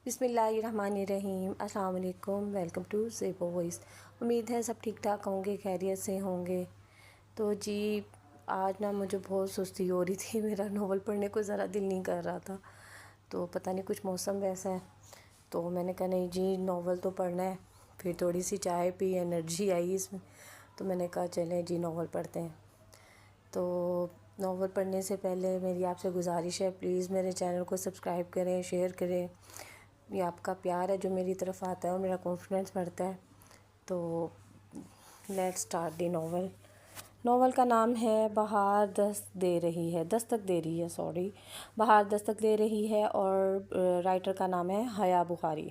بسم اللہ الرحمن الرحیم۔ السلام علیکم، ویلکم ٹو زیبو وائس۔ امید ہے سب ٹھیک ٹھاک ہوں گے، خیریت سے ہوں گے۔ تو جی آج مجھے بہت سستی ہو رہی تھی، میرا ناول پڑھنے کو ذرا دل نہیں کر رہا تھا، تو پتہ نہیں کچھ موسم ویسا ہے، تو میں نے کہا نہیں جی ناول تو پڑھنا ہے۔ پھر تھوڑی سی چائے پی، انرجی آئی اس میں، تو میں نے کہا چلیں جی ناول پڑھتے ہیں۔ تو ناول پڑھنے سے پہلے میری آپ سے گزارش ہے، پلیز میرے چینل کو سبسکرائب کریں، شیئر کریں۔ یہ آپ کا پیار ہے جو میری طرف آتا ہے اور میرا کانفیڈنس بڑھتا ہے۔ تو let start the novel. Novel کا نام ہے بہار دستک دے رہی ہے بہار دستک دے رہی ہے، اور رائٹر کا نام ہے حیا بخاری۔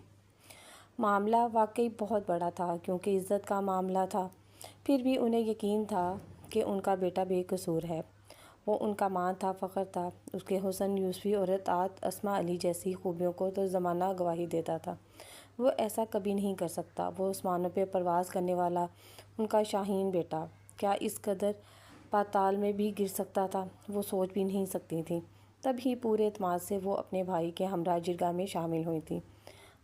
معاملہ واقعی بہت بڑا تھا، کیونکہ عزت کا معاملہ تھا۔ پھر بھی انہیں یقین تھا کہ ان کا بیٹا بے قصور ہے۔ وہ ان کا مان تھا، فخر تھا۔ اس کے حسن، یوسفی اور اطاعت، اسماء علی جیسی خوبیوں کو تو زمانہ گواہی دیتا تھا۔ وہ ایسا کبھی نہیں کر سکتا۔ وہ آسمانوں پہ پرواز کرنے والا ان کا شاہین بیٹا کیا اس قدر پاتال میں بھی گر سکتا تھا؟ وہ سوچ بھی نہیں سکتی تھیں۔ تب ہی پورے اعتماد سے وہ اپنے بھائی کے ہمراہ جرگہ میں شامل ہوئی تھیں۔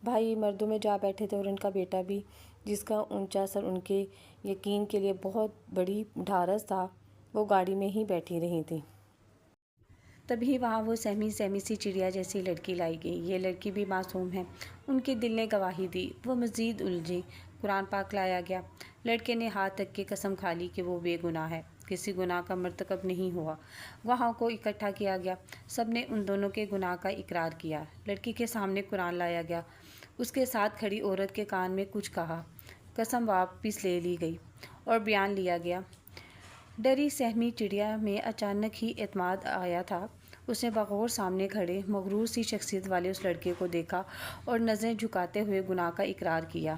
بھائی مردوں میں جا بیٹھے تھے، اور ان کا بیٹا بھی، جس کا اونچا سر ان کے یقین کے لیے بہت بڑی ڈھارس تھا، وہ گاڑی میں ہی بیٹھی رہی تھی۔ تبھی وہاں وہ سہمی سی چڑیا جیسی لڑکی لائی گئی۔ یہ لڑکی بھی معصوم ہے، ان کے دل نے گواہی دی۔ وہ مزید الجھی۔ قرآن پاک لایا گیا۔ لڑکے نے ہاتھ رکھ کے قسم کھا لی کہ وہ بے گناہ ہے، کسی گناہ کا مرتکب نہیں ہوا۔ وہاں کو اکٹھا کیا گیا، سب نے ان دونوں کے گناہ کا اقرار کیا۔ لڑکی کے سامنے قرآن لایا گیا، اس کے ساتھ کھڑی عورت کے کان میں کچھ کہا، قسم واپس لے لی گئی، اور بیان لیا گیا۔ ڈری سہمی چڑیا میں اچانک ہی اعتماد آیا تھا۔ اس نے بغور سامنے کھڑے مغرور سی شخصیت والے اس لڑکے کو دیکھا اور نظریں جھکاتے ہوئے گناہ کا اقرار کیا،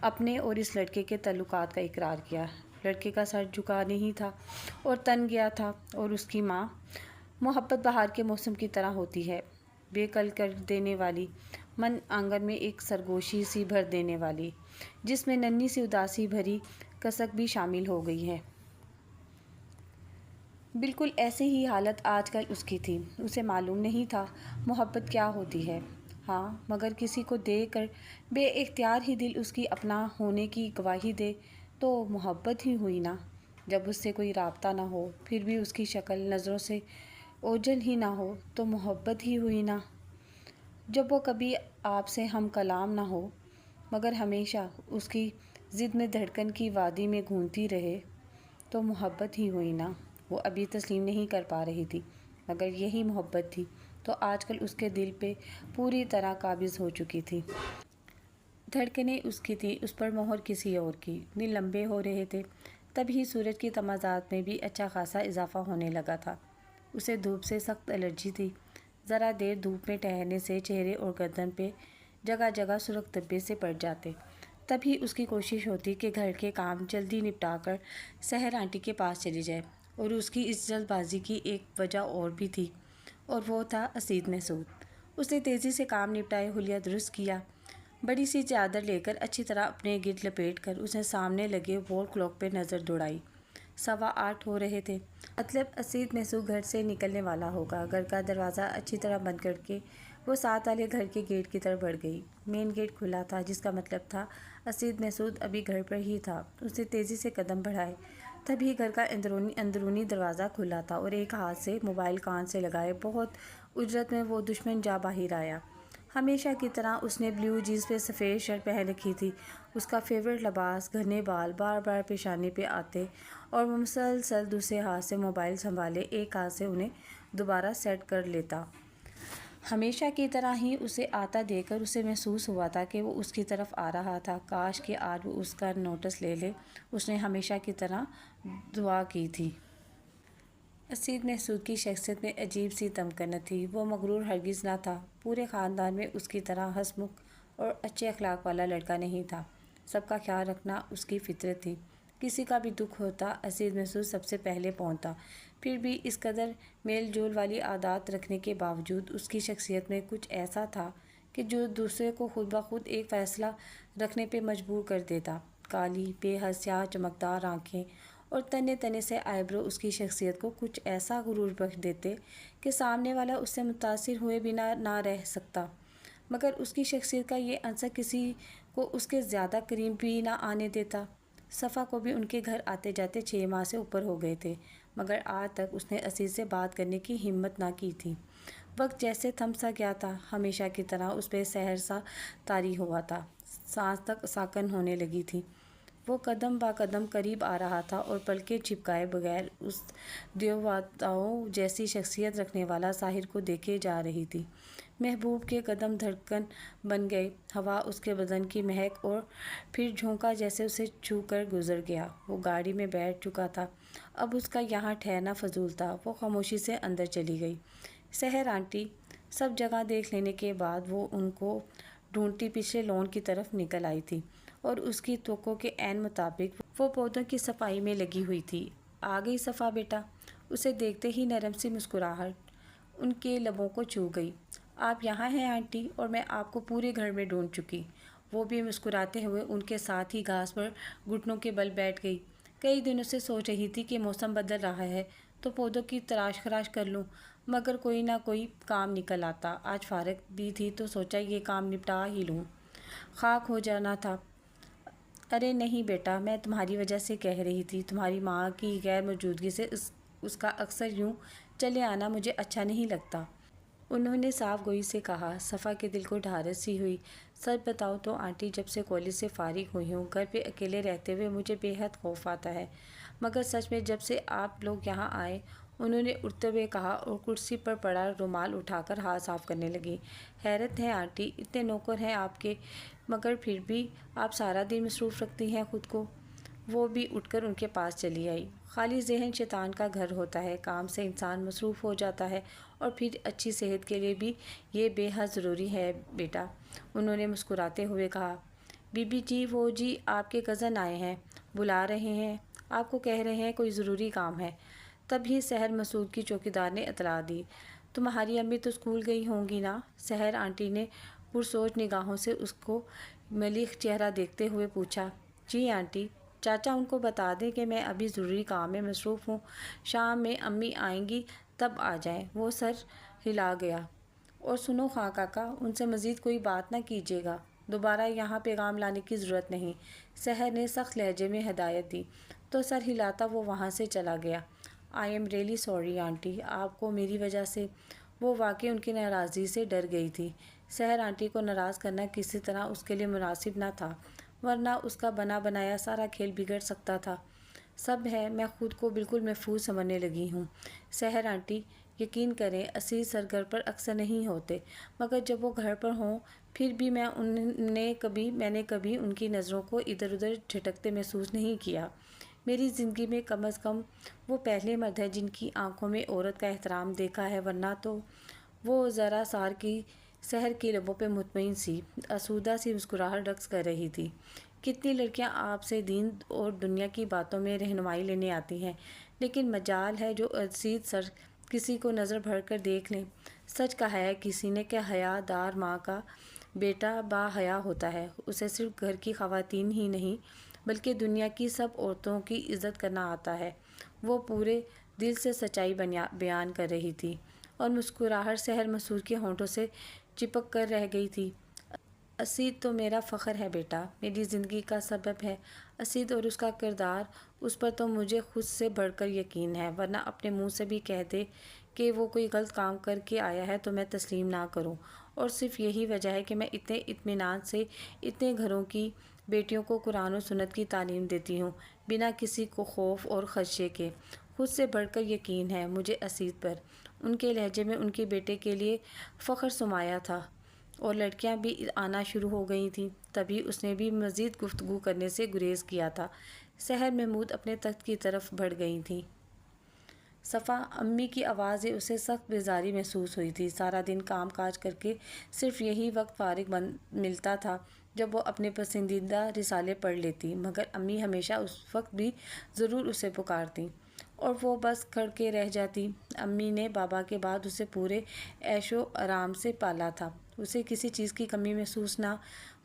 اپنے اور اس لڑکے کے تعلقات کا اقرار کیا۔ لڑکے کا سر جھکا نہیں تھا اور تن گیا تھا، اور اس کی ماں۔ محبت بہار کے موسم کی طرح ہوتی ہے، بے کل کر دینے والی، من آنگن میں ایک سرگوشی سی بھر دینے والی، جس میں ننھی سی اداسی بھری کسک بھی شامل ہو گئی ہے۔ بالکل ایسی ہی حالت آج کل اس کی تھی۔ اسے معلوم نہیں تھا محبت کیا ہوتی ہے، ہاں مگر کسی کو دیکھ کر بے اختیار ہی دل اس کی اپنا ہونے کی گواہی دے تو محبت ہی ہوئی نا۔ جب اس سے کوئی رابطہ نہ ہو، پھر بھی اس کی شکل نظروں سے اوجھل ہی نہ ہو تو محبت ہی ہوئی نا۔ جب وہ کبھی آپ سے ہم کلام نہ ہو، مگر ہمیشہ اس کی ضد میں دھڑکن کی وادی میں گھومتی رہے تو محبت ہی ہوئی نا۔ وہ ابھی تسلیم نہیں کر پا رہی تھی، مگر یہی محبت تھی تو آج کل اس کے دل پہ پوری طرح قابض ہو چکی تھی۔ دھڑکنیں اس کی تھی، اس پر مہر کسی اور کی۔ دن لمبے ہو رہے تھے، تب ہی سورج کی تمازات میں بھی اچھا خاصا اضافہ ہونے لگا تھا۔ اسے دھوپ سے سخت الرجی تھی۔ ذرا دیر دھوپ میں ٹہلنے سے چہرے اور گردن پہ جگہ جگہ سرخ دھبے سے پڑ جاتے۔ تب ہی اس کی کوشش ہوتی کہ گھر کے کام جلدی نپٹا کر سحر آنٹی کے پاس چلی جائے، اور اس کی اس جلد بازی کی ایک وجہ اور بھی تھی، اور وہ تھا اسید محسود۔ اس نے تیزی سے کام نپٹائے، حلیہ درست کیا، بڑی سی چادر لے کر اچھی طرح اپنے گرد لپیٹ کر اس نے سامنے لگے وال کلاک پہ نظر دوڑائی۔ 8:15 ہو رہے تھے، مطلب اسید محسود گھر سے نکلنے والا ہوگا۔ گھر کا دروازہ اچھی طرح بند کر کے وہ ساتھ والے گھر کے گیٹ کی طرف بڑھ گئی۔ مین گیٹ کھلا تھا، جس کا مطلب تھا اسید محسود ابھی گھر پر ہی تھا۔ اس نے تیزی سے قدم بڑھائے، تبھی گھر کا اندرونی دروازہ کھلا تھا، اور ایک ہاتھ سے موبائل کان سے لگائے بہت اجرت میں وہ دشمن جا باہر آیا۔ ہمیشہ کی طرح اس نے بلیو جینس پہ سفید شرٹ پہن رکھی تھی، اس کا فیورٹ لباس۔ گھنے بال بار بار پیشانی پہ آتے، اور وہ مسلسل دوسرے ہاتھ سے موبائل سنبھالے ایک ہاتھ سے انہیں دوبارہ سیٹ کر لیتا۔ ہمیشہ کی طرح ہی اسے آتا دیکھ کر اسے محسوس ہوا تھا کہ وہ اس کی طرف آ رہا تھا۔ کاش کہ آج وہ اس کا نوٹس لے لے، اس نے ہمیشہ کی طرح دعا کی تھی۔ اسید محسود کی شخصیت میں عجیب سی دمکنت تھی۔ وہ مغرور ہرگز نہ تھا۔ پورے خاندان میں اس کی طرح ہنسمکھ اور اچھے اخلاق والا لڑکا نہیں تھا۔ سب کا خیال رکھنا اس کی فطرت تھی۔ کسی کا بھی دکھ ہوتا، اسید محسود سب سے پہلے پہنچتا۔ پھر بھی اس قدر میل جول والی عادات رکھنے کے باوجود اس کی شخصیت میں کچھ ایسا تھا کہ جو دوسرے کو خود بخود ایک فیصلہ رکھنے پہ مجبور کر دیتا۔ کالی بے حد سیاہ چمکدار آنکھیں اور تنے تنے سے آئیبرو اس کی شخصیت کو کچھ ایسا غرور بخش دیتے کہ سامنے والا اس سے متاثر ہوئے بنا نہ رہ سکتا۔ مگر اس کی شخصیت کا یہ عنصر کسی کو اس کے زیادہ قریب بھی نہ آنے دیتا۔ صفا کو بھی ان کے گھر آتے جاتے 6 ماہ سے اوپر ہو گئے تھے، مگر آج تک اس نے اسید سے بات کرنے کی ہمت نہ کی تھی۔ وقت جیسے تھم سا گیا تھا، ہمیشہ کی طرح اس پہ سحر سا طاری ہوا تھا، سانس تک ساکن ہونے لگی تھی۔ وہ قدم با قدم قریب آ رہا تھا اور پلکیں جھپکائے بغیر اس دیوتاؤں جیسی شخصیت رکھنے والا ساحر کو دیکھے جا رہی تھی۔ محبوب کے قدم دھڑکن بن گئے، ہوا اس کے بدن کی مہک اور پھر جھونکا جیسے اسے چھو کر گزر گیا۔ وہ گاڑی میں بیٹھ چکا تھا، اب اس کا یہاں ٹھہرنا فضول تھا۔ وہ خاموشی سے اندر چلی گئی۔ سحر آنٹی سب جگہ دیکھ لینے کے بعد وہ ان کو ڈھونڈتی پچھلے لون کی طرف نکل آئی تھی اور اس کی توقع کے عین مطابق وہ پودوں کی صفائی میں لگی ہوئی تھی۔ آ گئی صفا بیٹا؟ اسے دیکھتے ہی نرم سی مسکراہٹ ان کے لبوں کو چھو گئی۔ آپ یہاں ہیں آنٹی، اور میں آپ کو پورے گھر میں ڈھونڈ چکی۔ وہ بھی مسکراتے ہوئے ان کے ساتھ ہی گھاس پر گھٹنوں کے بل بیٹھ گئی۔ کئی دنوں سے سوچ رہی تھی کہ موسم بدل رہا ہے تو پودوں کی تراش خراش کر لوں، مگر کوئی نہ کوئی کام نکل آتا۔ آج فارغ بھی تھی تو سوچا یہ کام نپٹا ہی لوں، خاک ہو جانا تھا۔ ارے نہیں بیٹا، میں تمہاری وجہ سے کہہ رہی تھی، تمہاری ماں کی غیر موجودگی سے اس کا اکثر یوں چلے آنا مجھے اچھا نہیں لگتا، انہوں نے صاف گوئی سے کہا۔ صفا کے دل کو ڈھارس سی ہوئی۔ سچ بتاؤ تو آنٹی، جب سے کالج سے فارغ ہوئی ہوں گھر پہ اکیلے رہتے ہوئے مجھے بے حد خوف آتا ہے، مگر سچ میں جب سے آپ لوگ یہاں آئے، انہوں نے اٹھتے ہوئے کہا اور کرسی پر پڑا رومال اٹھا کر ہاتھ صاف کرنے لگی۔ حیرت ہے آنٹی، اتنے نوکر ہیں آپ کے، مگر پھر بھی آپ سارا دن مصروف رکھتی ہیں خود کو۔ وہ بھی اٹھ کر ان کے پاس چلی آئی۔ خالی ذہن شیطان کا گھر ہوتا ہے، کام سے انسان مصروف ہو جاتا ہے، اور پھر اچھی صحت کے لیے بھی یہ بے حد ضروری ہے بیٹا، انہوں نے مسکراتے ہوئے کہا۔ بی بی جی، وہ جی آپ کے کزن آئے ہیں، بلا رہے ہیں، آپ کو کہہ رہے ہیں کوئی ضروری کام ہے۔ تبھی سحر مسعود کی چوکیدار نے اطلاع دی۔ تمہاری امی تو اسکول گئی ہوں گی نا؟ سحر آنٹی نے پرسوچ نگاہوں سے اس کو ملیح چہرہ دیکھتے ہوئے پوچھا۔ جی آنٹی، چاچا ان کو بتا دیں کہ میں ابھی ضروری کام میں مصروف ہوں، شام میں امی آئیں گی تب آ جائیں۔ وہ سر ہلا گیا۔ اور سنو خاں کاکا، ان سے مزید کوئی بات نہ کیجیے گا، دوبارہ یہاں پیغام لانے کی ضرورت نہیں، سحر نے سخت لہجے میں ہدایت دی، تو سر ہلاتا وہ وہاں سے چلا گیا۔ I am really sorry aunty, آپ کو میری وجہ سے، وہ واقعی ان کی ناراضگی سے ڈر گئی تھی۔ سحر آنٹی کو ناراض کرنا کسی طرح اس کے لیے مناسب نہ تھا، ورنہ اس کا بنا بنایا سارا کھیل بگڑ سکتا تھا۔ سب ہے، میں خود کو بالکل محفوظ سمجھنے لگی ہوں۔ سحر آنٹی، یقین کریں اسید سر گھر پر اکثر نہیں ہوتے، مگر جب وہ گھر پر ہوں پھر بھی میں نے کبھی ان کی نظروں کو ادھر ادھر جھٹکتے محسوس نہیں کیا۔ میری زندگی میں کم از کم وہ پہلے مرد ہے جن کی آنکھوں میں عورت کا احترام دیکھا ہے، ورنہ تو وہ ذرا سار کی سحر کی لبوں پہ مطمئن سی آسودہ سی مسکراہٹ رقص کر رہی تھی۔ کتنی لڑکیاں آپ سے دین اور دنیا کی باتوں میں رہنمائی لینے آتی ہیں، لیکن مجال ہے جو اسید سر کسی کو نظر بھر کر دیکھ لیں۔ سچ کہا ہے کسی نے کہ حیا دار ماں کا بیٹا با حیا ہوتا ہے، اسے صرف گھر کی خواتین ہی نہیں بلکہ دنیا کی سب عورتوں کی عزت کرنا آتا ہے۔ وہ پورے دل سے سچائی بیان کر رہی تھی اور مسکراہٹ سحر مسعود کے ہونٹوں سے چپک کر رہ گئی تھی۔ اسید تو میرا فخر ہے بیٹا، میری زندگی کا سبب ہے۔ اسید اور اس کا کردار، اس پر تو مجھے خود سے بڑھ کر یقین ہے، ورنہ اپنے منہ سے بھی کہہ دے کہ وہ کوئی غلط کام کر کے آیا ہے تو میں تسلیم نہ کروں، اور صرف یہی وجہ ہے کہ میں اتنے اطمینان سے اتنے گھروں کی بیٹیوں کو قرآن و سنت کی تعلیم دیتی ہوں، بنا کسی کو خوف اور خدشے کے۔ خود سے بڑھ کر یقین ہے مجھے اسید پر۔ ان کے لہجے میں ان کے بیٹے کے لیے فخر سمایا تھا، اور لڑکیاں بھی آنا شروع ہو گئی تھیں۔ تبھی اس نے بھی مزید گفتگو کرنے سے گریز کیا تھا۔ سحر محمود اپنے تخت کی طرف بڑھ گئی تھیں۔ صفا امی کی آواز سے اسے سخت بیزاری محسوس ہوئی تھی۔ سارا دن کام کاج کر کے صرف یہی وقت فارغ ملتا تھا جب وہ اپنے پسندیدہ رسالے پڑھ لیتی، مگر امی ہمیشہ اس وقت بھی ضرور اسے پکارتیں اور وہ بس کھڑ کے رہ جاتی۔ امی نے بابا کے بعد اسے پورے عیش و آرام سے پالا تھا، اسے کسی چیز کی کمی محسوس نہ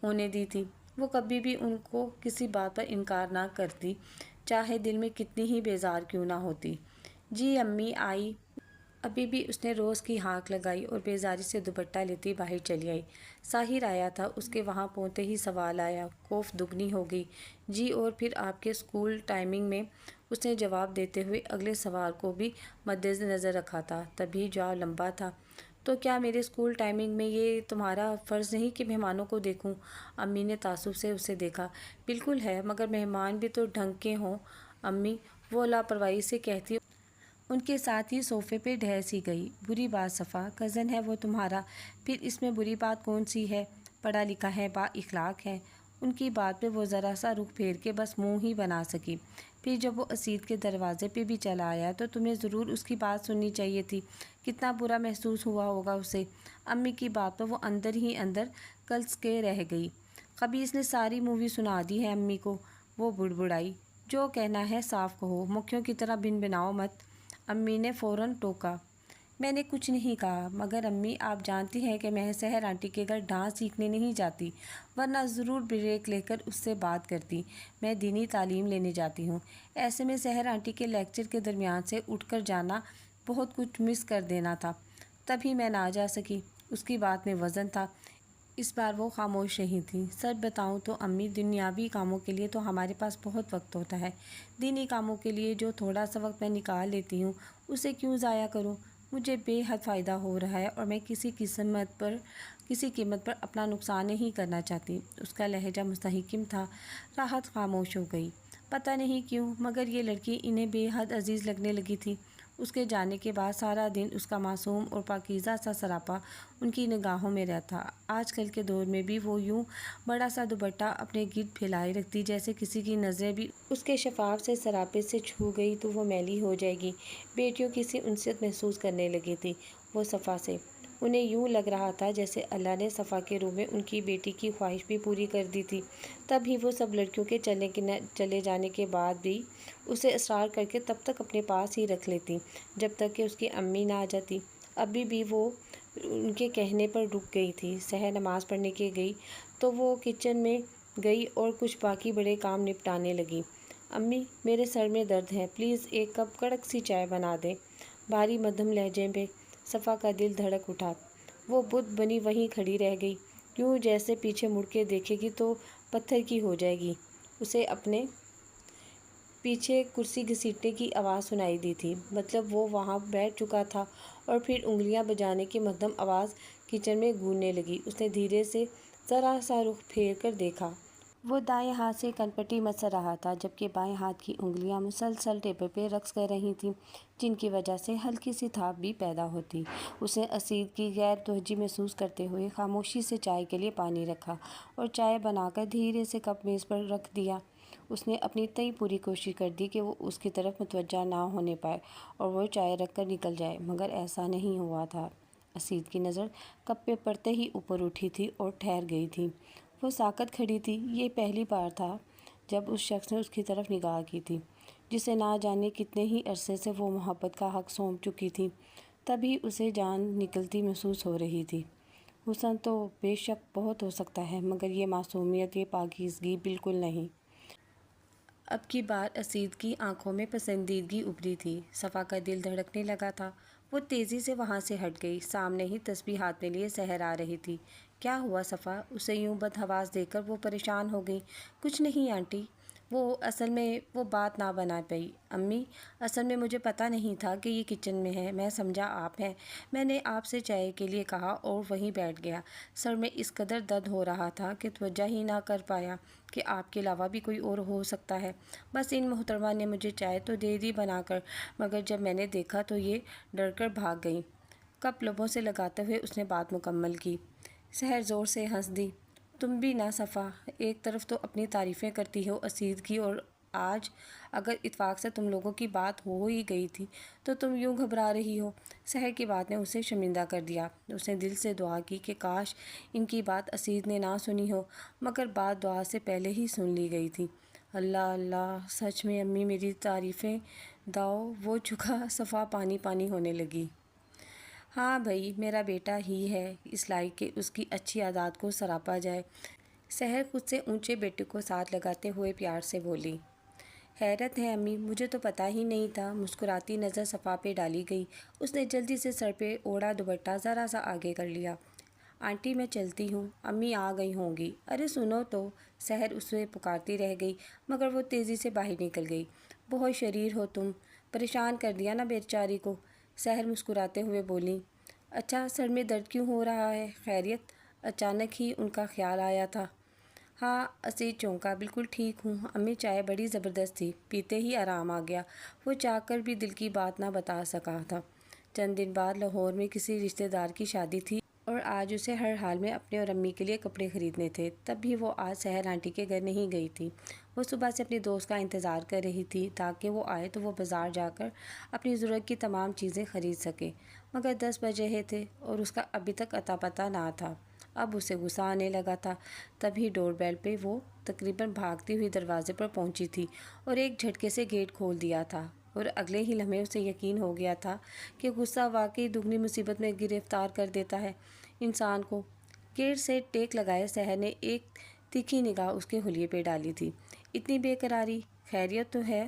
ہونے دی تھی۔ وہ کبھی بھی ان کو کسی بات پر انکار نہ کرتی، چاہے دل میں کتنی ہی بیزار کیوں نہ ہوتی۔ جی امی آئی ابھی بھی اس نے روز کی ہانک لگائی اور بیزاری سے دوپٹہ لیتی باہر چلی آئی۔ ساحر آیا تھا، اس کے وہاں پہنچتے ہی سوال آیا، خوف دگنی ہو گئی۔ جی اور پھر آپ کے اسکول ٹائمنگ میں؟ اس نے جواب دیتے ہوئے اگلے سوال کو بھی مد نظر رکھا تھا، تبھی جواب لمبا تھا۔ تو کیا میرے اسکول ٹائمنگ میں یہ تمہارا فرض نہیں کہ مہمانوں کو دیکھوں؟ امی نے تعصب سے اسے دیکھا۔ بالکل ہے، مگر مہمان بھی تو ڈھنگ کے ہوں امی، وہ لاپرواہی سے کہتی۔ ان کے ساتھ ہی صوفے پہ ڈھہ سی گئی۔ بری بات صفا، کزن ہے وہ تمہارا، پھر اس میں بری بات کون سی ہے؟ پڑھا لکھا ہے، با اخلاق ہے۔ ان کی بات پہ وہ ذرا سا رخ پھیر کے بس منہ ہی بنا سکی۔ پھر جب وہ اسید کے دروازے پہ بھی چلا آیا تو تمہیں ضرور اس کی بات سننی چاہیے تھی۔ کتنا برا محسوس ہوا ہوگا اسے۔ امی کی بات پر وہ اندر ہی اندر کلس کے رہ گئی۔ خبیث نے ساری مووی سنا دی ہے امی کو، وہ بڑبڑائی۔ جو کہنا ہے صاف کہو، مکھیوں کی طرح بن بناؤ مت۔ امی نے فوراً ٹوکا۔ میں نے کچھ نہیں کہا، مگر امی آپ جانتی ہیں کہ میں سحر آنٹی کے گھر ڈانس سیکھنے نہیں جاتی، ورنہ ضرور بریک لے کر اس سے بات کرتی۔ میں دینی تعلیم لینے جاتی ہوں۔ ایسے میں سحر آنٹی کے لیکچر کے درمیان سے اٹھ کر جانا بہت کچھ مس کر دینا تھا، تبھی میں نہ جا سکی۔ اس کی بات میں وزن تھا۔ اس بار وہ خاموش نہیں تھی۔ سچ بتاؤں تو امی، دنیاوی کاموں کے لیے تو ہمارے پاس بہت وقت ہوتا ہے، دینی کاموں کے لیے جو تھوڑا سا وقت میں نکال لیتی ہوں اسے کیوں ضائع کروں؟ مجھے بے حد فائدہ ہو رہا ہے اور میں کسی قیمت پر اپنا نقصان نہیں کرنا چاہتی۔ اس کا لہجہ مستحکم تھا۔ راحت خاموش ہو گئی۔ پتہ نہیں کیوں، مگر یہ لڑکی انہیں بے حد عزیز لگنے لگی تھی۔ اس کے جانے کے بعد سارا دن اس کا معصوم اور پاکیزہ سا سراپا ان کی نگاہوں میں رہتا۔ آج کل کے دور میں بھی وہ یوں بڑا سا دوپٹہ اپنے گرد پھیلائے رکھتی جیسے کسی کی نظریں بھی اس کے شفاف سے سراپے سے چھو گئی تو وہ میلی ہو جائے گی۔ بیٹیوں کی سی انست محسوس کرنے لگی تھی وہ صفا سے۔ انہیں یوں لگ رہا تھا جیسے اللہ نے صفا کے روح میں ان کی بیٹی کی خواہش بھی پوری کر دی تھی۔ تب ہی وہ سب لڑکیوں کے چلے جانے کے بعد بھی اسے اصرار کر کے تب تک اپنے پاس ہی رکھ لیتی جب تک کہ اس کی امی نہ آ جاتی۔ ابھی بھی وہ ان کے کہنے پر رک گئی تھی۔ سحر نماز پڑھنے کے گئی تو وہ کچن میں گئی اور کچھ باقی بڑے کام نپٹانے لگی۔ امی، میرے سر میں درد ہے، پلیز ایک کپ کڑک سی چائے بنا دیں۔ بھاری مدھم لہجے میں صفا کا دل دھڑک اٹھا۔ وہ بت بنی وہیں کھڑی رہ گئی، یوں جیسے پیچھے مڑ کے دیکھے گی تو پتھر کی ہو جائے گی۔ اسے اپنے پیچھے کرسی گھسیٹنے کی آواز سنائی دی تھی، مطلب وہ وہاں بیٹھ چکا تھا، اور پھر انگلیاں بجانے کی مدھم آواز کچن میں گونجنے لگی۔ اس نے دھیرے سے ذرا سا رخ پھیر کر دیکھا۔ وہ دائیں ہاتھ سے کنپٹی مس رہا تھا جبکہ بائیں ہاتھ کی انگلیاں مسلسل ٹیبل پہ رقص کر رہی تھیں، جن کی وجہ سے ہلکی سی تھاپ بھی پیدا ہوتی۔ اس نے اسید کی غیر توجہی محسوس کرتے ہوئے خاموشی سے چائے کے لیے پانی رکھا اور چائے بنا کر دھیرے سے کپ میز پر رکھ دیا۔ اس نے اپنی تئیں پوری کوشش کر دی کہ وہ اس کی طرف متوجہ نہ ہونے پائے اور وہ چائے رکھ کر نکل جائے، مگر ایسا نہیں ہوا تھا۔ اسید کی نظر کپ پہ پڑتے ہی اوپر اٹھی تھی اور ٹھہر گئی تھی۔ وہ ساکت کھڑی تھی۔ یہ پہلی بار تھا جب اس شخص نے اس کی طرف نگاہ کی تھی جسے نہ جانے کتنے ہی عرصے سے وہ محبت کا حق سونپ چکی تھی۔ تبھی اسے جان نکلتی محسوس ہو رہی تھی۔ حسن تو بے شک بہت ہو سکتا ہے، مگر یہ معصومیت، یہ پاکیزگی بالکل نہیں۔ اب کی بار اسید کی آنکھوں میں پسندیدگی ابھری تھی۔ صفا کا دل دھڑکنے لگا تھا۔ وہ تیزی سے وہاں سے ہٹ گئی۔ سامنے ہی تسبیح ہاتھ میں لیے سحر آ رہی تھی۔ کیا ہوا صفا؟ اسے یوں بدحواس دیکھ کر وہ پریشان ہو گئی۔ کچھ نہیں آنٹی، اصل میں وہ بات نہ بنا پئی۔ امی، اصل میں مجھے پتہ نہیں تھا کہ یہ کچن میں ہے، میں سمجھا آپ ہیں۔ میں نے آپ سے چائے کے لیے کہا اور وہیں بیٹھ گیا۔ سر میں اس قدر درد ہو رہا تھا کہ توجہ ہی نہ کر پایا کہ آپ کے علاوہ بھی کوئی اور ہو سکتا ہے۔ بس ان محترمہ نے مجھے چائے تو دے دی بنا کر، مگر جب میں نے دیکھا تو یہ ڈر کر بھاگ گئیں۔ کپ لبوں سے لگاتے ہوئے اس نے بات مکمل کی۔ سحر زور سے ہنس دی۔ تم بھی نہ صفا، ایک طرف تو اپنی تعریفیں کرتی ہو اسید کی، اور آج اگر اتفاق سے تم لوگوں کی بات ہو ہی گئی تھی تو تم یوں گھبرا رہی ہو۔ سحر کی بات نے اسے شرمندہ کر دیا۔ اس نے دل سے دعا کی کہ کاش ان کی بات اسید نے نہ سنی ہو، مگر بات دعا سے پہلے ہی سن لی گئی تھی۔ اللہ اللہ، سچ میں امی میری تعریفیں داؤ وہ چکا۔ صفا پانی پانی ہونے لگی۔ ہاں بھئی، میرا بیٹا ہی ہے اس لائق کہ اس کی اچھی عادات کو سراپا جائے۔ سحر خود سے اونچے بیٹے کو ساتھ لگاتے ہوئے پیار سے بولی۔ حیرت ہے امی، مجھے تو پتہ ہی نہیں تھا۔ مسکراتی نظر صفا پہ ڈالی گئی۔ اس نے جلدی سے سر پہ اوڑھا دوپٹہ ذرا سا آگے کر لیا۔ آنٹی میں چلتی ہوں، امی آ گئی ہوں گی۔ ارے سنو تو، سحر اسے پکارتی رہ گئی مگر وہ تیزی سے باہر نکل گئی۔ بہت شریر ہو تم، پریشان کر دیا نا بیچاری کو، سحر مسکراتے ہوئے بولی۔ اچھا سر میں درد کیوں ہو رہا ہے، خیریت؟ اچانک ہی ان کا خیال آیا تھا۔ ہاں، اسیح چونکا، بالکل ٹھیک ہوں امی، چائے بڑی زبردست تھی، پیتے ہی آرام آ گیا۔ وہ چاہ کر بھی دل کی بات نہ بتا سکا تھا۔ چند دن بعد لاہور میں کسی رشتہ دار کی شادی تھی اور آج اسے ہر حال میں اپنے اور امی کے لیے کپڑے خریدنے تھے، تب بھی وہ آج سحر آنٹی کے گھر نہیں گئی تھی۔ وہ صبح سے اپنی دوست کا انتظار کر رہی تھی تاکہ وہ آئے تو وہ بازار جا کر اپنی ضرورت کی تمام چیزیں خرید سکے، مگر 10 بج رہے تھے اور اس کا ابھی تک اتا پتہ نہ تھا۔ اب اسے غصہ آنے لگا تھا۔ تبھی ڈور بیل پہ وہ تقریباً بھاگتی ہوئی دروازے پر پہنچی تھی اور ایک جھٹکے سے گیٹ کھول دیا تھا، اور اگلے ہی لمحے اسے یقین ہو گیا تھا کہ غصہ واقعی دگنی مصیبت میں گرفتار کر دیتا ہے انسان کو۔ گیٹ سے ٹیک لگائے سحر نے ایک تیکھی نگاہ اس کے حلیے پہ ڈالی تھی۔ اتنی بے قراری، خیریت تو ہے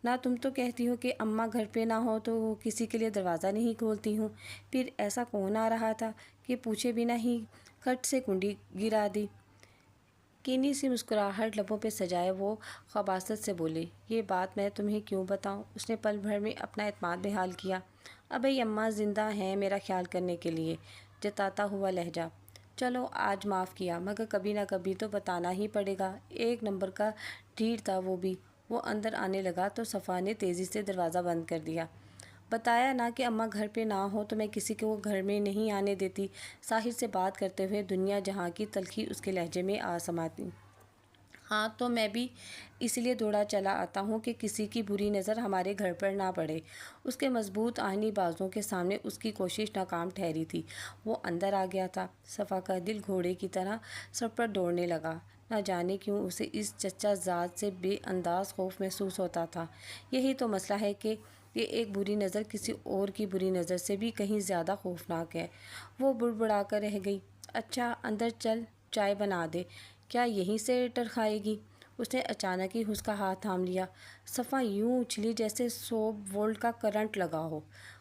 نا؟ تم تو کہتی ہو کہ اماں گھر پہ نہ ہو تو کسی کے لیے دروازہ نہیں کھولتی ہوں، پھر ایسا کون آ رہا تھا کہ پوچھے بنا ہی کھٹ سے کنڈی گرا دی؟ کینی سی مسکراہٹ لبوں پہ سجائے وہ خباثت سے بولے۔ یہ بات میں تمہیں کیوں بتاؤں؟ اس نے پل بھر میں اپنا اعتماد بحال کیا۔ ابھی اماں زندہ ہیں میرا خیال کرنے کے لیے، جتاتا ہوا لہجہ۔ چلو آج معاف کیا، مگر کبھی نہ کبھی تو بتانا ہی پڑے گا۔ ایک نمبر کا ڈھیڑ تھا وہ بھی۔ وہ اندر آنے لگا تو صفا نے تیزی سے دروازہ بند کر دیا۔ بتایا نا کہ اماں گھر پہ نہ ہو تو میں کسی کو گھر میں نہیں آنے دیتی، ساحر سے بات کرتے ہوئے دنیا جہاں کی تلخی اس کے لہجے میں آ سماتی۔ ہاں تو میں بھی اس لیے دوڑا چلا آتا ہوں کہ کسی کی بری نظر ہمارے گھر پر نہ پڑے۔ اس کے مضبوط آہنی بازوں کے سامنے اس کی کوشش ناکام ٹھہری تھی۔ وہ اندر آ گیا تھا۔ صفا کا دل گھوڑے کی طرح سر پر دوڑنے لگا۔ نہ جانے کیوں اسے اس چچا زاد سے بے انداز خوف محسوس ہوتا تھا۔ یہی تو مسئلہ ہے کہ یہ ایک بری نظر کسی اور کی بری نظر سے بھی کہیں زیادہ خوفناک ہے۔ وہ بڑبڑا کر رہ گئی۔ اچھا اندر چل، چائے بنا دے، کیا یہیں سے ٹرکھائے گی؟ اس نے اچانک ہی اس کا ہاتھ تھام لیا۔ صفا یوں اچھلی جیسے 100 وولٹ کا کرنٹ لگا ہو۔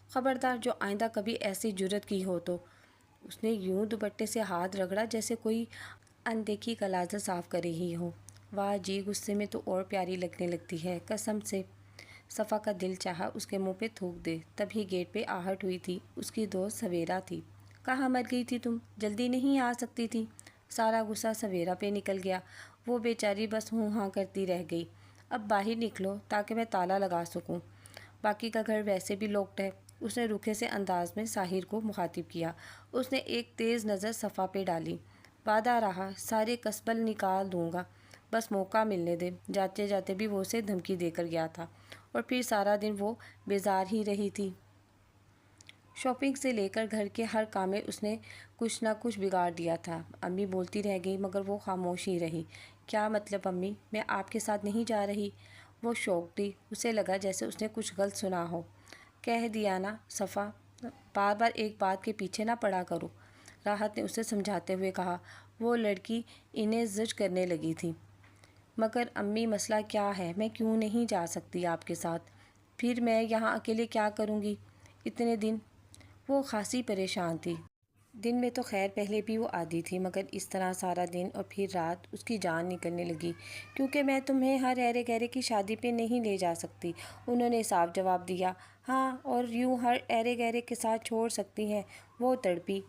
خبردار، جو آئندہ کبھی ایسی جرأت کی ہو تو۔ اس نے یوں دوپٹے سے ہاتھ رگڑا جیسے کوئی اندیکھی غلاظت صاف کر رہی ہو۔ واہ جی، غصے میں تو اور پیاری لگنے لگتی ہے، قسم سے۔ صفا کا دل چاہا اس کے منہ پہ تھوک دے۔ تبھی گیٹ پہ آہٹ ہوئی تھی۔ اس کی دوست سویرا تھی۔ کہاں مر گئی تھی تم؟ جلدی نہیں آ سکتی تھی؟ سارا غصہ سویرا پہ نکل گیا۔ وہ بیچاری بس ہوں ہاں کرتی رہ گئی۔ اب باہر نکلو تاکہ میں تالا لگا سکوں، باقی کا گھر ویسے بھی لاکڈ ہے۔ اس نے روکھے سے انداز میں ساحر کو مخاطب کیا۔ اس نے ایک تیز نظر صفا پہ ڈالی۔ وعدہ رہا، سارے کسبل نکال دوں گا، بس موقع ملنے دے۔ جاتے جاتے بھی وہ اسے دھمکی دے کر گیا تھا، اور پھر سارا دن وہ بیزار ہی رہی تھی۔ شاپنگ سے لے کر گھر کے ہر کام میں اس نے کچھ نہ کچھ بگاڑ دیا تھا۔ امی بولتی رہ گئی مگر وہ خاموش ہی رہی۔ کیا مطلب امی؟ میں آپ کے ساتھ نہیں جا رہی؟ وہ شوق تھی، اسے لگا جیسے اس نے کچھ غلط سنا ہو۔ کہہ دیا نا صفا، بار بار ایک بات کے پیچھے نہ پڑا کرو، راحت نے اسے سمجھاتے ہوئے کہا۔ وہ لڑکی انہیں زج کرنے لگی تھی۔ مگر امی مسئلہ کیا ہے؟ میں کیوں نہیں جا سکتی آپ کے ساتھ؟ پھر میں یہاں اکیلے کیا کروں گی اتنے دن؟ وہ خاصی پریشان تھی۔ دن میں تو خیر پہلے بھی وہ عادی تھی، مگر اس طرح سارا دن اور پھر رات اس کی جان نکلنے لگی۔ کیونکہ میں تمہیں ہر ایرے گہرے کی شادی پہ نہیں لے جا سکتی، انہوں نے صاف جواب دیا۔ ہاں، اور یوں ہر ایرے گہرے کے ساتھ چھوڑ سکتی ہیں؟ وہ تڑپی۔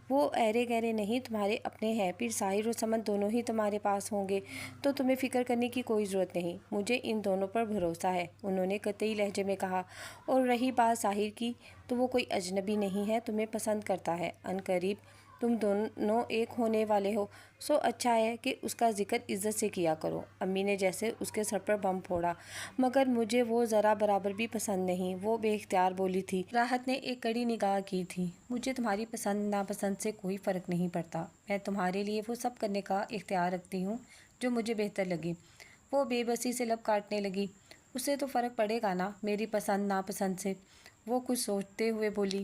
وہ ایرے گہرے نہیں، تمہارے اپنے ہیں، پھر ساحر اور سمن دونوں ہی تمہارے پاس ہوں گے، تو تمہیں فکر کرنے کی کوئی ضرورت نہیں۔ مجھے ان دونوں پر بھروسہ ہے، انہوں نے قطعی لہجے میں کہا۔ اور رہی بات ساحر کی، تو وہ کوئی اجنبی نہیں ہے، تمہیں پسند کرتا ہے، عنقریب تم دونوں ایک ہونے والے ہو، سو اچھا ہے کہ اس کا ذکر عزت سے کیا کرو۔ امی نے جیسے اس کے سر پر بم پھوڑا۔ مگر مجھے وہ ذرا برابر بھی پسند نہیں، وہ بے اختیار بولی تھی۔ راحت نے ایک کڑی نگاہ کی تھی۔ مجھے تمہاری پسند ناپسند سے کوئی فرق نہیں پڑتا، میں تمہارے لیے وہ سب کرنے کا اختیار رکھتی ہوں جو مجھے بہتر لگے۔ وہ بے بسی سے لب کاٹنے لگی۔ اس سے تو فرق پڑے گا نا میری پسند ناپسند سے، وہ کچھ سوچتے ہوئے بولی۔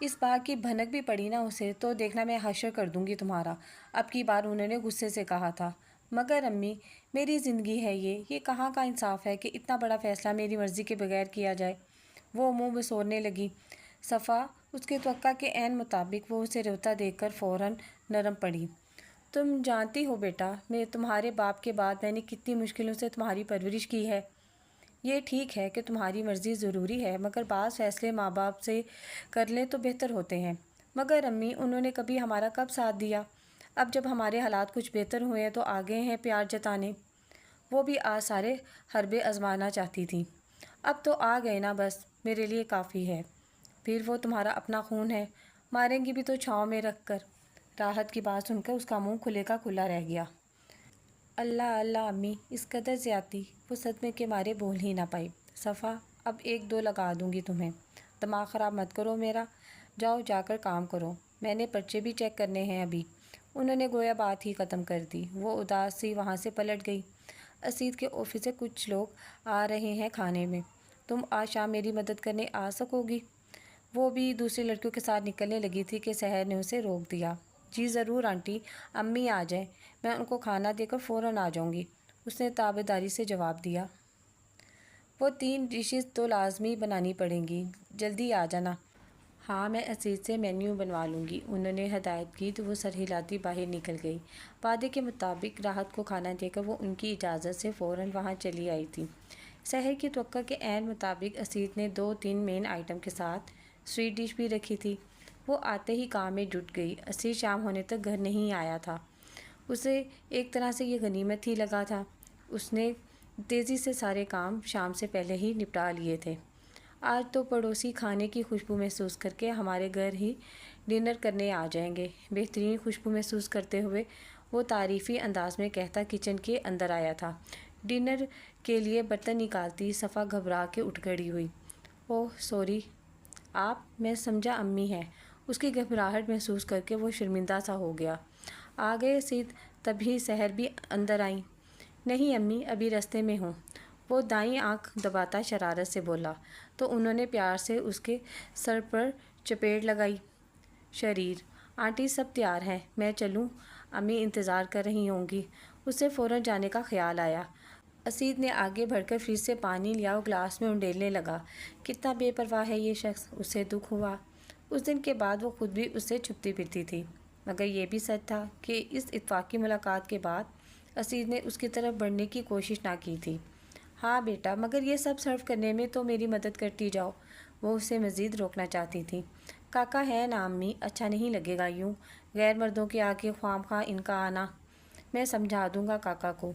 اس بات کی بھنک بھی پڑی نا اسے، تو دیکھنا میں حشر کر دوں گی تمہارا، اب کی بار انہوں نے غصے سے کہا تھا۔ مگر امی، میری زندگی ہے یہ کہاں کا انصاف ہے کہ اتنا بڑا فیصلہ میری مرضی کے بغیر کیا جائے۔ وہ منہ بسورنے لگی۔ صفا اس کے توقع کے عین مطابق وہ اسے روتا دیکھ کر فوراً نرم پڑی۔ تم جانتی ہو بیٹا، میں تمہارے باپ کے بعد میں نے کتنی مشکلوں سے تمہاری پرورش کی ہے۔ یہ ٹھیک ہے کہ تمہاری مرضی ضروری ہے، مگر بعض فیصلے ماں باپ سے کر لیں تو بہتر ہوتے ہیں۔ مگر امی، انہوں نے کبھی ہمارا کب ساتھ دیا؟ اب جب ہمارے حالات کچھ بہتر ہوئے ہیں تو آ گئے ہیں پیار جتانے۔ وہ بھی آج سارے حربے آزمانا چاہتی تھی۔ اب تو آ گئے نا، بس میرے لیے کافی ہے۔ پھر وہ تمہارا اپنا خون ہے، ماریں گی بھی تو چھاؤں میں رکھ کر۔ راحت کی بات سن کر اس کا منہ کھلے کا کھلا رہ گیا۔ اللہ اللہ امی، اس قدر زیادتی! وہ صدمے کے مارے بول ہی نہ پائی۔ صفا، اب ایک دو لگا دوں گی تمہیں۔ دماغ خراب مت کرو میرا، جاؤ جا کر کام کرو، میں نے پرچے بھی چیک کرنے ہیں ابھی۔ انہوں نے گویا بات ہی ختم کر دی۔ وہ اداس سی وہاں سے پلٹ گئی۔ اسید کے آفس سے کچھ لوگ آ رہے ہیں کھانے میں، تم آج شام میری مدد کرنے آ سکو گی؟ وہ بھی دوسری لڑکیوں کے ساتھ نکلنے لگی تھی کہ سحر نے اسے روک دیا۔ جی ضرور آنٹی، امی آ جائیں، میں ان کو کھانا دے کر فوراً آ جاؤں گی، اس نے تابعداری سے جواب دیا۔ وہ 3 ڈشز تو لازمی بنانی پڑیں گی، جلدی آ جانا۔ ہاں، میں اسید سے مینیو بنوا لوں گی، انہوں نے ہدایت کی تو وہ سر ہلاتی باہر نکل گئی۔ وعدے کے مطابق راحت کو کھانا دے کر وہ ان کی اجازت سے فوراً وہاں چلی آئی تھی۔ سحر کی توقع کے عین مطابق اسید نے 2-3 مین آئٹم کے ساتھ سویٹ ڈش بھی رکھی تھی۔ وہ آتے ہی کام میں جٹ گئی۔ اسید شام ہونے تک گھر نہیں آیا تھا۔ اسے ایک طرح سے یہ غنیمت ہی لگا تھا۔ اس نے تیزی سے سارے کام شام سے پہلے ہی نپٹا لیے تھے۔ آج تو پڑوسی کھانے کی خوشبو محسوس کر کے ہمارے گھر ہی ڈنر کرنے آ جائیں گے، بہترین خوشبو محسوس کرتے ہوئے وہ تعریفی انداز میں کہتا کچن کے اندر آیا تھا۔ ڈنر کے لیے برتن نکالتی صفا گھبرا کے اٹھ کھڑی ہوئی۔ اوہ سوری آپ، میں سمجھا امی ہیں۔ اس کی گھبراہٹ محسوس کر کے وہ شرمندہ سا ہو گیا۔ آ گئے اسید؟ تبھی سحر بھی اندر آئیں۔ نہیں امی، ابھی رستے میں ہوں، وہ دائیں آنکھ دباتا شرارت سے بولا تو انہوں نے پیار سے اس کے سر پر چپیٹ لگائی۔ شریر! آنٹی سب تیار ہیں، میں چلوں؟ امی انتظار کر رہی ہوں گی۔ اسے فوراً جانے کا خیال آیا۔ اسید نے آگے بڑھ کر فریج سے پانی لیا اور گلاس میں انڈیلنے لگا۔ کتنا بے پرواہ ہے یہ شخص، اسے دکھ ہوا۔ اس دن کے بعد وہ خود بھی اس سے چھپتی پھرتی تھی، مگر یہ بھی سچ تھا کہ اس اتفاقی ملاقات کے بعد اسید نے اس کی طرف بڑھنے کی کوشش نہ کی تھی۔ ہاں بیٹا، مگر یہ سب سرو کرنے میں تو میری مدد کرتی جاؤ، وہ اسے مزید روکنا چاہتی تھی۔ کاکا ہے نا امی، اچھا نہیں لگے گا یوں غیر مردوں کے آگے خواہ خواہ ان کا آنا۔ میں سمجھا دوں گا کاکا کو،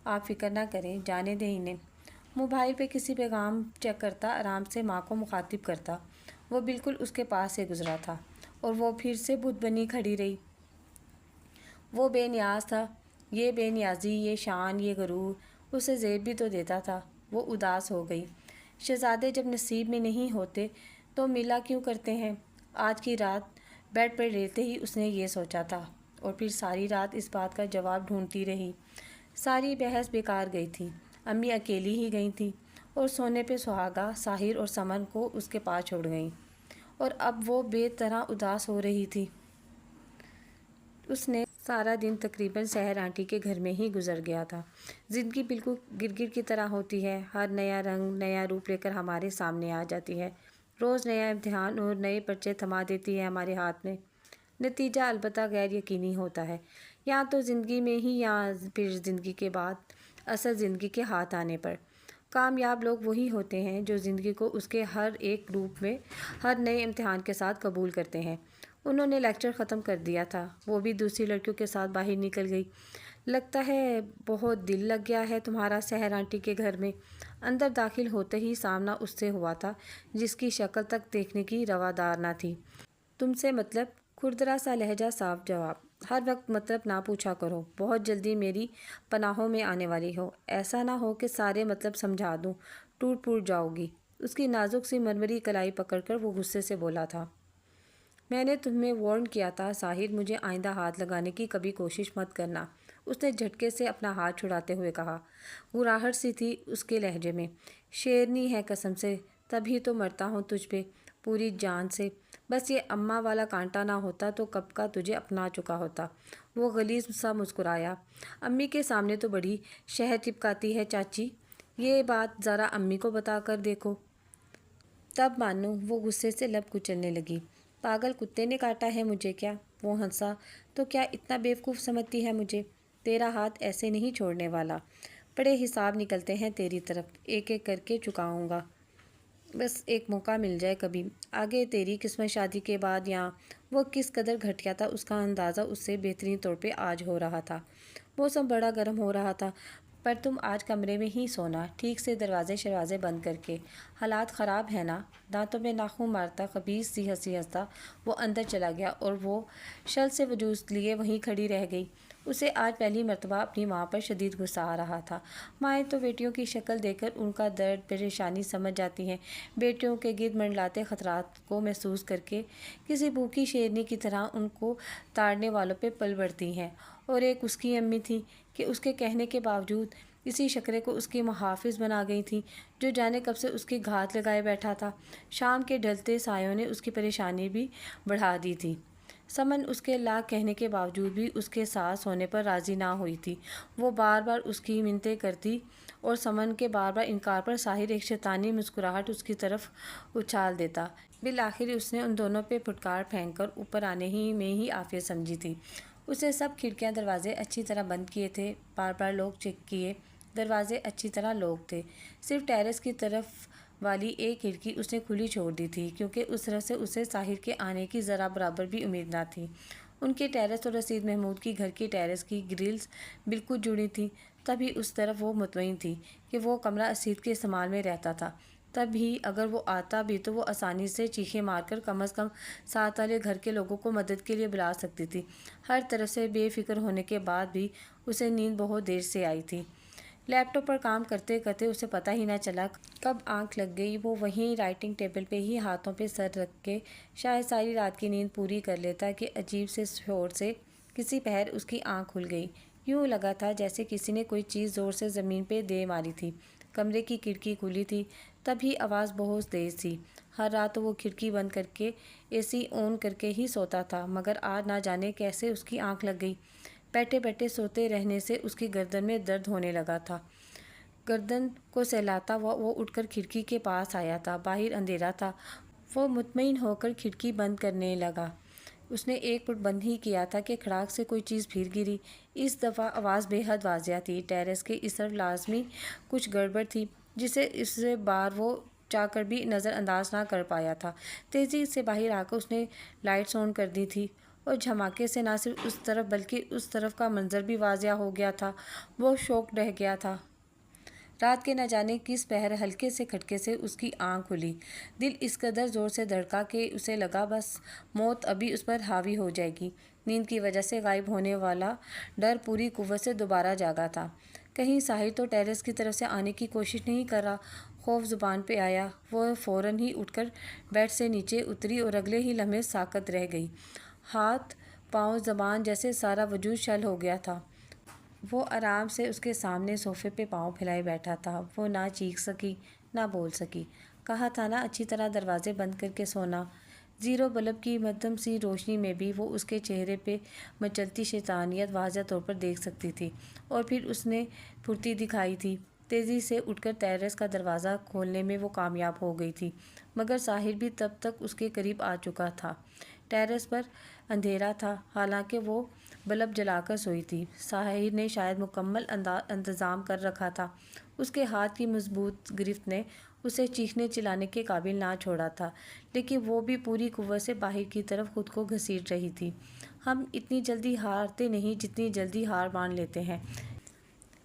آپ فکر نہ کریں، جانے دیں انہیں۔ موبائل پہ کسی پیغام چیک کرتا، آرام سے ماں کو مخاطب کرتا۔ وہ بالکل اس کے پاس سے گزرا تھا اور وہ پھر سے بت بنی کھڑی رہی۔ وہ بے نیاز تھا، یہ بے نیازی، یہ شان، یہ غرور اسے زیب بھی تو دیتا تھا۔ وہ اداس ہو گئی۔ شہزادے جب نصیب میں نہیں ہوتے تو ملا کیوں کرتے ہیں؟ آج کی رات بیڈ پر لیٹتے ہی اس نے یہ سوچا تھا اور پھر ساری رات اس بات کا جواب ڈھونڈتی رہی۔ ساری بحث بیکار گئی تھی۔ امی اکیلی ہی گئی تھیں اور سونے پہ سہاگا ساحر اور سمن کو اس کے پاس چھوڑ گئیں، اور اب وہ بے طرح اداس ہو رہی تھی۔ اس نے سارا دن تقریباً سحر آنٹی کے گھر میں ہی گزر گیا تھا۔ زندگی بالکل گرگٹ کی طرح ہوتی ہے، ہر نیا رنگ نیا روپ لے کر ہمارے سامنے آ جاتی ہے، روز نیا امتحان اور نئے پرچے تھما دیتی ہے ہمارے ہاتھ میں۔ نتیجہ البتہ غیر یقینی ہوتا ہے، یا تو زندگی میں ہی یا پھر زندگی کے بعد اصل زندگی کے ہاتھ آنے پر۔ کامیاب لوگ وہی ہوتے ہیں جو زندگی کو اس کے ہر ایک روپ میں ہر نئے امتحان کے ساتھ قبول کرتے ہیں۔ انہوں نے لیکچر ختم کر دیا تھا، وہ بھی دوسری لڑکیوں کے ساتھ باہر نکل گئی۔ لگتا ہے بہت دل لگ گیا ہے تمہارا سحر آنٹی کے گھر میں۔ اندر داخل ہوتے ہی سامنا اس سے ہوا تھا جس کی شکل تک دیکھنے کی روادار نہ تھی۔ تم سے مطلب؟ کھردرا سا لہجہ، صاف جواب۔ ہر وقت مطلب نہ پوچھا کرو، بہت جلدی میری پناہوں میں آنے والی ہو، ایسا نہ ہو کہ سارے مطلب سمجھا دوں، ٹوٹ پھوٹ جاؤ گی۔ اس کی نازک سی مرمری کلائی پکڑ کر وہ غصے سے بولا تھا۔ میں نے تمہیں وارن کیا تھا ساحر، مجھے آئندہ ہاتھ لگانے کی کبھی کوشش مت کرنا، اس نے جھٹکے سے اپنا ہاتھ چھڑاتے ہوئے کہا۔ گراہٹ سی تھی اس کے لہجے میں۔ شیرنی ہے قسم سے، تبھی تو مرتا ہوں تجھ پہ، پوری جان سے۔ بس یہ اماں والا کانٹا نہ ہوتا تو کب کا تجھے اپنا چکا ہوتا۔ وہ غلیظ سا مسکرایا۔ امی کے سامنے تو بڑی شہد چپکاتی ہے چاچی، یہ بات ذرا امی کو بتا کر دیکھو۔ تب مانو وہ غصے سے لب کچلنے لگی۔ پاگل کتے نے کاٹا ہے مجھے کیا؟ وہ ہنسا۔ تو کیا اتنا بیوقوف سمجھتی ہے مجھے؟ تیرا ہاتھ ایسے نہیں چھوڑنے والا۔ بڑے حساب نکلتے ہیں تیری طرف، ایک ایک کر کے چکاؤں گا۔ بس ایک موقع مل جائے کبھی آگے تیری قسمت شادی کے بعد یا وہ کس قدر گھٹیا تھا اس کا اندازہ اس سے بہترین طور پہ آج ہو رہا تھا۔ موسم بڑا گرم ہو رہا تھا، پر تم آج کمرے میں ہی سونا، ٹھیک سے دروازے شروازے بند کر کے۔ حالات خراب ہیں نا؟ دانتوں میں ناخن مارتا خبیث سی ہنسی ہنستا وہ اندر چلا گیا اور وہ شل سے وجود لیے وہیں کھڑی رہ گئی۔ اسے آج پہلی مرتبہ اپنی ماں پر شدید غصہ آ رہا تھا۔ مائیں تو بیٹیوں کی شکل دیکھ کر ان کا درد پریشانی سمجھ جاتی ہیں، بیٹیوں کے گرد منڈلاتے خطرات کو محسوس کر کے کسی بھوکی شیرنی کی طرح ان کو تاڑنے والوں پہ پل بڑھتی ہیں۔ اور ایک اس کی امی تھی کہ اس کے کہنے کے باوجود اسی شکرے کو اس کی محافظ بنا گئی تھی، جو جانے کب سے اس کی گھات لگائے بیٹھا تھا۔ شام کے ڈھلتے سایوں نے اس کی پریشانی بھی بڑھا دی تھی۔ سمن اس کے لاکھ کہنے کے باوجود بھی اس کے ساتھ سونے پر راضی نہ ہوئی تھی۔ وہ بار بار اس کی منتیں کرتی اور سمن کے بار بار انکار پر ساحر ایک شیطانی مسکراہٹ اس کی طرف اچھال دیتا۔ بالآخر اس نے ان دونوں پہ پھٹکار پھینک کر اوپر آنے ہی میں ہی عافیت سمجھی تھی۔ اس نے سب کھڑکیاں دروازے اچھی طرح بند کیے تھے، بار بار لوگ چیک کیے، دروازے اچھی طرح لوک تھے۔ صرف ٹیرس کی طرف والی ایک کھڑکی اس نے کھلی چھوڑ دی تھی، کیونکہ اس طرف سے اسے ساحر کے آنے کی ذرا برابر بھی امید نہ تھی۔ ان کے ٹیرس اور رشید محمود کی گھر کی ٹیرس کی گرلز بالکل جڑی تھیں، تبھی اس طرف وہ مطمئن تھی کہ وہ کمرہ اسید کے استعمال میں رہتا تھا۔ تب بھی اگر وہ آتا بھی تو وہ آسانی سے چیخیں مار کر کم از کم ساتھ والے گھر کے لوگوں کو مدد کے لیے بلا سکتی تھی۔ ہر طرف سے بے فکر ہونے کے بعد بھی اسے نیند بہت دیر سے آئی تھی۔ لیپ ٹاپ پر کام کرتے کرتے اسے پتہ ہی نہ چلا کب آنکھ لگ گئی۔ وہ وہیں رائٹنگ ٹیبل پہ ہی ہاتھوں پہ سر رکھ کے شاید ساری رات کی نیند پوری کر لیتا کہ عجیب سے شور سے کسی پہر اس کی آنکھ کھل گئی۔ یوں لگا تھا جیسے کسی نے کوئی چیز زور سے زمین پہ دے ماری تھی۔ کمرے کی کھڑکی کھلی تھی، تبھی آواز بہت تیز تھی۔ ہر رات تو وہ کھڑکی بند کر کے اے سی آن کر کے ہی سوتا تھا، مگر آج نہ جانے کیسے اس کی آنکھ لگ گئی۔ بیٹھے بیٹھے سوتے رہنے سے اس کی گردن میں درد ہونے لگا تھا۔ گردن کو سہلاتا ہوا وہ اٹھ کر کھڑکی کے پاس آیا تھا۔ باہر اندھیرا تھا۔ وہ مطمئن ہو کر کھڑکی بند کرنے لگا۔ اس نے ایک فٹ بند ہی کیا تھا کہ کھڑاک سے کوئی چیز پھر گری۔ اس دفعہ آواز بے حد واضح تھی۔ ٹیرس کے اس طرف لازمی کچھ گڑبڑ تھی جسے اس بار وہ چاہ کر بھی نظر انداز نہ کر پایا تھا۔ تیزی سے باہر آ کر اس نے لائٹس آن کر دی تھی اور جھماکے سے نہ صرف اس طرف بلکہ اس طرف کا منظر بھی واضح ہو گیا تھا۔ وہ شوک رہ گیا تھا۔ رات کے نہ جانے کس پہر ہلکے سے کھٹکے سے اس کی آنکھ کھلی۔ دل اس قدر زور سے دھڑکا کہ اسے لگا بس موت ابھی اس پر حاوی ہو جائے گی۔ نیند کی وجہ سے غائب ہونے والا ڈر پوری قوت سے دوبارہ جاگا تھا۔ کہیں ساحر تو ٹیرس کی طرف سے آنے کی کوشش نہیں کر رہا؟ خوف زبان پہ آیا۔ وہ فوراً ہی اٹھ کر بیڈ سے نیچے اتری اور اگلے ہی لمحے ساکت رہ گئی۔ ہاتھ پاؤں زبان جیسے سارا وجود شل ہو گیا تھا۔ وہ آرام سے اس کے سامنے صوفے پہ پاؤں پھیلائے بیٹھا تھا۔ وہ نہ چیخ سکی نہ بول سکی۔ کہا تھا نا اچھی طرح دروازے بند کر کے سونا۔ زیرو بلب کی مدھم سی روشنی میں بھی وہ اس کے چہرے پہ مچلتی شیطانیت واضح طور پر دیکھ سکتی تھی۔ اور پھر اس نے پھرتی دکھائی تھی۔ تیزی سے اٹھ کر ٹیرس کا دروازہ کھولنے میں وہ کامیاب ہو گئی تھی، مگر ساحر بھی تب تک اس کے قریب آ چکا تھا۔ ٹیرس پر اندھیرا تھا، حالانکہ وہ بلب جلا کر سوئی تھی۔ ساحر نے شاید مکمل انتظام کر رکھا تھا۔ اس کے ہاتھ کی مضبوط گرفت نے اسے چیخنے چلانے کے قابل نہ چھوڑا تھا، لیکن وہ بھی پوری قوت سے باہر کی طرف خود کو گھسیٹ رہی تھی۔ ہم اتنی جلدی ہارتے نہیں جتنی جلدی ہار مان لیتے ہیں۔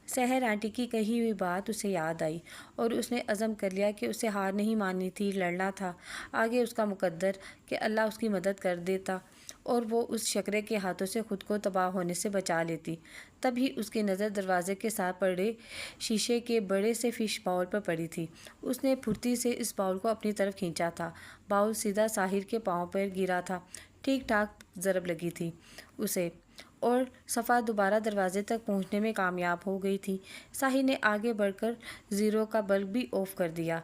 سحر آنٹی کی کہی ہوئی بات اسے یاد آئی اور اس نے عزم کر لیا کہ اسے ہار نہیں ماننی تھی، لڑنا تھا۔ آگے اس کا مقدر کہ اللہ اس کی مدد کر دیتا اور وہ اس شکرے کے ہاتھوں سے خود کو تباہ ہونے سے بچا لیتی۔ تبھی اس کی نظر دروازے کے ساتھ پڑے شیشے کے بڑے سے فش باؤل پر پڑی تھی۔ اس نے پھرتی سے اس باؤل کو اپنی طرف کھینچا تھا۔ باؤل سیدھا ساحر کے پاؤں پر گرا تھا۔ ٹھیک ٹھاک ضرب لگی تھی اسے اور صفحہ دوبارہ دروازے تک پہنچنے میں کامیاب ہو گئی تھی۔ ساحر نے آگے بڑھ کر زیرو کا بلب بھی آف کر دیا۔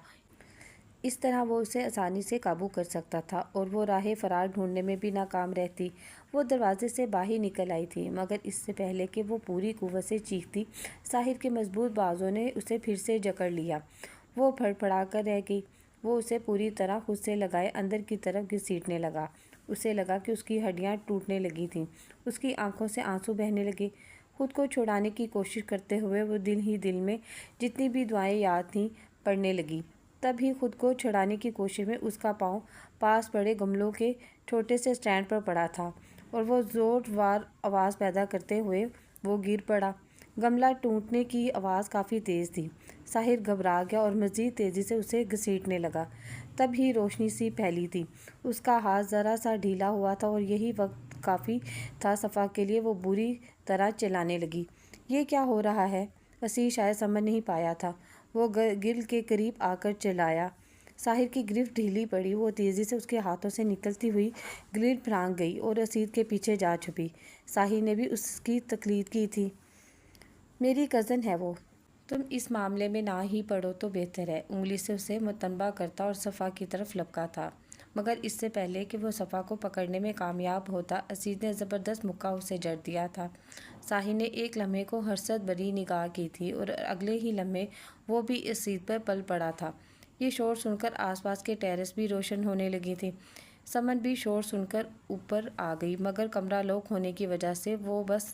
اس طرح وہ اسے آسانی سے قابو کر سکتا تھا اور وہ راہ فرار ڈھونڈنے میں بھی ناکام رہتی۔ وہ دروازے سے باہر نکل آئی تھی، مگر اس سے پہلے کہ وہ پوری قوت سے چیختی، ساحر کے مضبوط بازوں نے اسے پھر سے جکڑ لیا۔ وہ پھڑپھڑا کر رہ گئی۔ وہ اسے پوری طرح خود سے لگائے اندر کی طرف گھسیٹنے لگا۔ اسے لگا کہ اس کی ہڈیاں ٹوٹنے لگی تھیں۔ اس کی آنکھوں سے آنسو بہنے لگے۔ خود کو چھڑانے کی کوشش کرتے ہوئے وہ دل ہی دل میں جتنی بھی دعائیں یاد تھیں پڑھنے لگی۔ تب ہی خود کو چھڑانے کی کوشش میں اس کا پاؤں پاس پڑے گملوں کے چھوٹے سے اسٹینڈ پر پڑا تھا اور وہ زور آواز پیدا کرتے ہوئے وہ گر پڑا۔ گملہ ٹوٹنے کی آواز کافی تیز تھی۔ ساحر گھبرا گیا اور مزید تیزی سے اسے گھسیٹنے لگا۔ تب ہی روشنی سی پھیلی تھی۔ اس کا ہاتھ ذرا سا ڈھیلا ہوا تھا اور یہی وقت کافی تھا صفا کے لیے۔ وہ بری طرح چلانے لگی۔ یہ کیا ہو رہا ہے؟ اسیر شاید سمجھ نہیں پایا تھا۔ وہ گرل کے قریب آ کر چلایا۔ ساحر کی گرفت ڈھیلی پڑی۔ وہ تیزی سے اس کے ہاتھوں سے نکلتی ہوئی گرل پھرانک گئی اور اسیر کے پیچھے جا چھپی۔ ساحر نے بھی اس کی تقلید کی تھی۔ میری کزن ہے وہ۔ تم اس معاملے میں نہ ہی پڑو تو بہتر ہے۔ انگلی سے اسے متنبہ کرتا اور صفا کی طرف لپکا تھا، مگر اس سے پہلے کہ وہ صفا کو پکڑنے میں کامیاب ہوتا، اسیر نے زبردست مکہ اسے جڑ دیا تھا۔ ساحر نے ایک لمحے کو حسرت بھری نگاہ کی تھی اور اگلے ہی لمحے وہ بھی اسیر پر پل پڑا تھا۔ یہ شور سن کر آس پاس کے ٹیرس بھی روشن ہونے لگی تھی۔ سمن بھی شور سن کر اوپر آ گئی، مگر کمرہ لاک ہونے کی وجہ سے وہ بس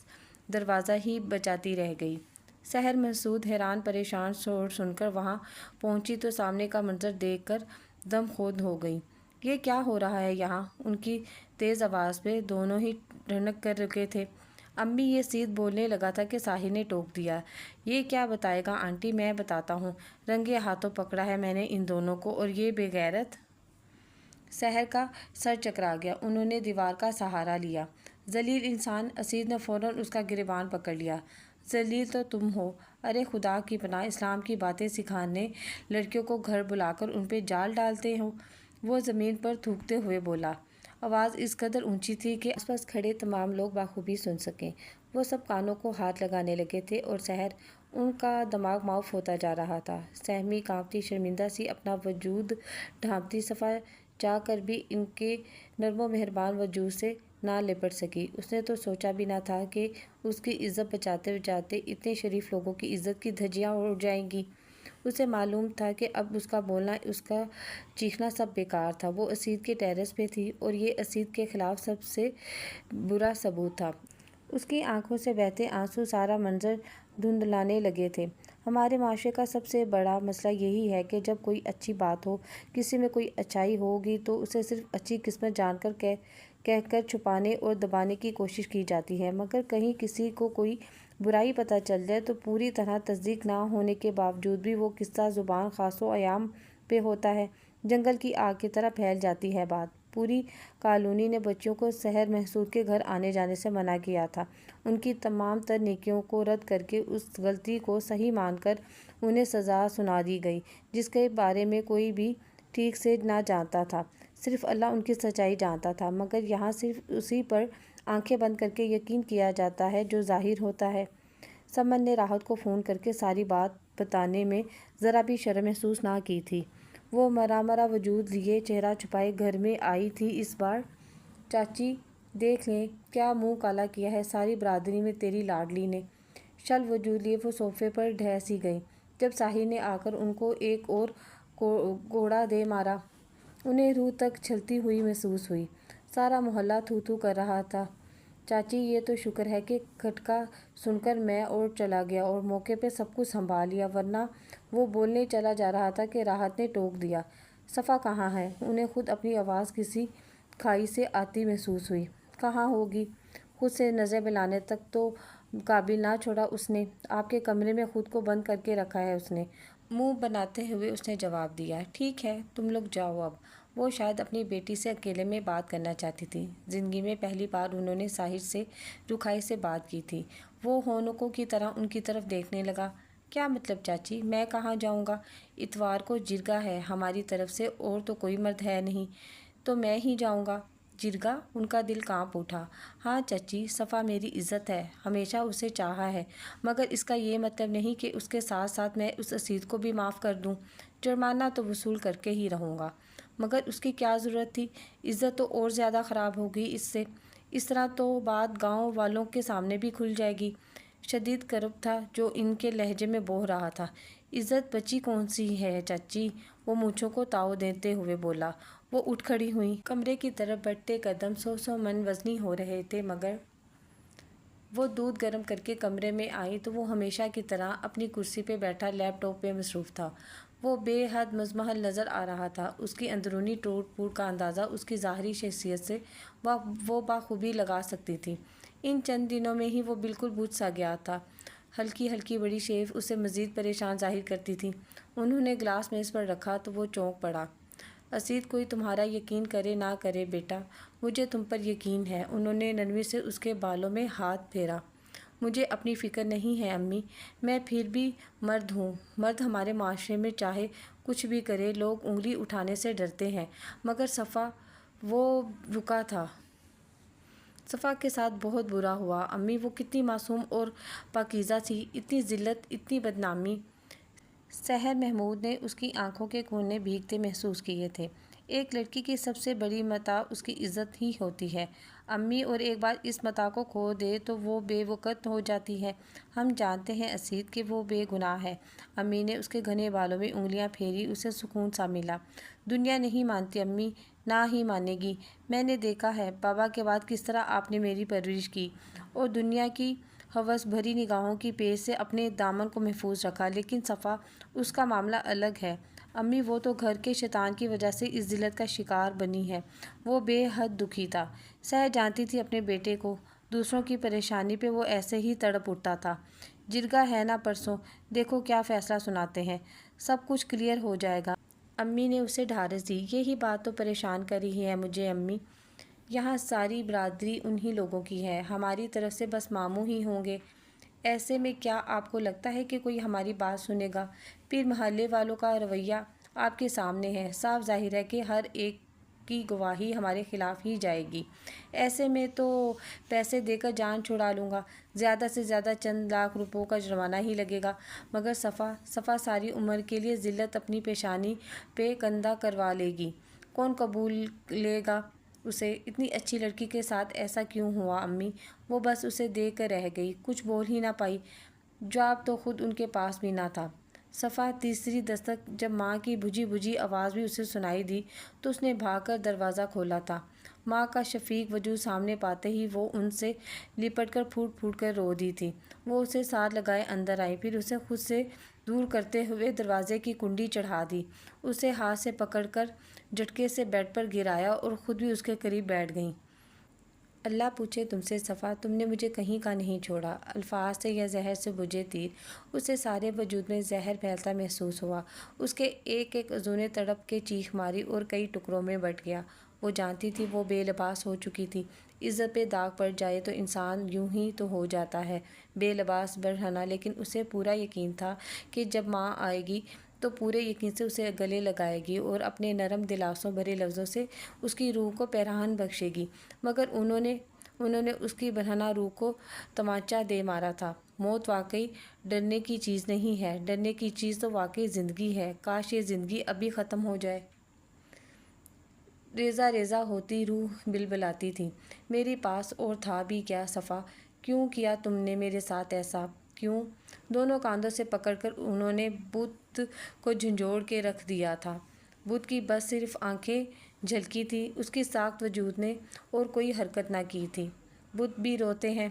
دروازہ ہی بچاتی رہ گئی۔ سحر محسود حیران پریشان شور سن کر وہاں پہنچی تو سامنے کا منظر دیکھ کر دم خود ہو گئی۔ یہ کیا ہو رہا ہے یہاں؟ ان کی تیز آواز پہ دونوں ہی ٹھنک کر رکے تھے۔ امی، یہ سید بولنے لگا تھا کہ ساحر نے ٹوک دیا۔ یہ کیا بتائے گا آنٹی؟ میں بتاتا ہوں۔ رنگے ہاتھوں پکڑا ہے میں نے ان دونوں کو، اور یہ بے غیرت۔ سحر کا سر چکرا گیا۔ انہوں نے دیوار کا سہارا لیا۔ ذلیل انسان! اسیر نے فوراً اس کا گریبان پکڑ لیا۔ ذلیل تو تم ہو! ارے خدا کی پناہ! اسلام کی باتیں سکھانے لڑکیوں کو گھر بلا کر ان پہ جال ڈالتے ہو! وہ زمین پر تھوکتے ہوئے بولا۔ آواز اس قدر اونچی تھی کہ آس پاس کھڑے تمام لوگ بخوبی سن سکیں۔ وہ سب کانوں کو ہاتھ لگانے لگے تھے اور سحر ان کا دماغ معاف ہوتا جا رہا تھا۔ سہمی کانپتی، شرمندہ سی اپنا وجود ڈھانپتی صفا چاہ کر بھی ان کے نرم و مہربان وجود سے نہ لپٹ سکی۔ اس نے تو سوچا بھی نہ تھا کہ اس کی عزت بچاتے بچاتے اتنے شریف لوگوں کی عزت کی دھجیاں اڑ جائیں گی۔ اسے معلوم تھا کہ اب اس کا بولنا، اس کا چیخنا سب بیکار تھا۔ وہ اسیر کے ٹیرس پہ تھی اور یہ اسیر کے خلاف سب سے برا ثبوت تھا۔ اس کی آنکھوں سے بہتے آنسو سارا منظر دھندلانے لگے تھے۔ ہمارے معاشرے کا سب سے بڑا مسئلہ یہی ہے کہ جب کوئی اچھی بات ہو، کسی میں کوئی اچھائی ہوگی تو اسے صرف اچھی قسمت جان کر کہہ کر چھپانے اور دبانے کی کوشش کی جاتی ہے، مگر کہیں کسی کو کوئی برائی پتہ چل جائے تو پوری طرح تصدیق نہ ہونے کے باوجود بھی وہ قصہ زبان خاص و عام پہ ہوتا ہے، جنگل کی آگ کی طرح پھیل جاتی ہے بات۔ پوری کالونی نے بچیوں کو سحر محسود کے گھر آنے جانے سے منع کیا تھا۔ ان کی تمام تر نیکیوں کو رد کر کے اس غلطی کو صحیح مان کر انہیں سزا سنا دی گئی جس کے بارے میں کوئی بھی ٹھیک سے نہ جانتا تھا، صرف اللہ ان کی سچائی جانتا تھا، مگر یہاں صرف اسی پر آنکھیں بند کر کے یقین کیا جاتا ہے جو ظاہر ہوتا ہے۔ سمن نے راحت کو فون کر کے ساری بات بتانے میں ذرا بھی شرم محسوس نہ کی تھی۔ وہ مرا وجود لیے چہرہ چھپائے گھر میں آئی تھی اس بار۔ چاچی دیکھ لیں کیا منہ کالا کیا ہے ساری برادری میں تیری لاڈلی نے۔ شل وجود لیے وہ صوفے پر ڈھہ سی گئی، جب ساحر نے آ کر ان کو ایک اور کوڑا دے مارا۔ انہیں روح تک چھلتی ہوئی محسوس ہوئی۔ سارا محلہ تھو تھو کر رہا تھا۔ چاچی یہ تو شکر ہے کہ کھٹکا سن کر میں اور چلا گیا اور موقع پہ سب کچھ سنبھال لیا، ورنہ وہ بولنے چلا جا رہا تھا کہ راحت نے ٹوک دیا۔ صفا کہاں ہے؟ انہیں خود اپنی آواز کسی کھائی سے آتی محسوس ہوئی۔ کہاں ہوگی؟ خود سے نظریں ملانے تک تو قابل نہ چھوڑا اس نے۔ آپ کے کمرے میں خود کو بند کر کے رکھا ہے اس نے، منہ بناتے ہوئے اس نے جواب دیا۔ ٹھیک ہے تم لوگ جاؤ اب۔ وہ شاید اپنی بیٹی سے اکیلے میں بات کرنا چاہتی تھی۔ زندگی میں پہلی بار انہوں نے ساحر سے رکھائی سے بات کی تھی۔ وہ ہونکوں کی طرح ان کی طرف دیکھنے لگا۔ کیا مطلب چاچی؟ میں کہاں جاؤں گا؟ اتوار کو جرگہ ہے ہماری طرف سے اور تو کوئی مرد ہے نہیں، تو میں ہی جاؤں گا۔ جرگا، ان کا دل کانپ اٹھا۔ ہاں چچی، صفا میری عزت ہے، ہمیشہ اسے چاہا ہے، مگر اس کا یہ مطلب نہیں کہ اس کے ساتھ ساتھ میں اس اسید کو بھی معاف کر دوں۔ جرمانہ تو وصول کر کے ہی رہوں گا، مگر اس کی کیا ضرورت تھی؟ عزت تو اور زیادہ خراب ہوگی اس سے۔ اس طرح تو بات گاؤں والوں کے سامنے بھی کھل جائے گی۔ شدید کرب تھا جو ان کے لہجے میں بوہ رہا تھا۔ عزت بچی کون سی ہے چچی؟ وہ مونچھوں کو تاؤ دیتے ہوئے بولا۔ وہ اٹھ کھڑی ہوئیں، کمرے کی طرف بڑھتے قدم 100 من وزنی ہو رہے تھے، مگر وہ دودھ گرم کر کے کمرے میں آئی تو وہ ہمیشہ کی طرح اپنی کرسی پہ بیٹھا لیپ ٹاپ پہ مصروف تھا۔ وہ بے حد مضمحل نظر آ رہا تھا۔ اس کی اندرونی ٹوٹ پھوٹ کا اندازہ اس کی ظاہری شخصیت سے وہ بخوبی لگا سکتی تھی۔ ان چند دنوں میں ہی وہ بالکل بجھ سا گیا تھا۔ ہلکی ہلکی بڑی شیف اسے مزید پریشان ظاہر کرتی تھی۔ انہوں نے گلاس میز پر رکھا تو وہ چونک پڑا۔ اسید، کوئی تمہارا یقین کرے نہ کرے بیٹا، مجھے تم پر یقین ہے۔ انہوں نے نرمی سے اس کے بالوں میں ہاتھ پھیرا۔ مجھے اپنی فکر نہیں ہے امی، میں پھر بھی مرد ہوں۔ مرد ہمارے معاشرے میں چاہے کچھ بھی کرے، لوگ انگلی اٹھانے سے ڈرتے ہیں، مگر صفا، وہ رکا تھا۔ صفا کے ساتھ بہت برا ہوا امی، وہ کتنی معصوم اور پاکیزہ تھی، اتنی ذلت، اتنی بدنامی۔ سحر محمود نے اس کی آنکھوں کے کونے بھیگتے محسوس کیے تھے۔ ایک لڑکی کی سب سے بڑی متاع اس کی عزت ہی ہوتی ہے امی، اور ایک بار اس متاع کو کھو دے تو وہ بے وقت ہو جاتی ہے۔ ہم جانتے ہیں اسید کہ وہ بے گناہ ہے۔ امی نے اس کے گھنے بالوں میں انگلیاں پھیری، اسے سکون سا ملا۔ دنیا نہیں مانتی امی، نہ ہی مانے گی۔ میں نے دیکھا ہے بابا کے بعد کس طرح آپ نے میری پرورش کی، اور دنیا کی ہوس بھری نگاہوں کی پیش سے اپنے دامن کو محفوظ رکھا، لیکن صفا، اس کا معاملہ الگ ہے امی۔ وہ تو گھر کے شیطان کی وجہ سے اس ذلت کا شکار بنی ہے۔ وہ بے حد دکھی تھا۔ سحر جانتی تھی اپنے بیٹے کو، دوسروں کی پریشانی پہ وہ ایسے ہی تڑپ اٹھتا تھا۔ جرگا ہے نا پرسوں، دیکھو کیا فیصلہ سناتے ہیں، سب کچھ کلیئر ہو جائے گا۔ امی نے اسے ڈھارس دی۔ یہی بات تو پریشان کر رہی ہے مجھے امی، یہاں ساری برادری انہی لوگوں کی ہے، ہماری طرف سے بس ماموں ہی ہوں گے۔ ایسے میں کیا آپ کو لگتا ہے کہ کوئی ہماری بات سنے گا؟ پھر محلے والوں کا رویہ آپ کے سامنے ہے، صاف ظاہر ہے کہ ہر ایک کی گواہی ہمارے خلاف ہی جائے گی۔ ایسے میں تو پیسے دے کر جان چھڑا لوں گا، زیادہ سے زیادہ چند لاکھ روپوں کا جرمانہ ہی لگے گا، مگر صفا ساری عمر کے لیے ذلت اپنی پیشانی پہ کندہ کروا لے گی۔ کون قبول لے گا اسے؟ اتنی اچھی لڑکی کے ساتھ ایسا کیوں ہوا امی؟ وہ بس اسے دیکھ کر رہ گئی، کچھ بول ہی نہ پائی۔ جواب تو خود ان کے پاس بھی نہ تھا۔ صفا، تیسری دستک جب ماں کی بجھی بجھی آواز بھی اسے سنائی دی تو اس نے بھاگ کر دروازہ کھولا تھا۔ ماں کا شفیق وجود سامنے پاتے ہی وہ ان سے لپٹ کر پھوٹ پھوٹ کر رو دی تھی۔ وہ اسے ساتھ لگائے اندر آئی، پھر اسے خود سے دور کرتے ہوئے دروازے کی کنڈی چڑھا دی، اسے ہاتھ سے پکڑ کر جھٹکے سے بیڈ پر گرایا اور خود بھی اس کے قریب بیٹھ گئیں۔ اللہ پوچھے تم سے صفا، تم نے مجھے کہیں کا نہیں چھوڑا۔ الفاظ سے یا زہر سے بجھے تیر، اسے سارے وجود میں زہر پھیلتا محسوس ہوا۔ اس کے ایک ایک عضو نے تڑپ کے چیخ ماری اور کئی ٹکڑوں میں بٹ گیا۔ وہ جانتی تھی وہ بے لباس ہو چکی تھی۔ عزت پہ داغ پڑ جائے تو انسان یوں ہی تو ہو جاتا ہے بے لباس برہنہ، لیکن اسے پورا یقین تھا کہ جب ماں آئے گی تو پورے یقین سے اسے گلے لگائے گی اور اپنے نرم دلاسوں بھرے لفظوں سے اس کی روح کو پیرہن بخشے گی، مگر انہوں نے اس کی برہنہ روح کو تمانچہ دے مارا تھا۔ موت واقعی ڈرنے کی چیز نہیں ہے، ڈرنے کی چیز تو واقعی زندگی ہے۔ کاش یہ زندگی ابھی ختم ہو جائے۔ ریزہ ریزہ ہوتی روح بلبلاتی تھی۔ میرے پاس اور تھا بھی کیا صفا؟ کیوں کیا تم نے میرے ساتھ ایسا؟ کیوں؟ دونوں کاندھوں سے پکڑ کر انہوں نے بت کو جھنجھوڑ کے رکھ دیا تھا۔ بت کی بس صرف آنکھیں جھلکی تھیں، اس کی ساکت وجود نے اور کوئی حرکت نہ کی تھی۔ بت بھی روتے ہیں؟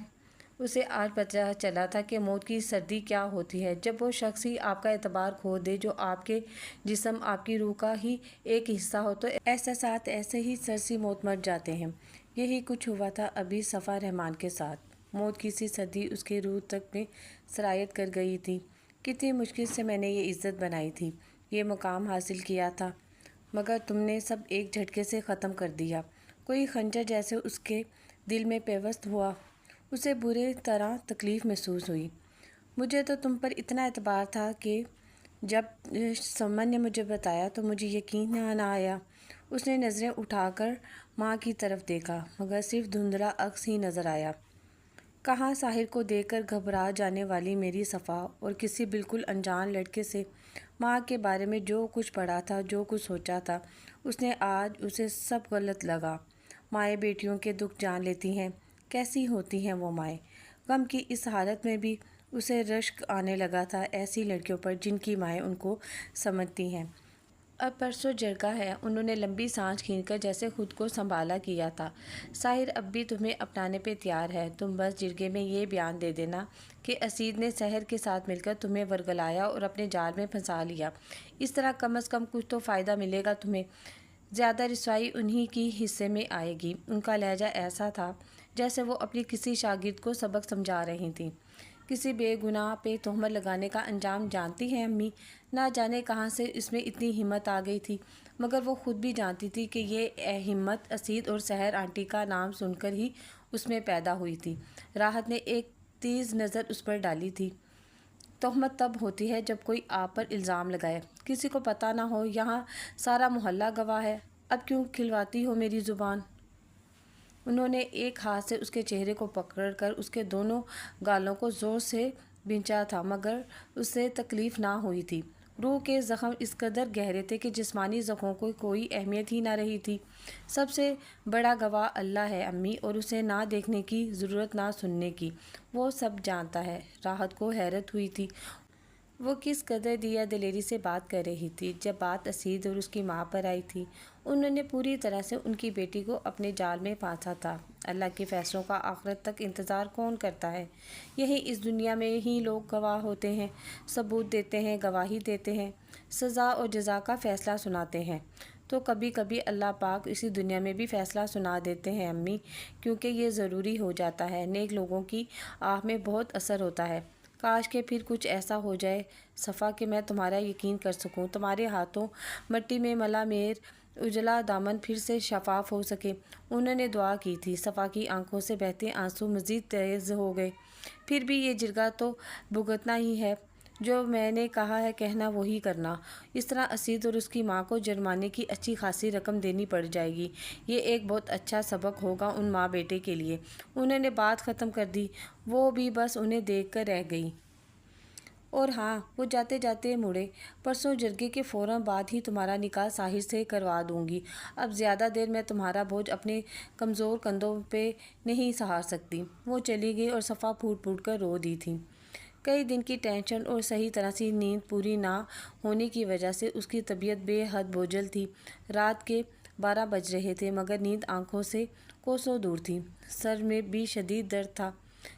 اسے آج پتہ چلا تھا کہ موت کی سردی کیا ہوتی ہے، جب وہ شخص ہی آپ کا اعتبار کھو دے جو آپ کے جسم، آپ کی روح کا ہی ایک حصہ ہو، تو احساسات ایسے ہی سرسی موت مر جاتے ہیں۔ یہی کچھ ہوا تھا ابھی صفا رحمان کے ساتھ۔ موت کی سی سردی اس کے روح تک میں سرایت کر گئی تھی۔ کتنی مشکل سے میں نے یہ عزت بنائی تھی، یہ مقام حاصل کیا تھا، مگر تم نے سب ایک جھٹکے سے ختم کر دیا۔ کوئی خنجر جیسے اس کے دل میں پیوست ہوا۔ اسے بری طرح تکلیف محسوس ہوئی۔ مجھے تو تم پر اتنا اعتبار تھا کہ جب سمن نے مجھے بتایا تو مجھے یقین نہ آیا۔ اس نے نظریں اٹھا کر ماں کی طرف دیکھا مگر صرف دھندلا عکس ہی نظر آیا۔ کہاں ساحر کو دیکھ کر گھبرا جانے والی میری صفا اور کسی بالکل انجان لڑکے سے ماں کے بارے میں جو کچھ پڑھا تھا، جو کچھ سوچا تھا، اس نے آج اسے سب غلط لگا۔ مائیں بیٹیوں کے دکھ جان لیتی ہیں، کیسی ہوتی ہیں وہ مائیں؟ غم کی اس حالت میں بھی اسے رشک آنے لگا تھا ایسی لڑکیوں پر جن کی مائیں ان کو سمجھتی ہیں۔ اب پرسوں جرگہ ہے، انہوں نے لمبی سانس کھینچ کر جیسے خود کو سنبھالا کیا تھا۔ ساحر اب بھی تمہیں اپنانے پہ تیار ہے، تم بس جرگے میں یہ بیان دے دینا کہ اسید نے سحر کے ساتھ مل کر تمہیں ورگلایا اور اپنے جال میں پھنسا لیا۔ اس طرح کم از کم کچھ تو فائدہ ملے گا تمہیں۔ زیادہ رسوائی انہی کی حصے میں آئے گی۔ ان کا لہجہ ایسا تھا جیسے وہ اپنی کسی شاگرد کو سبق سمجھا رہی تھیں۔ کسی بے گناہ پہ تہمت لگانے کا انجام جانتی ہیں امی؟ نہ جانے کہاں سے اس میں اتنی ہمت آ گئی تھی، مگر وہ خود بھی جانتی تھی کہ یہ ہمت اسید اور سحر آنٹی کا نام سن کر ہی اس میں پیدا ہوئی تھی۔ راحت نے ایک تیز نظر اس پر ڈالی تھی۔ تہمت تب ہوتی ہے جب کوئی آپ پر الزام لگائے، کسی کو پتہ نہ ہو، یہاں سارا محلہ گواہ ہے، اب کیوں کھلواتی ہو میری زبان؟ انہوں نے ایک ہاتھ سے اس کے چہرے کو پکڑ کر اس کے دونوں گالوں کو زور سے بھینچا تھا مگر اسے تکلیف نہ ہوئی تھی۔ روح کے زخم اس قدر گہرے تھے کہ جسمانی زخموں کو کوئی اہمیت ہی نہ رہی تھی۔ سب سے بڑا گواہ اللہ ہے امی، اور اسے نہ دیکھنے کی ضرورت نہ سننے کی، وہ سب جانتا ہے۔ راحت کو حیرت ہوئی تھی، وہ کس قدر دیا دلیری سے بات کر رہی تھی۔ جب بات اسید اور اس کی ماں پر آئی تھی، انہوں نے پوری طرح سے ان کی بیٹی کو اپنے جال میں پھانسا تھا۔ اللہ کے فیصلوں کا آخرت تک انتظار کون کرتا ہے؟ یہی اس دنیا میں ہی لوگ گواہ ہوتے ہیں، ثبوت دیتے ہیں، گواہی دیتے ہیں، سزا اور جزا کا فیصلہ سناتے ہیں۔ تو کبھی کبھی اللہ پاک اسی دنیا میں بھی فیصلہ سنا دیتے ہیں امی، کیونکہ یہ ضروری ہو جاتا ہے۔ نیک لوگوں کی آہ میں بہت اثر ہوتا ہے۔ کاش کہ پھر کچھ ایسا ہو جائے صفا کہ میں تمہارا یقین کر سکوں، تمہارے ہاتھوں مٹی میں ملا میر اجلا دامن پھر سے شفاف ہو سکے۔ انہوں نے دعا کی تھی۔ صفا کی آنکھوں سے بہتے آنسو مزید تیز ہو گئے۔ پھر بھی یہ جرگہ تو بھگتنا ہی ہے، جو میں نے کہا ہے کہنا وہی کرنا۔ اس طرح اسید اور اس کی ماں کو جرمانے کی اچھی خاصی رقم دینی پڑ جائے گی۔ یہ ایک بہت اچھا سبق ہوگا ان ماں بیٹے کے لیے۔ انہوں نے بات ختم کر دی، وہ بھی بس انہیں دیکھ کر رہ گئی۔ اور ہاں، وہ جاتے جاتے مڑے، پرسوں جرگے کے فوراً بعد ہی تمہارا نکاح ساحر سے کروا دوں گی۔ اب زیادہ دیر میں تمہارا بوجھ اپنے کمزور کندھوں پہ نہیں سہار سکتی۔ وہ چلی گئی اور صفا پھوٹ پھوٹ کر رو دی تھی۔ کئی دن کی ٹینشن اور صحیح طرح سے نیند پوری نہ ہونے کی وجہ سے اس کی طبیعت بے حد بوجھل تھی۔ رات کے 12 بج رہے تھے مگر نیند آنکھوں سے کوسوں دور تھی۔ سر میں بھی شدید درد تھا،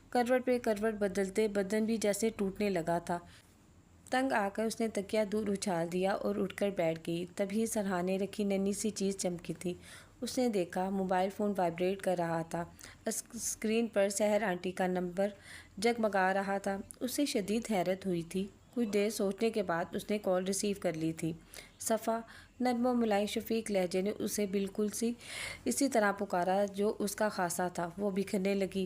کروٹ پہ کروٹ بدلتے بدن بھی جیسے ٹوٹنے لگا تھا۔ تنگ آ کر اس نے تکیہ دور اچھال دیا اور اٹھ کر بیٹھ گئی۔ تبھی سرہانے رکھی ننھی سی چیز چمکی تھی۔ اس نے دیکھا، موبائل فون وائبریٹ کر رہا تھا۔ اسکرین پر سحر آنٹی کا نمبر جگمگا رہا تھا۔ اسے شدید حیرت ہوئی تھی۔ کچھ دیر سوچنے کے بعد اس نے کال ریسیو کر لی تھی۔ صفا، نرم و ملائم شفیق لہجے نے اسے بالکل اسی طرح پکارا جو اس کا خاصا تھا۔ وہ بکھرنے لگی،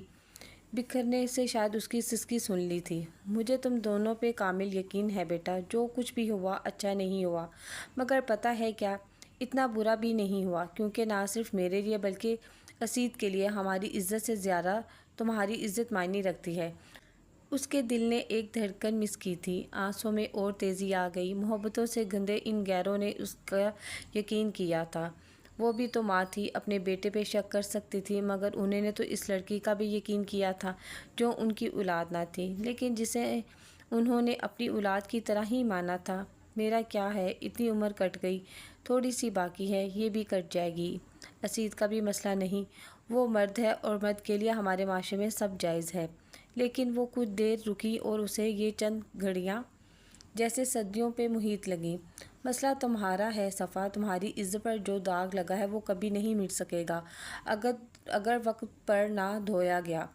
بکھرنے سے شاید اس کی سسکی سن لی تھی۔ مجھے تم دونوں پہ کامل یقین ہے بیٹا، جو کچھ بھی ہوا اچھا نہیں ہوا، مگر پتہ ہے کیا، اتنا برا بھی نہیں ہوا، کیونکہ نہ صرف میرے لیے بلکہ اسید کے لیے ہماری عزت سے زیادہ تمہاری عزت معنی رکھتی ہے۔ اس کے دل نے ایک دھڑکن مس کی تھی، آنسوں میں اور تیزی آ گئی۔ محبتوں سے گندے ان غیروں نے اس کا یقین کیا تھا۔ وہ بھی تو ماں تھی، اپنے بیٹے پہ شک کر سکتی تھی، مگر انہوں نے تو اس لڑکی کا بھی یقین کیا تھا جو ان کی اولاد نہ تھی، لیکن جسے انہوں نے اپنی اولاد کی طرح ہی مانا تھا۔ میرا کیا ہے، اتنی عمر کٹ گئی، تھوڑی سی باقی ہے، یہ بھی کٹ جائے گی۔ اسید کا بھی مسئلہ نہیں، وہ مرد ہے اور مرد کے لیے ہمارے معاشرے میں سب جائز ہے۔ لیکن وہ کچھ دیر رکی اور اسے یہ چند گھڑیاں جیسے صدیوں پہ محیط لگیں۔ مسئلہ تمہارا ہے صفا، تمہاری عزت پر جو داغ لگا ہے وہ کبھی نہیں مٹ سکے گا اگر وقت پر نہ دھویا گیا۔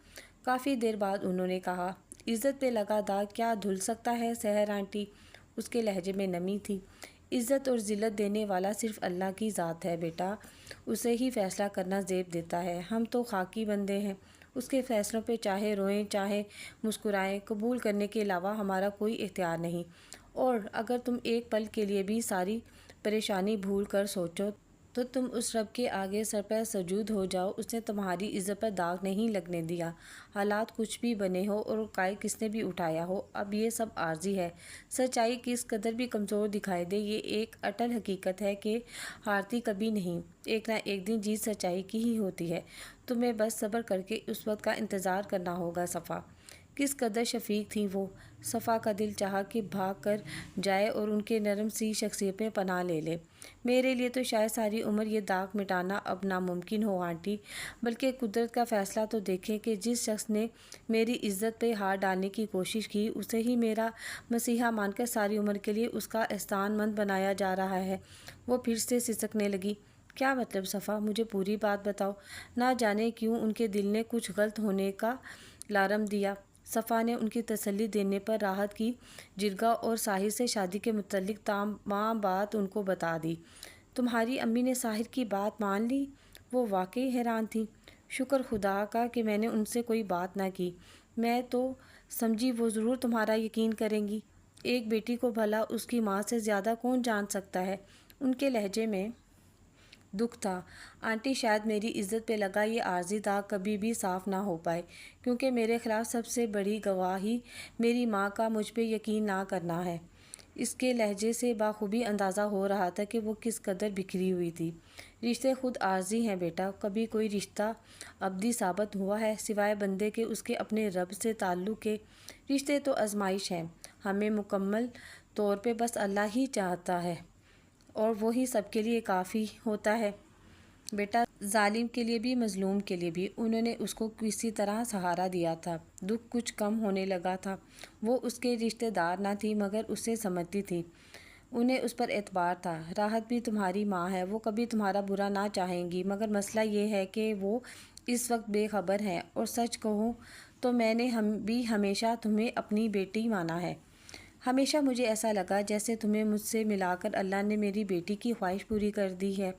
کافی دیر بعد انہوں نے کہا، عزت پہ لگا داغ کیا دھل سکتا ہے سحر آنٹی؟ اس کے لہجے میں نمی تھی۔ عزت اور ذلت دینے والا صرف اللہ کی ذات ہے بیٹا، اسے ہی فیصلہ کرنا زیب دیتا ہے۔ ہم تو خاکی بندے ہیں، اس کے فیصلوں پہ چاہے روئیں چاہے مسکرائیں، قبول کرنے کے علاوہ ہمارا کوئی اختیار نہیں۔ اور اگر تم ایک پل کے لیے بھی ساری پریشانی بھول کر سوچو تو تم اس رب کے آگے سر پہ سجود ہو جاؤ۔ اس نے تمہاری عزت پر داغ نہیں لگنے دیا، حالات کچھ بھی بنے ہو اور قائد کس نے بھی اٹھایا ہو، اب یہ سب عارضی ہے۔ سچائی کس قدر بھی کمزور دکھائی دے، یہ ایک اٹل حقیقت ہے کہ ہارتی کبھی نہیں، ایک نہ ایک دن جیت سچائی کی ہی ہوتی ہے۔ تمہیں بس صبر کر کے اس وقت کا انتظار کرنا ہوگا۔ صفا کس قدر شفیق تھیں وہ! صفا کا دل چاہا کہ بھاگ کر جائے اور ان کے نرم سی شخصیت میں پناہ لے لے۔ میرے لیے تو شاید ساری عمر یہ داغ مٹانا اب ناممکن ہو آنٹی، بلکہ قدرت کا فیصلہ تو دیکھیں کہ جس شخص نے میری عزت پہ ہاتھ ڈالنے کی کوشش کی، اسے ہی میرا مسیحا مان کر ساری عمر کے لیے اس کا احسان مند بنایا جا رہا ہے۔ وہ پھر سے سسکنے لگی۔ کیا مطلب صفا؟ مجھے پوری بات بتاؤ۔ نہ جانے کیوں ان کے دل نے کچھ غلط ہونے کا لارم دیا۔ صفا نے ان کی تسلی دینے پر راحت کی، جرگہ اور ساحر سے شادی کے متعلق تمام بات ان کو بتا دی۔ تمہاری امی نے ساحر کی بات مان لی؟ وہ واقعی حیران تھی۔ شکر خدا کا کہ میں نے ان سے کوئی بات نہ کی، میں تو سمجھی وہ ضرور تمہارا یقین کریں گی۔ ایک بیٹی کو بھلا اس کی ماں سے زیادہ کون جان سکتا ہے؟ ان کے لہجے میں دکھ تھا۔ آنٹی شاید میری عزت پہ لگا یہ عارضی داغ کبھی بھی صاف نہ ہو پائے، کیونکہ میرے خلاف سب سے بڑی گواہی میری ماں کا مجھ پہ یقین نہ کرنا ہے۔ اس کے لہجے سے بخوبی اندازہ ہو رہا تھا کہ وہ کس قدر بکھری ہوئی تھی۔ رشتے خود عارضی ہیں بیٹا، کبھی کوئی رشتہ ابدی ثابت ہوا ہے سوائے بندے کے اس کے اپنے رب سے تعلق کے؟ رشتے تو آزمائش ہیں، ہمیں مکمل طور پہ بس اللہ ہی چاہتا ہے اور وہی سب کے لیے کافی ہوتا ہے بیٹا، ظالم کے لیے بھی مظلوم کے لیے بھی۔ انہوں نے اس کو کسی طرح سہارا دیا تھا، دکھ کچھ کم ہونے لگا تھا۔ وہ اس کے رشتہ دار نہ تھی مگر اسے سمجھتی تھی، انہیں اس پر اعتبار تھا۔ راحت بھی تمہاری ماں ہے، وہ کبھی تمہارا برا نہ چاہیں گی، مگر مسئلہ یہ ہے کہ وہ اس وقت بے خبر ہیں، اور سچ کہوں تو میں نے بھی ہمیشہ تمہیں اپنی بیٹی مانا ہے۔ ہمیشہ مجھے ایسا لگا جیسے تمہیں مجھ سے ملا کر اللہ نے میری بیٹی کی خواہش پوری کر دی ہے۔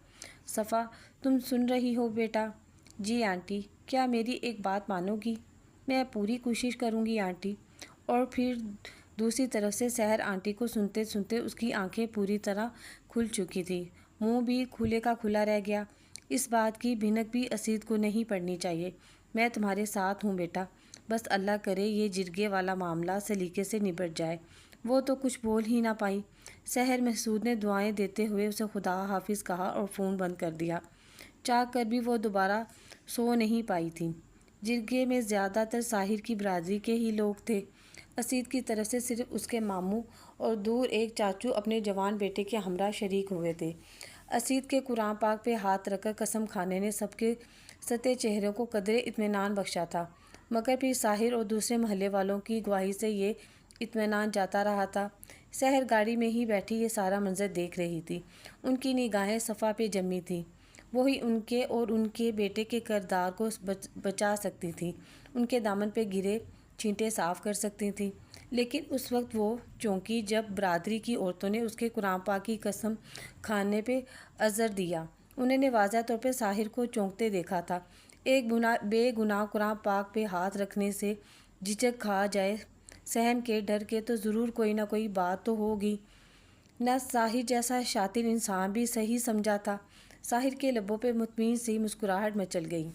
صفا تم سن رہی ہو بیٹا؟ جی آنٹی۔ کیا میری ایک بات مانو گی؟ میں پوری کوشش کروں گی آنٹی۔ اور پھر دوسری طرف سے سحر آنٹی کو سنتے سنتے اس کی آنکھیں پوری طرح کھل چکی تھی، منہ بھی کھلے کا کھلا رہ گیا۔ اس بات کی بھنک بھی اسید کو نہیں پڑنی چاہیے، میں تمہارے ساتھ ہوں بیٹا، بس اللہ کرے یہ جرگے والا معاملہ سلیقے سے نبٹ جائے۔ وہ تو کچھ بول ہی نہ پائی۔ سحر محسود نے دعائیں دیتے ہوئے اسے خدا حافظ کہا اور فون بند کر دیا۔ چاہ کر بھی وہ دوبارہ سو نہیں پائی تھی۔ جرگے میں زیادہ تر ساحر کی برادری کے ہی لوگ تھے۔ اسید کی طرف سے صرف اس کے ماموں اور دور ایک چاچو اپنے جوان بیٹے کے ہمراہ شریک ہوئے تھے۔ اسید کے قرآن پاک پہ ہاتھ رکھ کر قسم کھانے نے سب کے سطح چہروں کو قدرے اطمینان بخشا تھا، مگر پھر ساحر اور دوسرے محلے والوں کی گواہی سے یہ اطمینان جاتا رہا تھا۔ سحر گاڑی میں ہی بیٹھی یہ سارا منظر دیکھ رہی تھی، ان کی نگاہیں صفا پہ جمی تھیں، وہی ان کے اور ان کے بیٹے کے کردار کو بچا سکتی تھی، ان کے دامن پہ گرے چھینٹے صاف کر سکتی تھی۔ لیکن اس وقت وہ چونکی جب برادری کی عورتوں نے اس کے قرآن پاک کی قسم کھانے پہ عذر دیا۔ انہوں نے واضح طور پہ ساحر کو چونکتے دیکھا تھا۔ ایک بے گناہ قرآن پاک پہ ہاتھ رکھنے سے جھجک کھا جائے، سہم کے ڈر کے تو ضرور کوئی نہ کوئی بات تو ہوگی۔ نہ ساحر جیسا شاطر انسان بھی صحیح سمجھا تھا۔ ساحر کے لبوں پہ مطمئن سی مسکراہٹ مچل گئی۔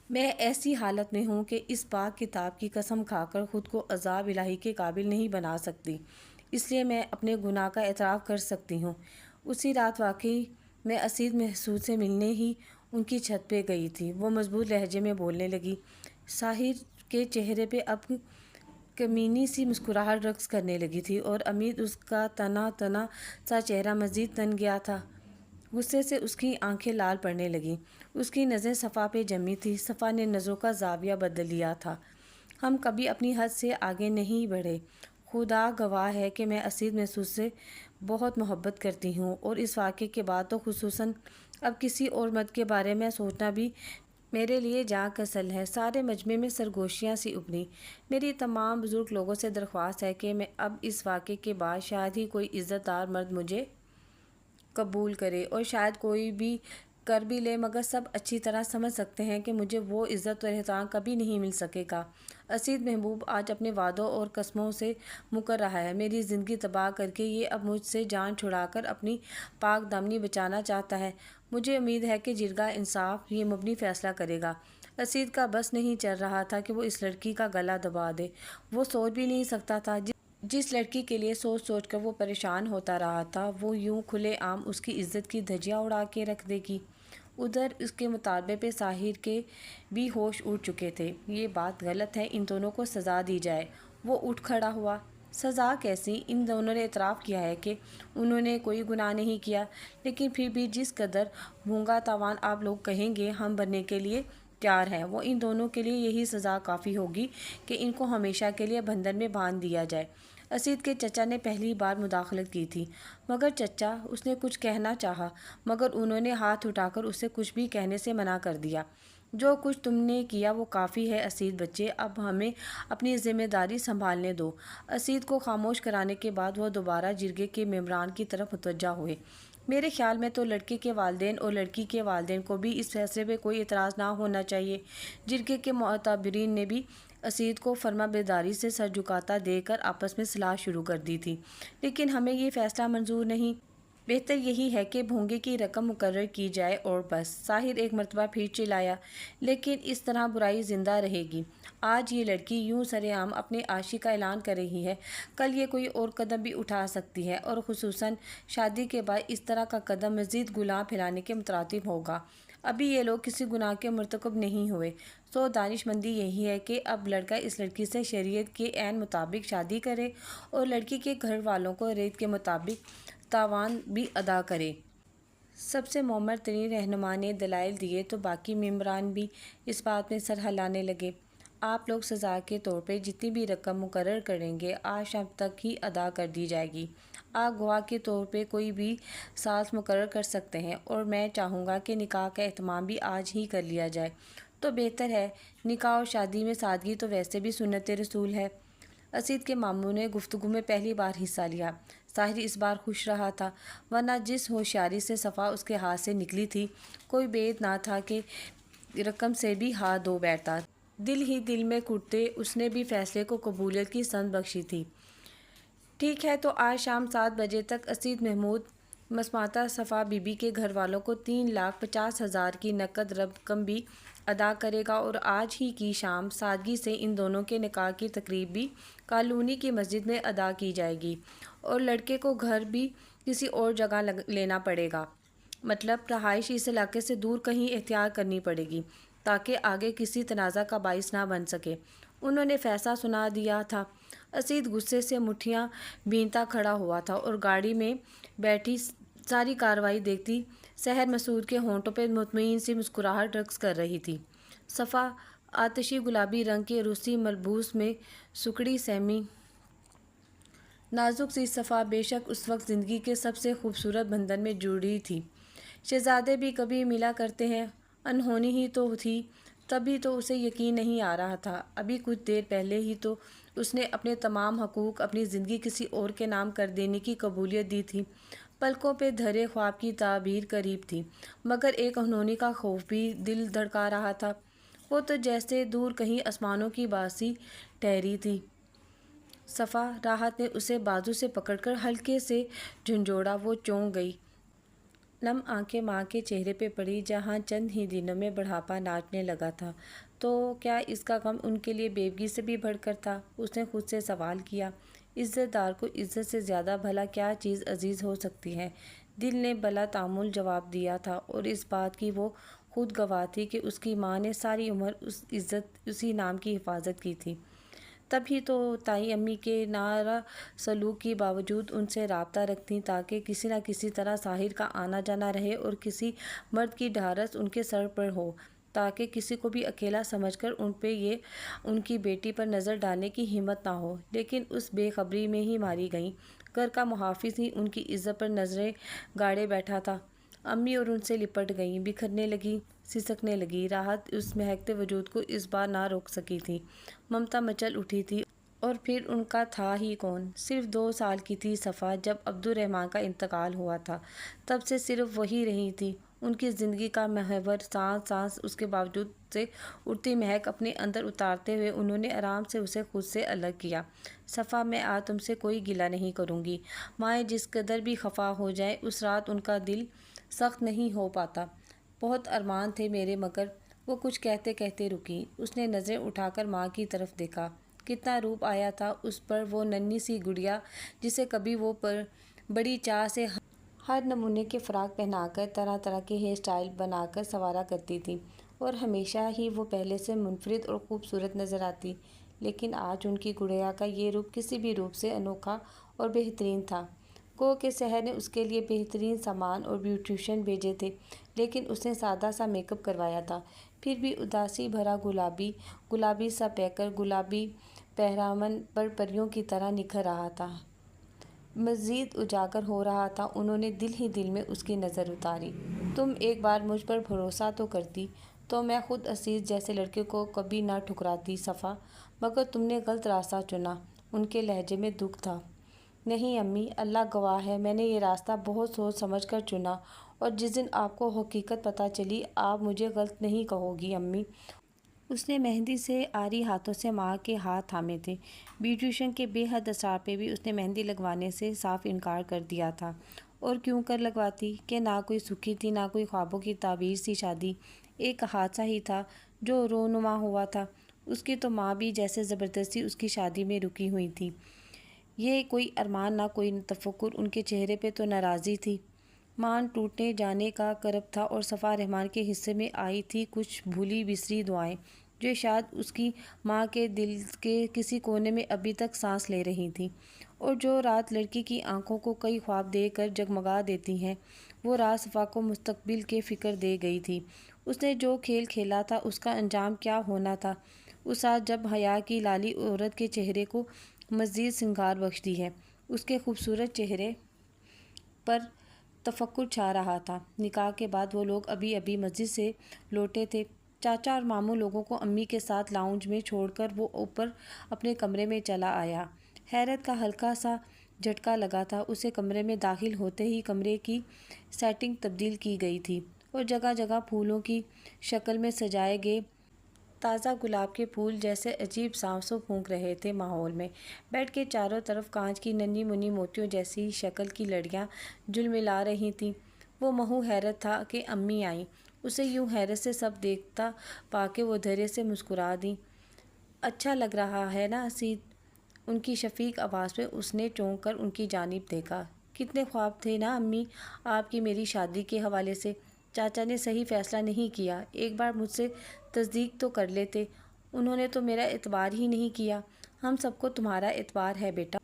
میں ایسی حالت میں ہوں کہ اس پاک کتاب کی قسم کھا کر خود کو عذاب الہی کے قابل نہیں بنا سکتی، اس لیے میں اپنے گناہ کا اعتراف کر سکتی ہوں۔ اسی رات واقعی میں اسید محسود سے ملنے ہی ان کی چھت پہ گئی تھی۔ وہ مضبوط لہجے میں بولنے لگی۔ ساحر کے چہرے پہ اب کمینی سی مسکراہٹ رقص کرنے لگی تھی اور امید اس کا تنا تنا سا چہرہ مزید تن گیا تھا۔ غصے سے اس کی آنکھیں لال پڑنے لگیں، اس کی نظریں صفا پہ جمی تھی۔ صفا نے نظروں کا زاویہ بدل لیا تھا۔ ہم کبھی اپنی حد سے آگے نہیں بڑھے۔ خدا گواہ ہے کہ میں اسید محسود سے بہت محبت کرتی ہوں، اور اس واقعے کے بعد تو خصوصاً اب کسی اور مرد کے بارے میں سوچنا بھی میرے لیے جاں کسل ہے۔ سارے مجمع میں سرگوشیاں سی ابھریں۔ میری تمام بزرگ لوگوں سے درخواست ہے کہ میں اب اس واقعے کے بعد شاید ہی کوئی عزت دار مرد مجھے قبول کرے، اور شاید کوئی بھی کر بھی لے مگر سب اچھی طرح سمجھ سکتے ہیں کہ مجھے وہ عزت اور احترام کبھی نہیں مل سکے گا۔ اسید محبوب آج اپنے وعدوں اور قسموں سے مکر رہا ہے۔ میری زندگی تباہ کر کے یہ اب مجھ سے جان چھڑا کر اپنی پاک دامنی بچانا چاہتا ہے۔ مجھے امید ہے کہ جرگہ انصاف یہ مبنی فیصلہ کرے گا۔ اسید کا بس نہیں چل رہا تھا کہ وہ اس لڑکی کا گلا دبا دے۔ وہ سوچ بھی نہیں سکتا تھا جس لڑکی کے لیے سوچ سوچ کر وہ پریشان ہوتا رہا تھا وہ یوں کھلے عام اس کی عزت کی دھجیاں اڑا کے رکھ دے گی۔ ادھر اس کے مطالبے پہ ساحر کے بھی ہوش اڑ چکے تھے۔ یہ بات غلط ہے، ان دونوں کو سزا دی جائے۔ وہ اٹھ کھڑا ہوا۔ سزا کیسی؟ ان دونوں نے اعتراف کیا ہے کہ انہوں نے کوئی گناہ نہیں کیا، لیکن پھر بھی جس قدر بھونگا تاوان آپ لوگ کہیں گے ہم بننے کے لیے تیار ہیں، وہ ان دونوں کے لیے یہی سزا کافی ہوگی کہ ان کو ہمیشہ کے لیے بندھن میں باندھ دیا جائے۔ اسید کے چچا نے پہلی بار مداخلت کی تھی۔ مگر چچا، اس نے کچھ کہنا چاہا مگر انہوں نے ہاتھ اٹھا کر اسے کچھ بھی کہنے سے منع کر دیا۔ جو کچھ تم نے کیا وہ کافی ہے اسید بچے، اب ہمیں اپنی ذمہ داری سنبھالنے دو۔ اسید کو خاموش کرانے کے بعد وہ دوبارہ جرگے کے ممبران کی طرف متوجہ ہوئے۔ میرے خیال میں تو لڑکے کے والدین اور لڑکی کے والدین کو بھی اس فیصلے پہ کوئی اعتراض نہ ہونا چاہیے۔ جرگے کے معتبرین نے بھی اسید کو فرما برداری سے سر جھکاتا دیکھ کر آپس میں صلاح شروع کر دی تھی۔ لیکن ہمیں یہ فیصلہ منظور نہیں۔ بہتر یہی ہے کہ بھونگے کی رقم مقرر کی جائے اور بس۔ ساحر ایک مرتبہ پھر چلایا، لیکن اس طرح برائی زندہ رہے گی۔ آج یہ لڑکی یوں سرعام اپنے عاشق کا اعلان کر رہی ہے، کل یہ کوئی اور قدم بھی اٹھا سکتی ہے، اور خصوصاً شادی کے بعد اس طرح کا قدم مزید گناہ پھیلانے کے مترادف ہوگا۔ ابھی یہ لوگ کسی گناہ کے مرتکب نہیں ہوئے، سو دانش مندی یہی ہے کہ اب لڑکا اس لڑکی سے شریعت کے عین مطابق شادی کرے اور لڑکی کے گھر والوں کو ریت کے مطابق تاوان بھی ادا کرے۔ سب سے معمر ترین رہنما نے دلائل دیے تو باقی ممبران بھی اس بات میں سر ہلانے لگے۔ آپ لوگ سزا کے طور پہ جتنی بھی رقم مقرر کریں گے آج شام تک ہی ادا کر دی جائے گی۔ آپ گواہ کے طور پہ کوئی بھی ساز مقرر کر سکتے ہیں، اور میں چاہوں گا کہ نکاح کا اہتمام بھی آج ہی کر لیا جائے تو بہتر ہے۔ نکاح اور شادی میں سادگی تو ویسے بھی سنت رسول ہے۔ اسید کے ماموں نے گفتگو میں پہلی بار حصہ لیا۔ ساحر اس بار خوش رہا تھا، ورنہ جس ہوشیاری سے صفا اس کے ہاتھ سے نکلی تھی کوئی بید نہ تھا کہ رقم سے بھی ہاتھ دھو بیٹھتا۔ دل ہی دل میں کٹتے اس نے بھی فیصلے کو قبولیت کی سند بخشی تھی۔ ٹھیک ہے، تو آج شام 7 بجے تک اسید محمود مسماتا صفا بی بی کے گھر والوں کو 3,50,000 کی نقد رقم بھی ادا کرے گا، اور آج ہی کی شام سادگی سے ان دونوں کے نکاح کی تقریب بھی کالونی کی مسجد میں ادا کی جائے گی، اور لڑکے کو گھر بھی کسی اور جگہ لینا پڑے گا، مطلب رہائش اس علاقے سے دور کہیں اختیار کرنی پڑے گی تاکہ آگے کسی تنازع کا باعث نہ بن سکے۔ انہوں نے فیصلہ سنا دیا تھا۔ اسید غصے سے مٹھیاں بھینتا کھڑا ہوا تھا اور گاڑی میں بیٹھی ساری کارروائی دیکھتی سحر مسعود کے ہونٹوں پہ مطمئن سی مسکراہٹ رقص کر رہی تھی۔ صفا آتشی گلابی رنگ کے روسی ملبوس میں سکڑی سہمی نازک سی صفا بے شک اس وقت زندگی کے سب سے خوبصورت بندھن میں جڑی تھی۔ شہزادے بھی کبھی ملا کرتے ہیں، انہونی ہی تو تھی، تبھی تو اسے یقین نہیں آ رہا تھا۔ ابھی کچھ دیر پہلے ہی تو اس نے اپنے تمام حقوق، اپنی زندگی کسی اور کے نام کر دینے کی قبولیت دی تھی۔ پلکوں پہ دھرے خواب کی تعبیر قریب تھی، مگر ایک انہونی کا خوف بھی دل دھڑکا رہا تھا۔ وہ تو جیسے دور کہیں آسمانوں کی باسی ٹھہری تھی۔ صفا، راحت نے اسے بازو سے پکڑ کر ہلکے سے جھنجھوڑا۔ وہ چونک گئی۔ نم آنکھیں ماں کے چہرے پہ پڑی جہاں چند ہی دنوں میں بڑھاپا ناچنے لگا تھا۔ تو کیا اس کا غم ان کے لیے بیوگی سے بھی بڑھ کر تھا؟ اس نے خود سے سوال کیا۔ عزت دار کو عزت سے زیادہ بھلا کیا چیز عزیز ہو سکتی ہے؟ دل نے بلا تعامل جواب دیا تھا، اور اس بات کی وہ خود گواہ تھی کہ اس کی ماں نے ساری عمر اس عزت، اسی نام کی حفاظت کی تھی۔ تب ہی تو تائی امی کے ناروا سلوک کے باوجود ان سے رابطہ رکھتی تاکہ کسی نہ کسی طرح ساحر کا آنا جانا رہے، اور کسی مرد کی ڈھارس ان کے سر پر ہو تاکہ کسی کو بھی اکیلا سمجھ کر ان پہ یہ ان کی بیٹی پر نظر ڈالنے کی ہمت نہ ہو۔ لیکن اس بے خبری میں ہی ماری گئیں۔ گھر کا محافظ ہی ان کی عزت پر نظریں گاڑے بیٹھا تھا۔ امی اور ان سے لپٹ گئیں، بکھرنے لگیں، سسکنے لگیں۔ راحت اس مہکتے وجود کو اس بار نہ روک سکی تھی۔ ممتا مچل اٹھی تھی، اور پھر ان کا تھا ہی کون؟ صرف 2 سال کی تھی صفا جب عبدالرحمن کا انتقال ہوا تھا، تب سے صرف وہی رہی تھی۔ ان کی زندگی کا محور سانس سانس اس کے باوجود سے اڑتی مہک اپنے اندر اتارتے ہوئے انہوں نے آرام سے اسے خود سے الگ کیا۔ صفا، میں آج تم سے کوئی گلہ نہیں کروں گی۔ مائیں جس قدر بھی خفا ہو جائیں، اس رات ان کا دل سخت نہیں ہو پاتا۔ بہت ارمان تھے میرے مگر وہ کچھ کہتے کہتے رکی۔ اس نے نظریں اٹھا کر ماں کی طرف دیکھا۔ کتنا روپ آیا تھا اس پر، وہ ننھی سی گڑیا جسے کبھی وہ بڑی چاہ سے ہر نمونے کے فراق پہنا کر، طرح طرح کے ہیئر سٹائل بنا کر سنوارا کرتی تھی، اور ہمیشہ ہی وہ پہلے سے منفرد اور خوبصورت نظر آتی۔ لیکن آج ان کی گڑیا کا یہ روپ کسی بھی روپ سے انوکھا اور بہترین تھا۔ گو کہ شہر نے اس کے لیے بہترین سامان اور بیوٹیشین بھیجے تھے، لیکن اس نے سادہ سا میک اپ کروایا تھا، پھر بھی اداسی بھرا گلابی سا پیکر گلابی پیرہن پر پریوں کی طرح نکھر رہا تھا، مزید اجاگر ہو رہا تھا۔ انہوں نے دل ہی دل میں اس کی نظر اتاری۔ تم ایک بار مجھ پر بھروسہ تو کرتی تو میں خود عزیز جیسے لڑکے کو کبھی نہ ٹھکراتی صفا، مگر تم نے غلط راستہ چنا۔ ان کے لہجے میں دکھ تھا۔ نہیں امی، اللہ گواہ ہے، میں نے یہ راستہ بہت سوچ سمجھ کر چنا، اور جس دن آپ کو حقیقت پتہ چلی آپ مجھے غلط نہیں کہو گی امی۔ اس نے مہندی سے آری ہاتھوں سے ماں کے ہاتھ تھامے تھے۔ بیوٹیشین کے بے حد اثرات پہ بھی اس نے مہندی لگوانے سے صاف انکار کر دیا تھا۔ اور کیوں کر لگواتی کہ نہ کوئی سکھی تھی، نہ کوئی خوابوں کی تعبیر سی شادی، ایک حادثہ ہی تھا جو رونما ہوا تھا۔ اس کی تو ماں بھی جیسے زبردستی اس کی شادی میں رکی ہوئی تھی۔ یہ کوئی ارمان نہ کوئی تفکر، ان کے چہرے پہ تو ناراضی تھی۔ مان ٹوٹنے جانے کا کرب تھا، اور صفا رحمان کے حصے میں آئی تھی کچھ بھولی بسری دعائیں جو شاید اس کی ماں کے دل کے کسی کونے میں ابھی تک سانس لے رہی تھیں، اور جو رات لڑکی کی آنکھوں کو کئی خواب دے کر جگمگا دیتی ہیں، وہ رات صفا کو مستقبل کی فکر دے گئی تھی۔ اس نے جو کھیل کھیلا تھا اس کا انجام کیا ہونا تھا۔ اس رات جب حیا کی لالی عورت کے چہرے کو مزید سنگار بخشتی ہے، اس کے خوبصورت چہرے پر تفکر چھا رہا تھا۔ نکاح کے بعد وہ لوگ ابھی مسجد سے لوٹے تھے۔ چاچا اور ماموں لوگوں کو امی کے ساتھ لاؤنج میں چھوڑ کر وہ اوپر اپنے کمرے میں چلا آیا۔ حیرت کا ہلکا سا جھٹکا لگا تھا اسے۔ کمرے میں داخل ہوتے ہی کمرے کی سیٹنگ تبدیل کی گئی تھی، اور جگہ جگہ پھولوں کی شکل میں سجائے گئے تازہ گلاب کے پھول جیسے عجیب سانسوں پھونک رہے تھے ماحول میں۔ بیڈ کے چاروں طرف کانچ کی ننھی منھی موتیوں جیسی شکل کی لڑیاں جھلملا رہی تھیں۔ وہ محو حیرت تھا کہ امی آئیں۔ اسے یوں حیرت سے سب دیکھتا پا کے وہ دھیرے سے مسکرا دیں۔ اچھا لگ رہا ہے نا اسید؟ ان کی شفیق آواز پہ اس نے چونک کر ان کی جانب دیکھا۔ کتنے خواب تھے نا امی آپ کی میری شادی کے حوالے سے۔ چاچا نے صحیح فیصلہ نہیں کیا، ایک بار مجھ سے تصدیق تو کر لیتے۔ انہوں نے تو میرا اعتبار ہی نہیں کیا۔ ہم سب کو تمہارا اعتبار ہے بیٹا،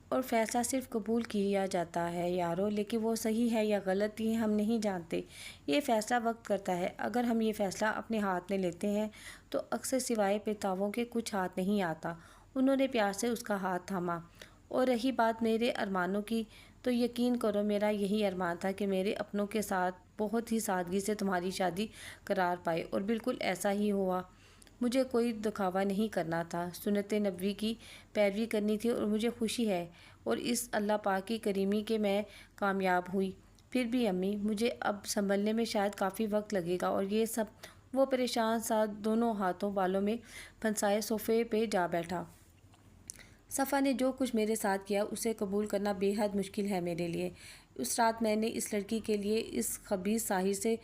اور فیصلہ صرف قبول کیا جاتا ہے یارو، لیکن وہ صحیح ہے یا غلط یہ ہم نہیں جانتے۔ یہ فیصلہ وقت کرتا ہے۔ اگر ہم یہ فیصلہ اپنے ہاتھ میں لیتے ہیں تو اکثر سوائے بتاؤں کے کچھ ہاتھ نہیں آتا۔ انہوں نے پیار سے اس کا ہاتھ تھاما۔ اور رہی بات میرے ارمانوں کی، تو یقین کرو میرا یہی ارمان تھا کہ میرے اپنوں کے ساتھ بہت ہی سادگی سے تمہاری شادی قرار پائے، اور بالکل ایسا ہی ہوا۔ مجھے کوئی دکھاوا نہیں کرنا تھا، سنت نبوی کی پیروی کرنی تھی، اور مجھے خوشی ہے اور اس اللہ پاک کی کریمی کہ میں کامیاب ہوئی۔ پھر بھی امی مجھے اب سنبھلنے میں شاید کافی وقت لگے گا، اور یہ سب۔ وہ پریشان سا دونوں ہاتھوں بالوں میں پھنسائے صوفے پہ جا بیٹھا۔ صفا نے جو کچھ میرے ساتھ کیا اسے قبول کرنا بے حد مشکل ہے میرے لیے۔ اس رات میں نے اس لڑکی کے لیے اس خبیث ساحر سے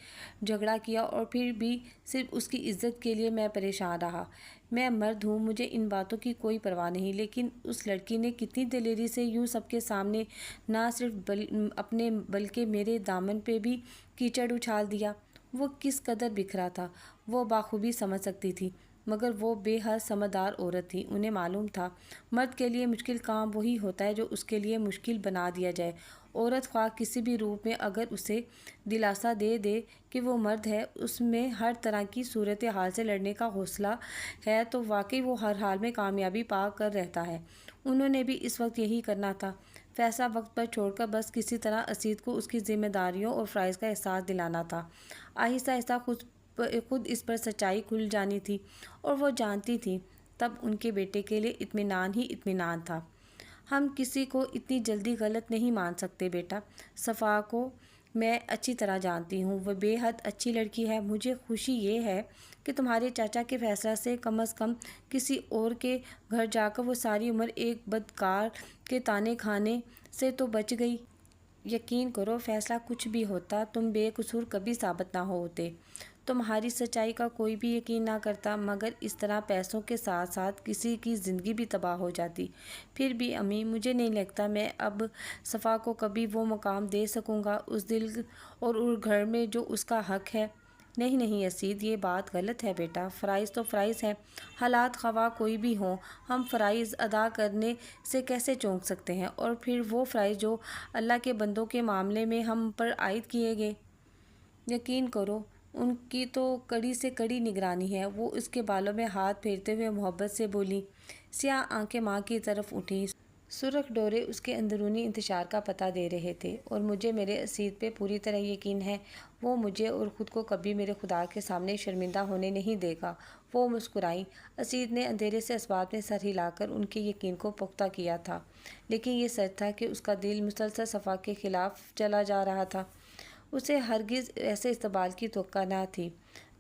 جھگڑا کیا، اور پھر بھی صرف اس کی عزت کے لیے میں پریشان رہا۔ میں مرد ہوں، مجھے ان باتوں کی کوئی پرواہ نہیں، لیکن اس لڑکی نے کتنی دلیری سے یوں سب کے سامنے نہ صرف اپنے بلکہ میرے دامن پہ بھی کیچڑ اچھال دیا۔ وہ کس قدر بکھرا تھا وہ بخوبی سمجھ سکتی تھی، مگر وہ بے حد سمجھدار عورت تھی۔ انہیں معلوم تھا مرد کے لیے مشکل کام وہی ہوتا ہے جو اس کے لیے مشکل بنا دیا جائے۔ عورت خواہ کسی بھی روپ میں اگر اسے دلاسا دے دے کہ وہ مرد ہے، اس میں ہر طرح کی صورتحال سے لڑنے کا حوصلہ ہے، تو واقعی وہ ہر حال میں کامیابی پا کر رہتا ہے۔ انہوں نے بھی اس وقت یہی کرنا تھا، فیصلہ وقت پر چھوڑ کر بس کسی طرح اسید کو اس کی ذمہ داریوں اور فرائض کا احساس دلانا تھا۔ آہستہ آہستہ خود اس پر سچائی کھل جانی تھی، اور وہ جانتی تھی تب ان کے بیٹے کے لیے اطمینان ہی اطمینان تھا۔ ہم کسی کو اتنی جلدی غلط نہیں مان سکتے بیٹا۔ صفا کو میں اچھی طرح جانتی ہوں، وہ بے حد اچھی لڑکی ہے۔ مجھے خوشی یہ ہے کہ تمہارے چاچا کے فیصلہ سے کم از کم کسی اور کے گھر جا کر وہ ساری عمر ایک بدکار کے طعنے کھانے سے تو بچ گئی۔ یقین کرو، فیصلہ کچھ بھی ہوتا، تم بے قصور کبھی ثابت نہ ہوتے۔ تمہاری سچائی کا کوئی بھی یقین نہ کرتا، مگر اس طرح پیسوں کے ساتھ ساتھ کسی کی زندگی بھی تباہ ہو جاتی۔ پھر بھی امی، مجھے نہیں لگتا میں اب صفا کو کبھی وہ مقام دے سکوں گا اس دل اور اس گھر میں جو اس کا حق ہے۔ نہیں نہیں اسید، یہ بات غلط ہے بیٹا، فرائض تو فرائض ہیں، حالات خواہ کوئی بھی ہوں، ہم فرائض ادا کرنے سے کیسے چونک سکتے ہیں؟ اور پھر وہ فرائض جو اللہ کے بندوں کے معاملے میں ہم پر عائد کیے گئے، یقین کرو ان کی تو کڑی سے کڑی نگرانی ہے۔ وہ اس کے بالوں میں ہاتھ پھیرتے ہوئے محبت سے بولی۔ سیاہ آنکھیں ماں کی طرف اٹھیں، سرخ ڈورے اس کے اندرونی انتشار کا پتہ دے رہے تھے، اور مجھے میرے اسید پہ پوری طرح یقین ہے، وہ مجھے اور خود کو کبھی میرے خدا کے سامنے شرمندہ ہونے نہیں دے گا۔ وہ مسکرائیں۔ اسید نے اندھیرے سے اسباب میں سر ہلا کر ان کے یقین کو پختہ کیا تھا، لیکن یہ سچ تھا کہ اس کا دل مسلسل صفا کے خلاف چلا جا رہا تھا۔ اسے ہرگز ایسے استقبال کی توقع نہ تھی۔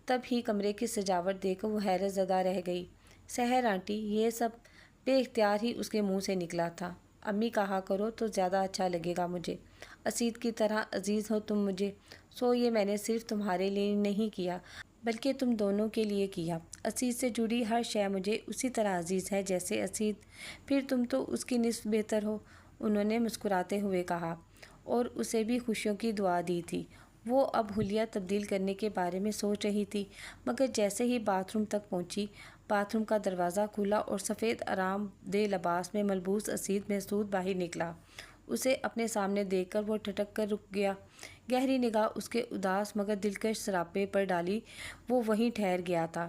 تب ہی کمرے کی سجاوٹ دیکھ کر وہ حیرت زدہ رہ گئی۔ سحر آنٹی، یہ سب بے اختیار ہی اس کے منہ سے نکلا تھا۔ امی کہا کرو تو زیادہ اچھا لگے گا مجھے، اسید کی طرح عزیز ہو تم مجھے۔ سو یہ میں نے صرف تمہارے لیے نہیں کیا، بلکہ تم دونوں کے لیے کیا۔ اسید سے جڑی ہر شے مجھے اسی طرح عزیز ہے جیسے اسید۔ پھر تم تو اس کی نصف بہتر ہو، انہوں نے مسکراتے ہوئے کہا، اور اسے بھی خوشیوں کی دعا دی تھی۔ وہ اب حلیہ تبدیل کرنے کے بارے میں سوچ رہی تھی، مگر جیسے ہی باتھ روم تک پہنچی، باتھ روم کا دروازہ کھلا اور سفید آرام دہ لباس میں ملبوس اسید محسود باہر نکلا۔ اسے اپنے سامنے دیکھ کر وہ ٹھٹک کر رک گیا۔ گہری نگاہ اس کے اداس مگر دلکش سراپے پر ڈالی، وہ وہیں ٹھہر گیا تھا۔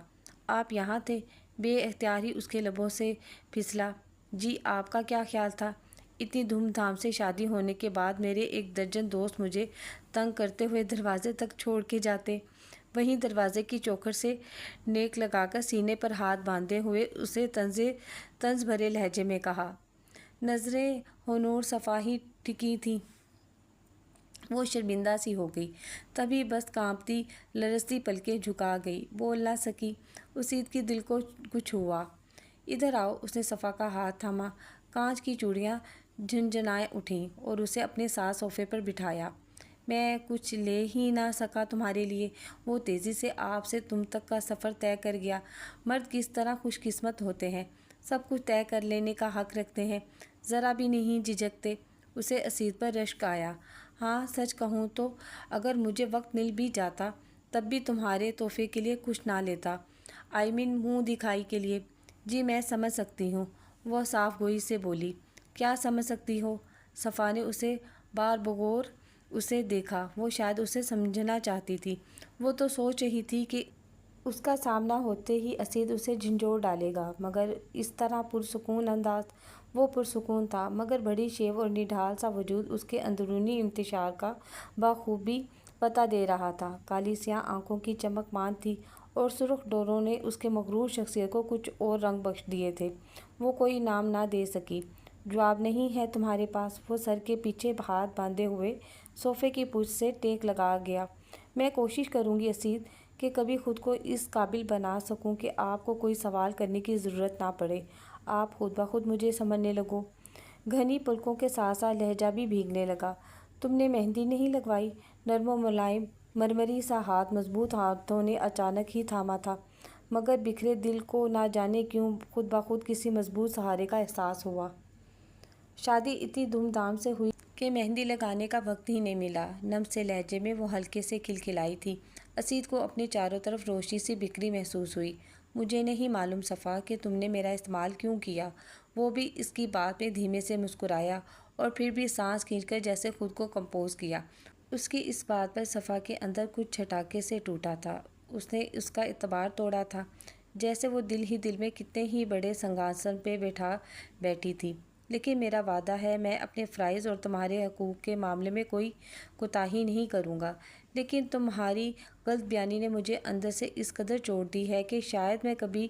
آپ یہاں تھے؟ بے اختیار ہی اس کے لبوں سے پھسلا۔ جی، آپ کا کیا خیال تھا؟ اتنی دھوم دھام سے شادی ہونے کے بعد میرے ایک درجن دوست مجھے تنگ کرتے ہوئے دروازے تک چھوڑ کے جاتے۔ وہیں دروازے کی چوکھٹ سے نیک لگا کر سینے پر ہاتھ باندھے ہوئے اسے طنز بھرے لہجے میں کہا۔ نظریں ہونور صفا ہی ٹکی تھیں۔ وہ شرمندہ سی ہو گئی، تبھی بس کانپتی لرزتی پلکیں جھکا گئی، بول نہ سکی۔ اسید کی دل کو کچھ ہوا۔ ادھر آؤ، اس نے صفا کا ہاتھ تھاما۔ کانچ کی چوڑیاں جھنجھنائے اٹھیں اور اسے اپنے ساتھ صوفے پر بٹھایا۔ میں کچھ لے ہی نہ سکا تمہارے لیے، وہ تیزی سے آپ سے تم تک کا سفر طے کر گیا۔ مرد کس طرح خوش قسمت ہوتے ہیں، سب کچھ طے کر لینے کا حق رکھتے ہیں، ذرا بھی نہیں جھجکتے۔ اسے اسید پر رشک آیا۔ ہاں، سچ کہوں تو اگر مجھے وقت مل بھی جاتا تب بھی تمہارے تحفے کے لیے کچھ نہ لیتا، منہ دکھائی کے لیے۔ جی میں سمجھ سکتی ہوں، وہ صاف گوئی سے بولی۔ کیا سمجھ سکتی ہو؟ صفا نے اسے بار بغور اسے دیکھا۔ وہ شاید اسے سمجھنا چاہتی تھی۔ وہ تو سوچ رہی تھی کہ اس کا سامنا ہوتے ہی اسید اسے جھنجھوڑ ڈالے گا، مگر اس طرح پرسکون انداز۔ وہ پرسکون تھا، مگر بڑی شیو اور نڈھال سا وجود اس کے اندرونی انتشار کا بخوبی پتہ دے رہا تھا۔ کالی سیاہ آنکھوں کی چمک مان تھی، اور سرخ ڈوروں نے اس کے مغرور شخصیت کو کچھ اور رنگ بخش دیے تھے۔ وہ کوئی نام نہ دے سکی۔ جواب نہیں ہے تمہارے پاس؟ وہ سر کے پیچھے ہاتھ باندھے ہوئے صوفے کی پشت سے ٹیک لگا گیا۔ میں کوشش کروں گی اسید کہ کبھی خود کو اس قابل بنا سکوں کہ آپ کو کوئی سوال کرنے کی ضرورت نہ پڑے، آپ خود بخود مجھے سمجھنے لگو۔ گھنی پلکوں کے ساتھ ساتھ لہجہ بھی بھیگنے لگا۔ تم نے مہندی نہیں لگوائی؟ نرم و ملائم مرمری سا ہاتھ مضبوط ہاتھوں نے اچانک ہی تھاما تھا، مگر بکھرے دل کو نہ جانے کیوں خود بخود کسی مضبوط سہارے کا احساس ہوا۔ شادی اتنی دھوم دھام سے ہوئی کہ مہندی لگانے کا وقت ہی نہیں ملا۔ نم سے لہجے میں وہ ہلکے سے کھلکھلائی تھی۔ اسید کو اپنے چاروں طرف روشنی سی بکھری محسوس ہوئی۔ مجھے نہیں معلوم صفا کہ تم نے میرا استعمال کیوں کیا۔ وہ بھی اس کی بات میں دھیمے سے مسکرایا، اور پھر بھی سانس کھینچ کر جیسے خود کو کمپوز کیا۔ اس کی اس بات پر صفا کے اندر کچھ چھٹاکے سے ٹوٹا تھا۔ اس نے اس کا اعتبار توڑا تھا، جیسے وہ دل ہی دل میں کتنے ہی بڑے سنگھارشن پہ بیٹھی تھی۔ لیکن میرا وعدہ ہے، میں اپنے فرائض اور تمہارے حقوق کے معاملے میں کوئی کوتاہی نہیں کروں گا۔ لیکن تمہاری غلط بیانی نے مجھے اندر سے اس قدر چوٹ دی ہے کہ شاید میں کبھی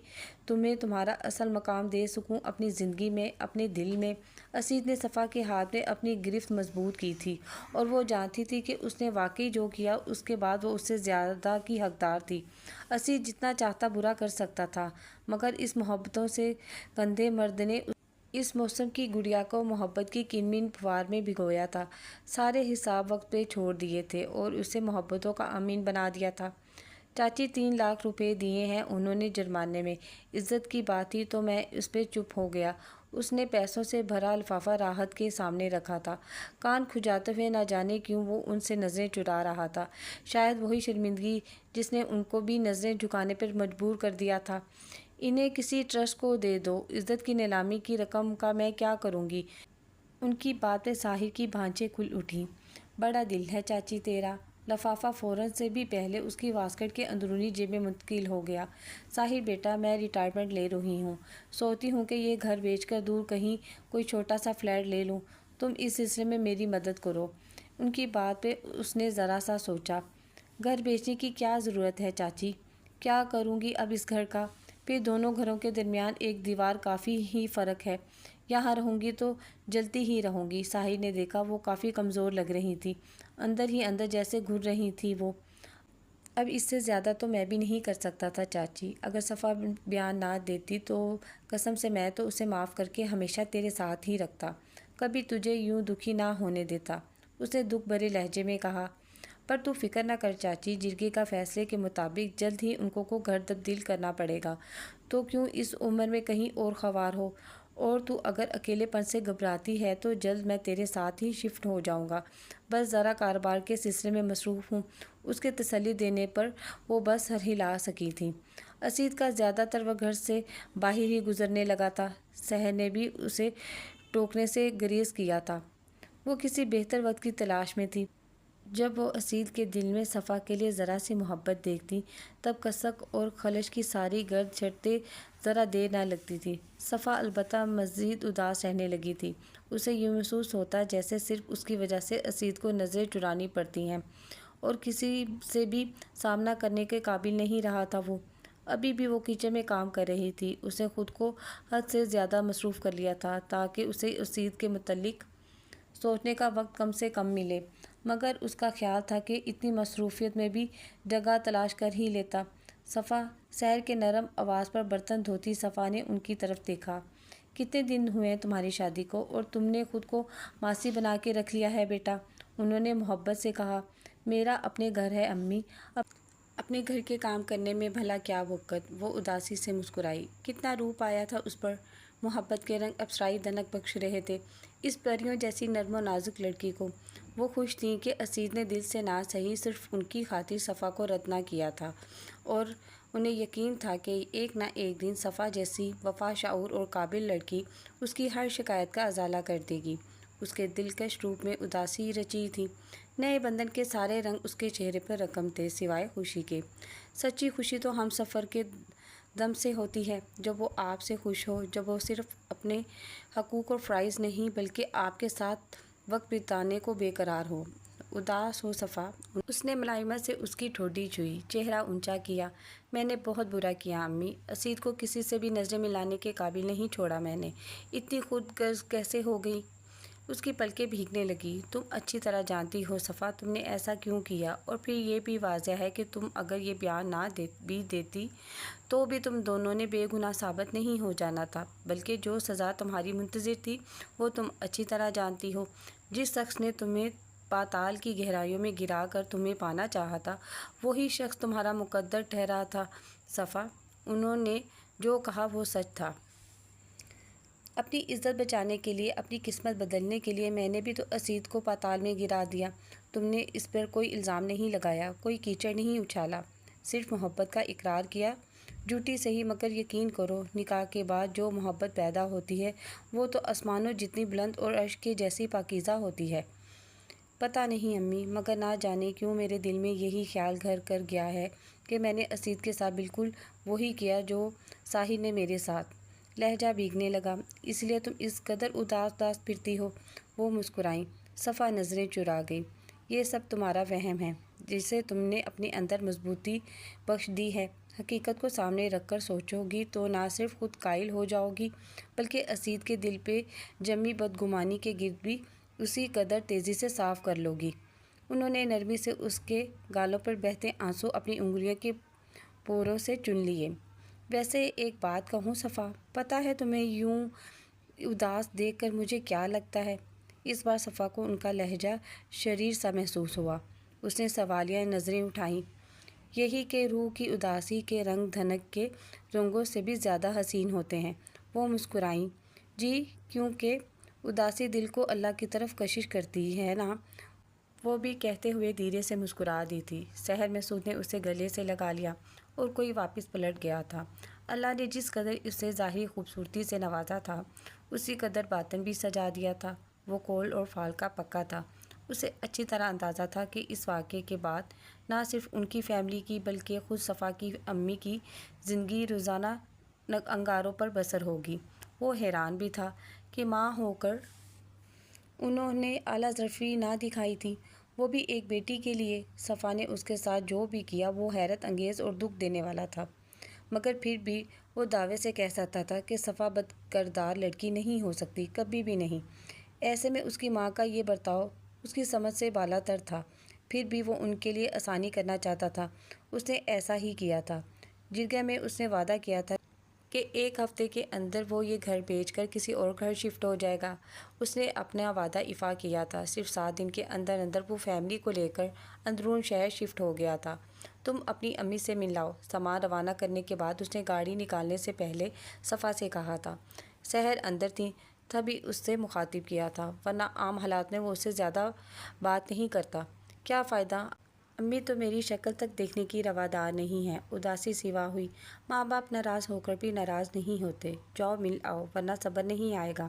تمہیں تمہارا اصل مقام دے سکوں اپنی زندگی میں، اپنے دل میں۔ اسید نے صفا کے ہاتھ میں اپنی گرفت مضبوط کی تھی اور وہ جانتی تھی کہ اس نے واقعی جو کیا اس کے بعد وہ اس سے زیادہ کی حقدار تھی۔ اسید جتنا چاہتا برا کر سکتا تھا، مگر اس محبتوں سے گندے مرد نے اس موسم کی گڑیا کو محبت کی کن پھوار میں بھگویا تھا، سارے حساب وقت پہ چھوڑ دیے تھے اور اسے محبتوں کا امین بنا دیا تھا۔ چاچی 3 لاکھ روپے دیے ہیں انہوں نے جرمانے میں۔ عزت کی بات تھی تو میں اس پہ چپ ہو گیا۔ اس نے پیسوں سے بھرا لفافہ راحت کے سامنے رکھا تھا، کان کھجاتے ہوئے نہ جانے کیوں وہ ان سے نظریں چرا رہا تھا، شاید وہی شرمندگی جس نے ان کو بھی نظریں جھکانے پر مجبور کر دیا تھا۔ انہیں کسی ٹرسٹ کو دے دو، عزت کی نیلامی کی رقم کا میں کیا کروں گی؟ ان کی بات پہ ساحر کی بھانچیں کھل اٹھیں۔ بڑا دل ہے چاچی تیرا۔ لفافہ فوراً سے بھی پہلے اس کی واسکٹ کے اندرونی جیب میں منتقل ہو گیا۔ ساحر بیٹا، میں ریٹائرمنٹ لے رہی ہوں، سوچتی ہوں کہ یہ گھر بیچ کر دور کہیں کوئی چھوٹا سا فلیٹ لے لوں، تم اس سلسلے میں میری مدد کرو۔ ان کی بات پہ اس نے ذرا سا سوچا۔ گھر بیچنے کی کیا ضرورت ہے چاچی؟ کیا کروں گی اب اس گھر کا؟ پھر دونوں گھروں کے درمیان ایک دیوار کافی ہی فرق ہے، یہاں رہوں گی تو جلتی ہی رہوں گی۔ ساحر نے دیکھا وہ کافی کمزور لگ رہی تھی، اندر ہی اندر جیسے گھل رہی تھی وہ۔ اب اس سے زیادہ تو میں بھی نہیں کر سکتا تھا چاچی، اگر صفا بیان نہ دیتی تو قسم سے میں تو اسے معاف کر کے ہمیشہ تیرے ساتھ ہی رکھتا، کبھی تجھے یوں دکھی نہ ہونے دیتا، اس نے دکھ بھرے لہجے میں کہا۔ پر تو فکر نہ کر چاچی، جرگے کا فیصلے کے مطابق جلد ہی ان کو گھر تبدیل کرنا پڑے گا، تو کیوں اس عمر میں کہیں اور خوار ہو، اور تو اگر اکیلے پن سے گھبراتی ہے تو جلد میں تیرے ساتھ ہی شفٹ ہو جاؤں گا، بس ذرا کاروبار کے سلسلے میں مصروف ہوں۔ اس کے تسلی دینے پر وہ بس سر ہلا سکی تھی۔ اسید کا زیادہ تر وقت گھر سے باہر ہی گزرنے لگا تھا، سحر نے بھی اسے ٹوکنے سے گریز کیا تھا، وہ کسی بہتر وقت کی تلاش میں تھی۔ جب وہ اسید کے دل میں صفا کے لیے ذرا سی محبت دیکھتی تب کسک اور خلش کی ساری گرد چھٹتے ذرا دیر نہ لگتی تھی۔ صفا البتہ مزید اداس رہنے لگی تھی، اسے یوں محسوس ہوتا جیسے صرف اس کی وجہ سے اسید کو نظریں چرانی پڑتی ہیں اور کسی سے بھی سامنا کرنے کے قابل نہیں رہا تھا وہ۔ ابھی بھی وہ کچن میں کام کر رہی تھی، اس نے خود کو حد سے زیادہ مصروف کر لیا تھا تاکہ اسے اسید کے متعلق سوچنے کا وقت کم سے کم ملے، مگر اس کا خیال تھا کہ اتنی مصروفیت میں بھی جگہ تلاش کر ہی لیتا۔ صفا، سحر کے نرم آواز پر برتن دھوتی صفا نے ان کی طرف دیکھا۔ کتنے دن ہوئے ہیں تمہاری شادی کو اور تم نے خود کو ماسی بنا کے رکھ لیا ہے بیٹا، انہوں نے محبت سے کہا۔ میرا اپنے گھر ہے امی، اپنے گھر کے کام کرنے میں بھلا کیا وقت، وہ اداسی سے مسکرائی۔ کتنا روپ آیا تھا اس پر، محبت کے رنگ افسرائی دنک بخش رہے تھے اس پریوں جیسی نرم و نازک لڑکی کو۔ وہ خوش تھیں کہ اسید نے دل سے نہ سہی صرف ان کی خاطر صفا کو رد نہ کیا تھا، اور انہیں یقین تھا کہ ایک نہ ایک دن صفا جیسی وفا شعور اور قابل لڑکی اس کی ہر شکایت کا ازالہ کر دے گی۔ اس کے دلکش روپ میں اداسی رچی تھی، نئے بندھن کے سارے رنگ اس کے چہرے پر رقم تھے سوائے خوشی کے۔ سچی خوشی تو ہم سفر کے دم سے ہوتی ہے، جب وہ آپ سے خوش ہو، جب وہ صرف اپنے حقوق اور فرائض نہیں بلکہ آپ کے ساتھ وقت بتانے کو بے قرار ہو۔ اداس ہو صفا، اس نے ملائمت سے اس کی ٹھوڈی چھوئی، چہرہ اونچا کیا۔ میں نے بہت برا کیا امی، اسید کو کسی سے بھی نظریں ملانے کے قابل نہیں چھوڑا میں نے، اتنی خود غرض کیسے ہو گئی؟ اس کی پلکیں بھیگنے لگی۔ تم اچھی طرح جانتی ہو صفا تم نے ایسا کیوں کیا، اور پھر یہ بھی واضح ہے کہ تم اگر یہ بیان نہ بھی دیتی تو بھی تم دونوں نے بے گناہ ثابت نہیں ہو جانا تھا، بلکہ جو سزا تمہاری منتظر تھی وہ تم اچھی طرح جانتی ہو۔ جس شخص نے تمہیں پاتال کی گہرائیوں میں گرا کر تمہیں پانا چاہا تھا وہی شخص تمہارا مقدر ٹھہرا تھا صفا، انہوں نے جو کہا وہ سچ تھا۔ اپنی عزت بچانے کے لیے، اپنی قسمت بدلنے کے لیے میں نے بھی تو اسید کو پاتال میں گرا دیا۔ تم نے اس پر کوئی الزام نہیں لگایا، کوئی کیچڑ نہیں اچھالا، صرف محبت کا اقرار کیا، جھوٹی صحیح مگر یقین کرو نکاح کے بعد جو محبت پیدا ہوتی ہے وہ تو آسمانوں جتنی بلند اور عرش کے جیسی پاکیزہ ہوتی ہے۔ پتہ نہیں امی، مگر نہ جانے کیوں میرے دل میں یہی خیال گھر کر گیا ہے کہ میں نے اسید کے ساتھ بالکل وہی کیا جو ساحر نے میرے ساتھ۔ لہجہ بھیگنے لگا، اس لیے تم اس قدر اداس پھرتی ہو؟ وہ مسکرائیں۔ صفا نظریں چرا گئی۔ یہ سب تمہارا وہم ہے، جسے تم نے اپنے اندر مضبوطی بخش دی ہے۔ حقیقت کو سامنے رکھ کر سوچو گی تو نہ صرف خود قائل ہو جاؤ گی بلکہ اسید کے دل پہ جمی بدگمانی کے گرد بھی اسی قدر تیزی سے صاف کر لو گی۔ انہوں نے نرمی سے اس کے گالوں پر بہتے آنسو اپنی انگلیوں کے پوروں سے چن لیے۔ ویسے ایک بات کہوں صفا، پتہ ہے تمہیں یوں اداس دیکھ کر مجھے کیا لگتا ہے؟ اس بار صفا کو ان کا لہجہ شریر سا محسوس ہوا۔ اس نے سوالیہ نظریں اٹھائیں۔ یہی کہ روح کی اداسی کے رنگ دھنک کے رنگوں سے بھی زیادہ حسین ہوتے ہیں۔ وہ مسکرائیں۔ جی، کیونکہ اداسی دل کو اللہ کی طرف کشش کرتی ہے نا۔ وہ بھی کہتے ہوئے دھیرے سے مسکرا دی تھی۔ سحر محسود نے اسے گلے سے لگا لیا اور کوئی واپس پلٹ گیا تھا۔ اللہ نے جس قدر اسے ظاہری خوبصورتی سے نوازا تھا اسی قدر باطن بھی سجا دیا تھا۔ وہ کول اور فال کا پکا تھا۔ اسے اچھی طرح اندازہ تھا کہ اس واقعے کے بعد نہ صرف ان کی فیملی کی بلکہ خود صفا کی امی کی زندگی روزانہ انگاروں پر بسر ہوگی۔ وہ حیران بھی تھا کہ ماں ہو کر انہوں نے اعلیٰ ظرفی نہ دکھائی تھی، وہ بھی ایک بیٹی کے لیے۔ صفا نے اس کے ساتھ جو بھی کیا وہ حیرت انگیز اور دکھ دینے والا تھا، مگر پھر بھی وہ دعوے سے کہہ سکتا تھا کہ صفا بد کردار لڑکی نہیں ہو سکتی، کبھی بھی نہیں۔ ایسے میں اس کی ماں کا یہ برتاؤ اس کی سمجھ سے بالا تر تھا۔ پھر بھی وہ ان کے لیے آسانی کرنا چاہتا تھا۔ اس نے ایسا ہی کیا تھا۔ جرگہ میں اس نے وعدہ کیا تھا کہ 1 ہفتے کے اندر وہ یہ گھر بیچ کر کسی اور گھر شفٹ ہو جائے گا۔ اس نے اپنا وعدہ ایفا کیا تھا۔ صرف 7 دن کے اندر اندر وہ فیملی کو لے کر اندرون شہر شفٹ ہو گیا تھا۔ تم اپنی امی سے مل لاؤ۔ سامان روانہ کرنے کے بعد اس نے گاڑی نکالنے سے پہلے صفا سے کہا تھا۔ سحر اندر تھی تبھی اس سے مخاطب کیا تھا، ورنہ عام حالات میں وہ اس سے زیادہ بات نہیں کرتا۔ کیا فائدہ؟ امی تو میری شکل تک دیکھنے کی روادار نہیں ہیں۔ اداسی سوا ہوئی۔ ماں باپ ناراض ہو کر بھی ناراض نہیں ہوتے۔ جاؤ مل آؤ ورنہ صبر نہیں آئے گا۔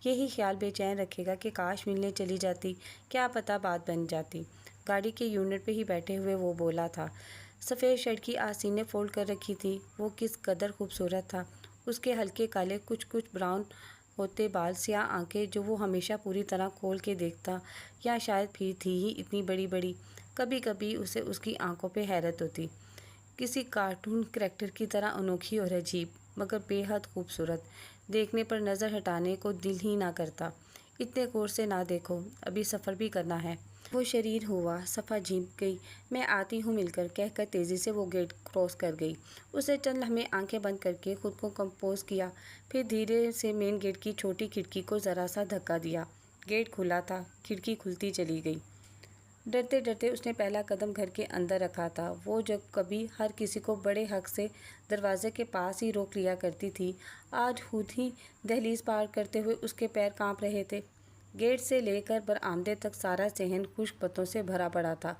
یہی خیال بے چین رکھے گا کہ کاش ملنے چلی جاتی، کیا پتہ بات بن جاتی۔ گاڑی کے یونٹ پہ ہی بیٹھے ہوئے وہ بولا تھا۔ سفید شرٹ کی آستینیں فولڈ کر رکھی تھی۔ وہ کس قدر خوبصورت تھا۔ اس کے ہلکے کالے کچھ براؤن ہوتے بال، سیاہ آنکھیں جو وہ ہمیشہ پوری طرح کھول کے دیکھتا، یا شاید پھر تھی ہی اتنی بڑی بڑی۔ کبھی کبھی اسے اس کی آنکھوں پہ حیرت ہوتی، کسی کارٹون کریکٹر کی طرح انوکھی اور عجیب، مگر بے حد خوبصورت۔ دیکھنے پر نظر ہٹانے کو دل ہی نہ کرتا۔ اتنے غور سے نہ دیکھو، ابھی سفر بھی کرنا ہے۔ وہ شریر ہوا۔ صفا جھنک گئی۔ میں آتی ہوں مل کر، کہہ کر تیزی سے وہ گیٹ کراس کر گئی۔ اس نے چند لمحے آنکھیں بند کر کے خود کو کمپوز کیا، پھر دھیرے سے مین گیٹ کی چھوٹی کھڑکی کو ذرا سا دھکا دیا۔ گیٹ کھلا تھا، کھڑکی کھلتی چلی گئی۔ ڈرتے ڈرتے اس نے پہلا قدم گھر کے اندر رکھا تھا۔ وہ جب کبھی ہر کسی کو بڑے حق سے دروازے کے پاس ہی روک لیا کرتی تھی، آج خود ہی دہلیز پار کرتے ہوئے اس کے پیر کانپ رہے تھے۔ گیٹ سے لے کر برآمدے تک سارا صحن خشک پتوں سے بھرا پڑا تھا۔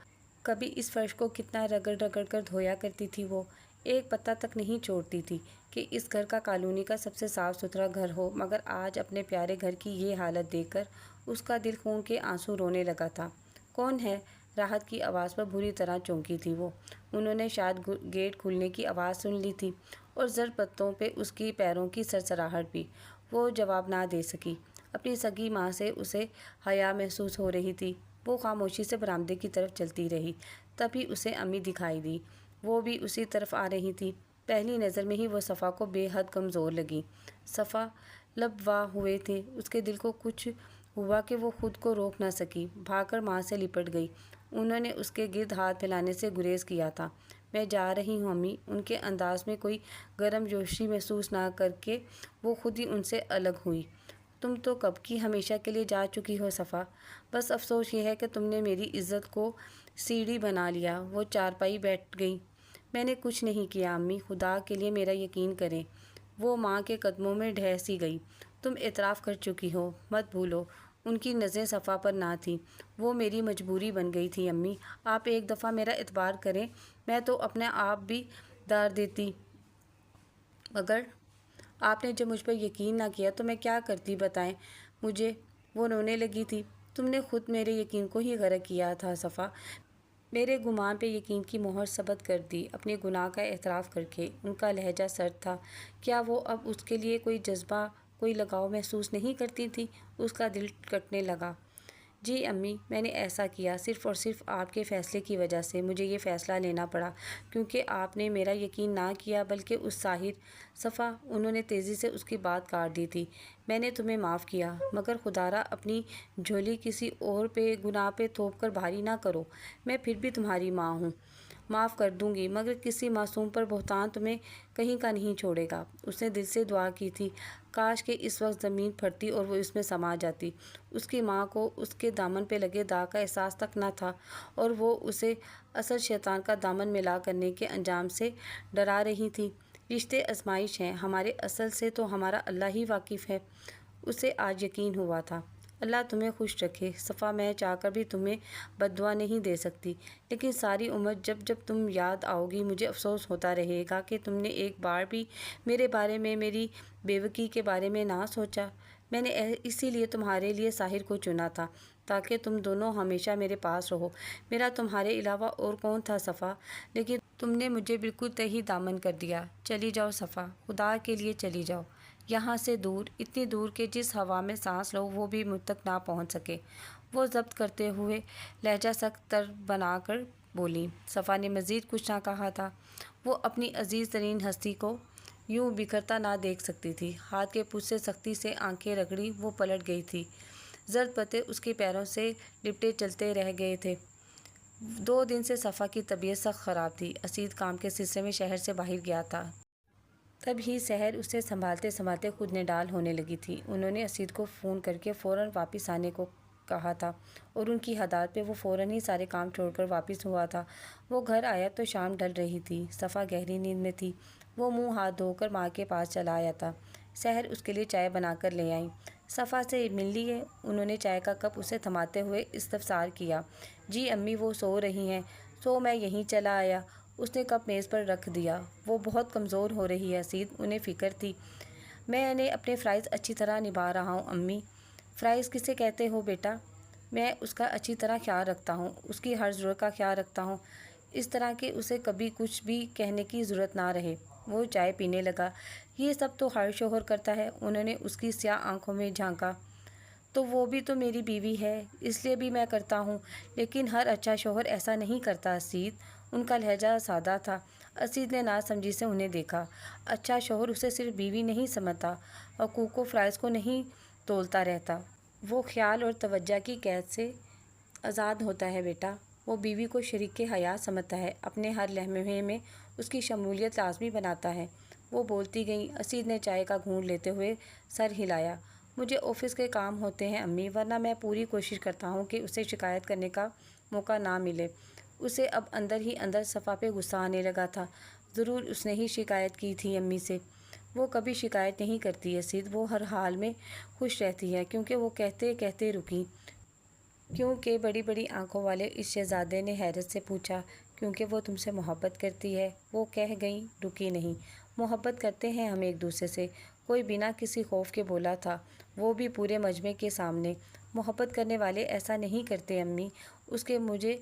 کبھی اس فرش کو کتنا رگڑ رگڑ کر دھویا کرتی تھی وہ، ایک پتا تک نہیں چھوڑتی تھی کہ اس گھر کا کالونی کا سب سے صاف ستھرا گھر ہو، مگر آج اپنے پیارے گھر کی یہ حالت دیکھ کر اس کا دل خون کے آنسو رونے لگا تھا۔ کون ہے؟ راحت کی آواز پر بری طرح چونکی تھی وہ۔ انہوں نے شاید گیٹ کھلنے کی آواز سن لی تھی اور زرد پتوں پہ اس کی پیروں کی سرسراہٹ بھی۔ وہ جواب نہ دے سکی۔ اپنی سگی ماں سے اسے حیا محسوس ہو رہی تھی۔ وہ خاموشی سے برآمدے کی طرف چلتی رہی۔ تبھی اسے امی دکھائی دی۔ وہ بھی اسی طرف آ رہی تھی۔ پہلی نظر میں ہی وہ صفا کو بے حد کمزور لگی۔ صفا لب وا ہوئے تھے۔ اس کے دل کو کچھ ہوا کہ وہ خود کو روک نہ سکی، بھاگ کر ماں سے لپٹ گئی۔ انہوں نے اس کے گرد ہاتھ پھیلانے سے گریز کیا تھا۔ میں جا رہی ہوں امی۔ ان کے انداز میں کوئی گرم جوشی محسوس نہ کر کے وہ خود ہی ان سے الگ ہوئی۔ تم تو کب کی ہمیشہ کے لیے جا چکی ہو صفا، بس افسوس یہ ہے کہ تم نے میری عزت کو سیڑھی بنا لیا۔ وہ چارپائی بیٹھ گئی۔ میں نے کچھ نہیں کیا امی، خدا کے لیے میرا یقین کریں۔ وہ ماں کے قدموں میں ڈھہ سی گئی۔ تم اعتراف کر چکی ہو، مت بھولو۔ ان کی نظریں صفا پر نہ تھیں۔ وہ میری مجبوری بن گئی تھی امی، آپ ایک دفعہ میرا اعتبار کریں، میں تو اپنے آپ بھی دار دیتی، مگر آپ نے جب مجھ پر یقین نہ کیا تو میں کیا کرتی بتائیں مجھے۔ وہ رونے لگی تھی۔ تم نے خود میرے یقین کو ہی غرق کیا تھا صفا، میرے گمان پہ یقین کی مہر ثبت کر دی اپنے گناہ کا اعتراف کر کے۔ ان کا لہجہ سرد تھا۔ کیا وہ اب اس کے لیے کوئی جذبہ، کوئی لگاؤ محسوس نہیں کرتی تھی؟ اس کا دل کٹنے لگا۔ جی امی، میں نے ایسا کیا صرف اور صرف آپ کے فیصلے کی وجہ سے مجھے یہ فیصلہ لینا پڑا، کیونکہ آپ نے میرا یقین نہ کیا بلکہ اس ساحر صفا، انہوں نے تیزی سے اس کی بات کاٹ دی تھی۔ میں نے تمہیں معاف کیا، مگر خدارا اپنی جھولی کسی اور پہ گناہ پہ تھوپ کر بھاری نہ کرو۔ میں پھر بھی تمہاری ماں ہوں، معاف کر دوں گی، مگر کسی معصوم پر بہتان تمہیں کہیں کا نہیں چھوڑے گا۔ اس نے دل سے دعا کی تھی، کاش کہ اس وقت زمین پھٹتی اور وہ اس میں سما جاتی۔ اس کی ماں کو اس کے دامن پہ لگے داغ کا احساس تک نہ تھا، اور وہ اسے اصل شیطان کا دامن ملا کرنے کے انجام سے ڈرا رہی تھی۔ رشتے آزمائش ہیں، ہمارے اصل سے تو ہمارا اللہ ہی واقف ہے۔ اسے آج یقین ہوا تھا۔ اللہ تمہیں خوش رکھے صفا، میں چاہ کر بھی تمہیں بد دعا نہیں دے سکتی، لیکن ساری عمر جب جب تم یاد آؤ گی مجھے افسوس ہوتا رہے گا کہ تم نے ایک بار بھی میرے بارے میں، میری بیوقی کے بارے میں نہ سوچا۔ میں نے اسی لیے تمہارے لیے ساحر کو چنا تھا، تاکہ تم دونوں ہمیشہ میرے پاس رہو۔ میرا تمہارے علاوہ اور کون تھا صفا، لیکن تم نے مجھے بالکل تہی دامن کر دیا۔ چلی جاؤ صفا، خدا کے لیے چلی جاؤ یہاں سے دور، اتنی دور کہ جس ہوا میں سانس لو وہ بھی مجھ تک نہ پہنچ سکے۔ وہ ضبط کرتے ہوئے لہجہ سخت تر بنا کر بولی۔ صفا نے مزید کچھ نہ کہا تھا، وہ اپنی عزیز ترین ہستی کو یوں بکھرتا نہ دیکھ سکتی تھی۔ ہاتھ کے پوچھ سے سختی سے آنکھیں رگڑی وہ پلٹ گئی تھی۔ زرد پتے اس کے پیروں سے لپٹے چلتے رہ گئے تھے۔ 2 دن سے صفا کی طبیعت سخت خراب تھی۔ اسید کام کے سلسلے میں شہر سے باہر گیا تھا۔ تب ہی سحر اسے سنبھالتے سنبھالتے خود نڈال ہونے لگی تھی۔ انہوں نے اسید کو فون کر کے فوراً واپس آنے کو کہا تھا، اور ان کی ہدایت پہ وہ فوراً ہی سارے کام چھوڑ کر واپس ہوا تھا۔ وہ گھر آیا تو شام ڈھل رہی تھی۔ صفا گہری نیند میں تھی۔ وہ منہ ہاتھ دھو کر ماں کے پاس چلا آیا تھا۔ سحر اس کے لیے چائے بنا کر لے آئیں۔ صفا سے مل لی ہے؟ انہوں نے چائے کا کپ اسے تھماتے ہوئے استفسار کیا۔ جی امی، وہ سو رہی ہیں۔ سو میں یہیں چلا آیا۔ اس نے کپ میز پر رکھ دیا۔ وہ بہت کمزور ہو رہی ہے اسید، انہیں فکر تھی۔ میں نے اپنے فرائض اچھی طرح نبھا رہا ہوں امی۔ فرائض کسے کہتے ہو بیٹا؟ میں اس کا اچھی طرح خیال رکھتا ہوں، اس کی ہر ضرورت کا خیال رکھتا ہوں، اس طرح کہ اسے کبھی کچھ بھی کہنے کی ضرورت نہ رہے۔ وہ چائے پینے لگا۔ یہ سب تو ہر شوہر کرتا ہے۔ انہوں نے اس کی سیاہ آنکھوں میں جھانکا۔ تو وہ بھی تو میری بیوی ہے، اس لیے بھی میں کرتا ہوں، لیکن ہر اچھا شوہر ایسا نہیں کرتا اسید۔ ان کا لہجہ سادہ تھا۔ اسید نے ناسمجھی سے انہیں دیکھا۔ اچھا شوہر اسے صرف بیوی نہیں سمجھتا، حقوق و فرائض کو نہیں تولتا رہتا۔ وہ خیال اور توجہ کی قید سے آزاد ہوتا ہے بیٹا۔ وہ بیوی کو شریک حیات سمجھتا ہے، اپنے ہر لمحے میں اس کی شمولیت لازمی بناتا ہے۔ وہ بولتی گئیں۔ اسید نے چائے کا گھونٹ لیتے ہوئے سر ہلایا۔ مجھے آفس کے کام ہوتے ہیں امی، ورنہ میں پوری کوشش کرتا ہوں کہ اسے شکایت کرنے کا موقع نہ ملے۔ اسے اب اندر ہی اندر صفا پہ غصہ آنے لگا تھا۔ ضرور اس نے ہی شکایت کی تھی امی سے۔ وہ کبھی شکایت نہیں کرتی اسید، وہ ہر حال میں خوش رہتی ہے، کیونکہ وہ کہتے کہتے رکی۔ کیونکہ بڑی بڑی آنکھوں والے اس شہزادے نے حیرت سے پوچھا۔ کیونکہ وہ تم سے محبت کرتی ہے، وہ کہہ گئیں، رکی نہیں۔ محبت کرتے ہیں ہم ایک دوسرے سے، کوئی بنا کسی خوف کے بولا تھا، وہ بھی پورے مجمع کے سامنے۔ محبت کرنے والے ایسا نہیں کرتے امی، اس کے مجھے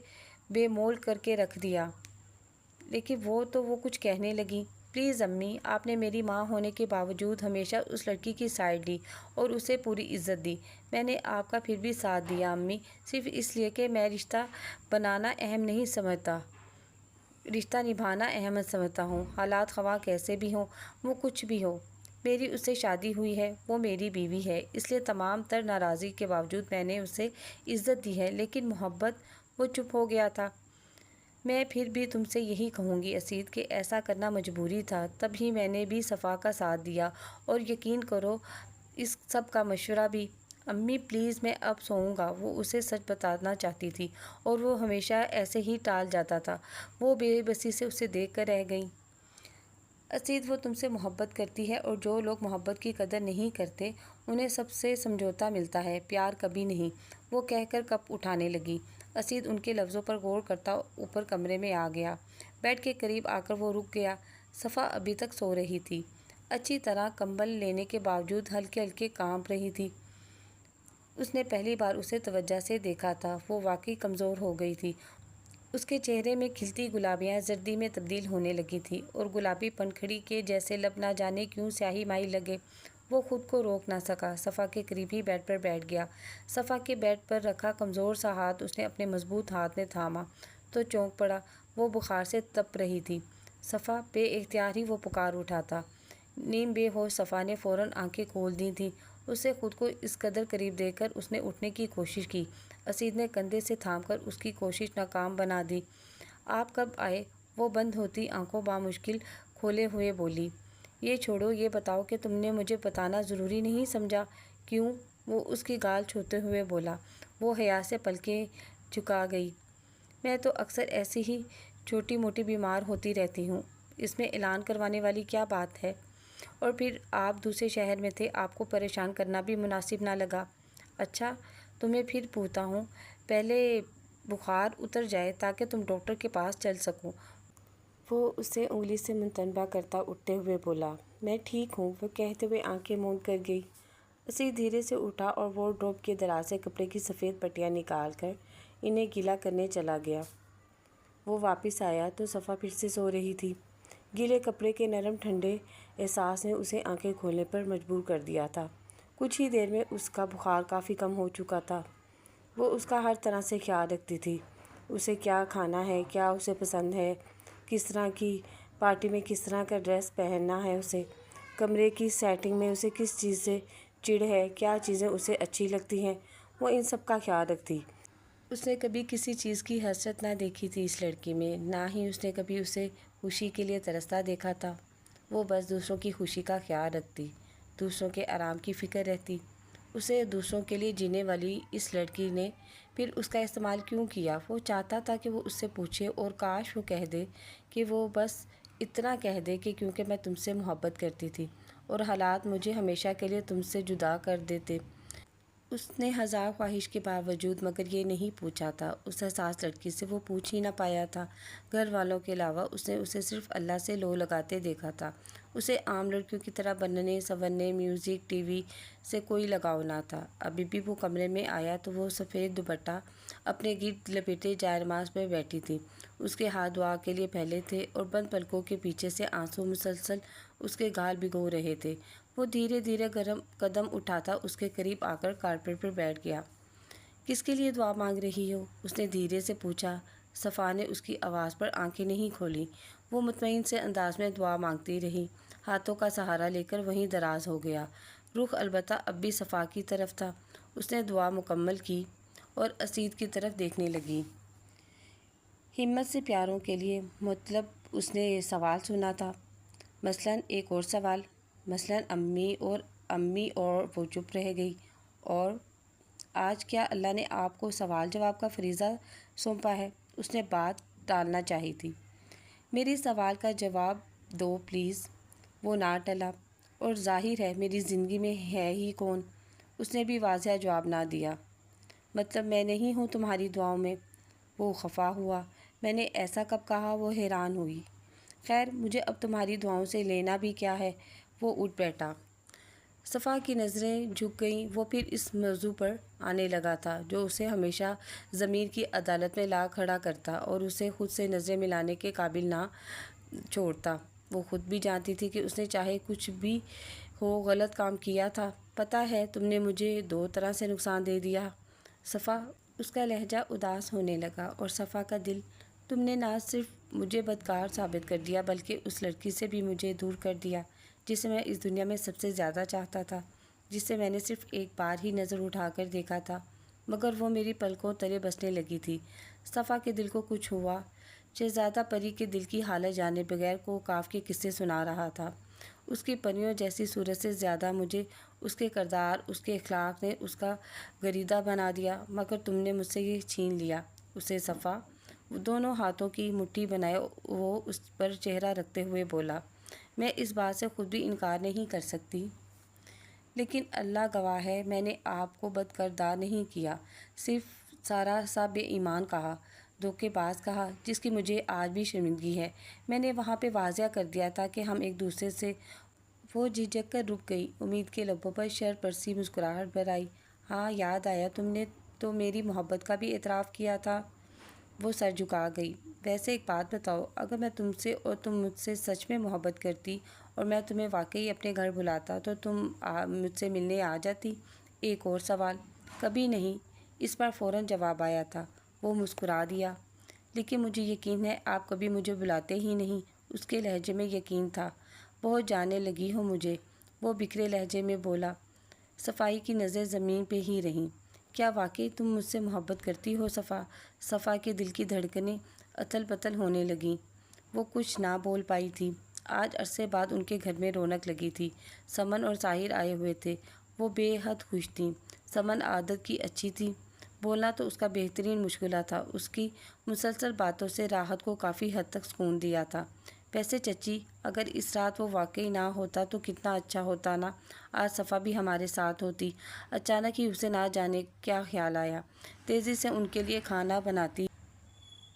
بے مول کر کے رکھ دیا۔ لیکن وہ کچھ کہنے لگی۔ پلیز امی، آپ نے میری ماں ہونے کے باوجود ہمیشہ اس لڑکی کی سائیڈ لی اور اسے پوری عزت دی۔ میں نے آپ کا پھر بھی ساتھ دیا امی، صرف اس لیے کہ میں رشتہ بنانا اہم نہیں سمجھتا، رشتہ نبھانا اہم سمجھتا ہوں۔ حالات خواہ کیسے بھی ہوں، وہ کچھ بھی ہو، میری اس سے شادی ہوئی ہے، وہ میری بیوی ہے، اس لیے تمام تر ناراضگی کے باوجود میں نے اسے عزت دی ہے۔ لیکن محبت، وہ چپ ہو گیا تھا۔ میں پھر بھی تم سے یہی کہوں گی اسید کہ ایسا کرنا مجبوری تھا، تب ہی میں نے بھی صفا کا ساتھ دیا، اور یقین کرو اس سب کا مشورہ بھی۔ امی پلیز، میں اب سوؤں گا۔ وہ اسے سچ بتانا چاہتی تھی، اور وہ ہمیشہ ایسے ہی ٹال جاتا تھا۔ وہ بے بسی سے اسے دیکھ کر رہ گئی۔ اسید، وہ تم سے محبت کرتی ہے، اور جو لوگ محبت کی قدر نہیں کرتے انہیں سب سے سمجھوتا ملتا ہے، پیار کبھی نہیں۔ وہ کہہ کر کپ اٹھانے لگی۔ اسید ان کے لفظوں پر غور کرتا اوپر کمرے میں آ گیا۔ بیڈ کے قریب آ کر وہ رک گیا۔ صفا ابھی تک سو رہی تھی، اچھی طرح کمبل لینے کے باوجود ہلکے ہلکے کانپ رہی تھی۔ اس نے پہلی بار اسے توجہ سے دیکھا تھا، وہ واقعی کمزور ہو گئی تھی۔ اس کے چہرے میں کھلتی گلابیاں زردی میں تبدیل ہونے لگی تھیں، اور گلابی پنکھڑی کے جیسے لب نہ جانے کیوں سیاہی مائل لگے۔ وہ خود کو روک نہ سکا، صفا کے قریب ہی بیڈ پر بیٹھ گیا۔ صفا کے بیڈ پر رکھا کمزور سا ہاتھ اس نے اپنے مضبوط ہاتھ میں تھاما تو چونک پڑا، وہ بخار سے تپ رہی تھی۔ صفا، بے اختیار ہی وہ پکار اٹھا تھا۔ نیم بے ہوش صفا نے فوراً آنکھیں کھول دی تھیں۔ اسے خود کو اس قدر قریب دیکھ کر اس نے اٹھنے کی کوشش کی۔ اسید نے کندھے سے تھام کر اس کی کوشش ناکام بنا دی۔ آپ کب آئے؟ وہ بند ہوتی آنکھوں بامشکل کھولے ہوئے بولی۔ یہ چھوڑو، یہ بتاؤ کہ تم نے مجھے بتانا ضروری نہیں سمجھا؟ کیوں؟ وہ اس کی گال چھوتے ہوئے بولا۔ وہ حیا سے پلکیں جھکا گئی۔ میں تو اکثر ایسی ہی چھوٹی موٹی بیمار ہوتی رہتی ہوں، اس میں اعلان کروانے والی کیا بات ہے؟ اور پھر آپ دوسرے شہر میں تھے، آپ کو پریشان کرنا بھی مناسب نہ لگا۔ اچھا، تمہیں پھر پوچھتا ہوں، پہلے بخار اتر جائے تاکہ تم ڈاکٹر کے پاس چل سکو۔ وہ اسے انگلی سے منتبہ کرتا اٹھتے ہوئے بولا۔ میں ٹھیک ہوں، وہ کہتے ہوئے آنکھیں موند کر گئی۔ اسید دھیرے سے اٹھا اور وارڈروب کے دراز سے کپڑے کی سفید پٹیاں نکال کر انہیں گیلا کرنے چلا گیا۔ وہ واپس آیا تو صفا پھر سے سو رہی تھی۔ گیلے کپڑے کے نرم ٹھنڈے احساس نے اسے آنکھیں کھولنے پر مجبور کر دیا تھا۔ کچھ ہی دیر میں اس کا بخار کافی کم ہو چکا تھا۔ وہ اس کا ہر طرح سے خیال رکھتی تھی۔ اسے کیا کھانا ہے، کیا اسے پسند ہے، کس طرح کی پارٹی میں کس طرح کا ڈریس پہننا ہے، اسے کمرے کی سیٹنگ میں اسے کس چیز سے چڑ ہے، کیا چیزیں اسے اچھی لگتی ہیں، وہ ان سب کا خیال رکھتی۔ اس نے کبھی کسی چیز کی حسرت نہ دیکھی تھی اس لڑکی میں، نہ ہی اس نے کبھی اسے خوشی کے لیے ترستا دیکھا تھا۔ وہ بس دوسروں کی خوشی کا خیال رکھتی، دوسروں کے آرام کی فکر رہتی۔ اسے دوسروں کے لیے جینے والی اس لڑکی نے پھر اس کا استعمال کیوں کیا؟ وہ چاہتا تھا کہ وہ اس سے پوچھے، اور کاش وہ کہہ دے کہ وہ بس اتنا کہہ دے کہ کیونکہ میں تم سے محبت کرتی تھی اور حالات مجھے ہمیشہ کے لیے تم سے جدا کر دیتے۔ اس نے ہزار خواہش کے باوجود مگر یہ نہیں پوچھا تھا۔ اس حساس لڑکی سے وہ پوچھ ہی نہ پایا تھا۔ گھر والوں کے علاوہ اس نے اسے صرف اللہ سے لو لگاتے دیکھا تھا۔ اسے عام لڑکیوں کی طرح بننے سنورنے، میوزک، ٹی وی سے کوئی لگاؤ نہ تھا۔ ابھی بھی وہ کمرے میں آیا تو وہ سفید دوپٹہ اپنے گرد لپیٹے جائے نماز میں بیٹھی تھی۔ اس کے ہاتھ دعا کے لیے پھیلے تھے اور بند پلکوں کے پیچھے سے آنسو مسلسل اس کے گال بھگو رہے تھے۔ وہ دھیرے دھیرے گرم قدم اٹھاتا اس کے قریب آ کر کارپیٹ پر بیٹھ گیا۔ کس کے لیے دعا مانگ رہی ہو؟ اس نے دھیرے سے پوچھا۔ صفا نے اس کی آواز پر آنکھیں نہیں کھولیں۔ وہ مطمئن سے انداز میں دعا مانگتی رہی، ہاتھوں کا سہارا لے کر وہیں دراز ہو گیا۔ رخ البتہ اب بھی صفا کی طرف تھا۔ اس نے دعا مکمل کی اور اسید کی طرف دیکھنے لگی۔ ہمت سے پیاروں کے لیے مطلب اس نے سوال سنا تھا، مثلاً ایک اور سوال، مثلاً امی اور وہ چپ رہ گئی۔ اور آج کیا اللہ نے آپ کو سوال جواب کا فریضہ سونپا ہے؟ اس نے بات ٹالنا چاہی تھی۔ میری سوال کا جواب دو پلیز۔ وہ نہ ٹلا۔ اور ظاہر ہے میری زندگی میں ہے ہی کون؟ اس نے بھی واضح جواب نہ دیا۔ مطلب میں نہیں ہوں تمہاری دعاؤں میں؟ وہ خفا ہوا۔ میں نے ایسا کب کہا؟ وہ حیران ہوئی۔ خیر، مجھے اب تمہاری دعاؤں سے لینا بھی کیا ہے؟ وہ اٹھ بیٹھا۔ صفا کی نظریں جھک گئیں۔ وہ پھر اس موضوع پر آنے لگا تھا جو اسے ہمیشہ ضمیر کی عدالت میں لا کھڑا کرتا اور اسے خود سے نظریں ملانے کے قابل نہ چھوڑتا۔ وہ خود بھی جانتی تھی کہ اس نے چاہے کچھ بھی ہو غلط کام کیا تھا۔ پتہ ہے تم نے مجھے دو طرح سے نقصان دے دیا صفا۔ اس کا لہجہ اداس ہونے لگا اور صفا کا دل۔ تم نے نہ صرف مجھے بدکار ثابت کر دیا بلکہ اس لڑکی سے بھی مجھے دور کر دیا جسے میں اس دنیا میں سب سے زیادہ چاہتا تھا، جس سے میں نے صرف ایک بار ہی نظر اٹھا کر دیکھا تھا، مگر وہ میری پلکوں تلے بسنے لگی تھی۔ صفا کے دل کو کچھ ہوا۔ شہزادہ پری کے دل کی حالت جانے بغیر کوکاف کے قصے سنا رہا تھا۔ اس کی پریوں جیسی صورت سے زیادہ مجھے اس کے کردار، اس کے اخلاق نے اس کا گریدہ بنا دیا، مگر تم نے مجھ سے یہ چھین لیا اسے صفا۔ دونوں ہاتھوں کی مٹھی بنائے وہ اس پر چہرہ رکھتے ہوئے بولا۔ میں اس بات سے خود بھی انکار نہیں کر سکتی، لیکن اللہ گواہ ہے میں نے آپ کو بدکردار نہیں کیا، صرف سارا سا بے ایمان کہا، دھوکے باز کہا، جس کی مجھے آج بھی شرمندگی ہے۔ میں نے وہاں پہ واضح کر دیا تھا کہ ہم ایک دوسرے سے۔ وہ جھجک کر رک گئی۔ امید کے لبوں پر شرپرسی مسکراہٹ بھر آئی۔ ہاں، یاد آیا، تم نے تو میری محبت کا بھی اعتراف کیا تھا۔ وہ سر جھکا گئی۔ ویسے ایک بات بتاؤ، اگر میں تم سے اور تم مجھ سے سچ میں محبت کرتی اور میں تمہیں واقعی اپنے گھر بلاتا تو تم مجھ سے ملنے آ جاتی؟ ایک اور سوال۔ کبھی نہیں، اس پر فوراً جواب آیا تھا۔ وہ مسکرا دیا۔ لیکن مجھے یقین ہے آپ کبھی مجھے بلاتے ہی نہیں۔ اس کے لہجے میں یقین تھا۔ بہت جاننے لگی ہو مجھے، وہ بکھرے لہجے میں بولا۔ صفائی کی نظر زمین پہ ہی رہیں۔ کیا واقعی تم مجھ سے محبت کرتی ہو صفا؟ صفا کے دل کی دھڑکنیں اتھل پتھل ہونے لگیں۔ وہ کچھ نہ بول پائی تھی۔ آج عرصے بعد ان کے گھر میں رونق لگی تھی۔ سمن اور طاہر آئے ہوئے تھے۔ وہ بے حد خوش تھیں۔ سمن عادت کی اچھی تھی۔ بولنا تو اس کا بہترین مشغلہ تھا۔ اس کی مسلسل باتوں سے راحت کو کافی حد تک سکون دیا تھا۔ ویسے چچی، اگر اس رات وہ واقعی نہ ہوتا تو کتنا اچھا ہوتا نا، آج صفا بھی ہمارے ساتھ ہوتی۔ اچانک ہی اسے نہ جانے کیا خیال آیا۔ تیزی سے ان کے لیے کھانا بناتی۔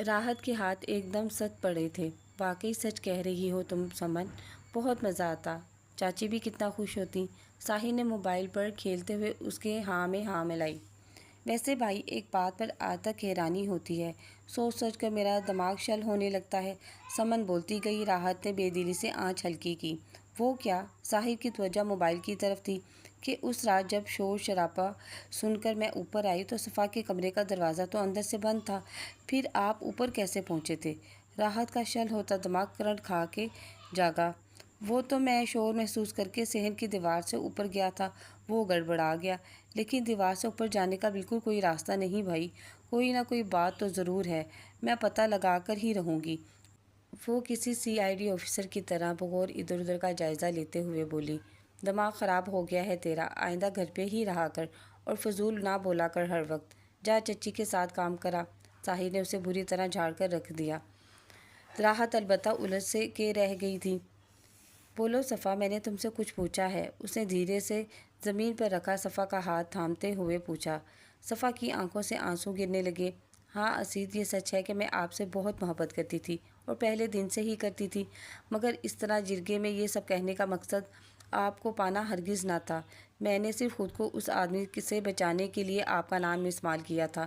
راحت کے ہاتھ ایک دم ست پڑے تھے۔ واقعی سچ کہہ رہی ہو تم سمن، بہت مزہ آتا۔ چاچی بھی کتنا خوش ہوتی۔ ساحر نے موبائل پر کھیلتے ہوئے اس کے ہاں میں ہاں ملائی۔ ویسے بھائی، ایک بات پر آج تک حیرانی ہوتی ہے، سوچ سوچ کر میرا دماغ شل ہونے لگتا ہے، سمن بولتی گئی۔ راحت نے بے دلی سے آنچ ہلکی کی۔ وہ کیا؟ ساحر کی توجہ موبائل کی طرف تھی کہ اس رات جب شور شرابہ سن کر میں اوپر آئی تو صفا کے کمرے کا دروازہ تو اندر سے بند تھا، پھر آپ اوپر کیسے پہنچے تھے؟ راحت کا شل ہوتا دماغ کرنٹ کھا کے جاگا۔ وہ تو میں شور محسوس کر کے صحن کی دیوار سے اوپر گیا تھا، وہ گڑبڑا گیا۔ لیکن دیوار سے اوپر جانے کا بالکل کوئی راستہ نہیں بھائی، کوئی نہ کوئی بات تو ضرور ہے، میں پتہ لگا کر ہی رہوں گی۔ وہ کسی CID آفیسر کی طرح بغور ادھر ادھر کا جائزہ لیتے ہوئے بولی۔ دماغ خراب ہو گیا ہے تیرا، آئندہ گھر پہ ہی رہا کر اور فضول نہ بولا کر ہر وقت۔ جا چچی کے ساتھ کام کرا۔ طاہر نے اسے بری طرح جھاڑ کر رکھ دیا۔ راحت البتہ الجھ سے کے رہ گئی تھی۔ بولو صفا، میں نے تم سے کچھ پوچھا ہے؟ اس نے دھیرے سے زمین پر رکھا صفا کا ہاتھ تھامتے ہوئے پوچھا۔ صفا کی آنکھوں سے آنسو گرنے لگے۔ ہاں اسید، یہ سچ ہے کہ میں آپ سے بہت محبت کرتی تھی اور پہلے دن سے ہی کرتی تھی، مگر اس طرح جرگے میں یہ سب کہنے کا مقصد آپ کو پانا ہرگز نہ تھا۔ میں نے صرف خود کو اس آدمی سے بچانے کے لیے آپ کا نام استعمال کیا تھا۔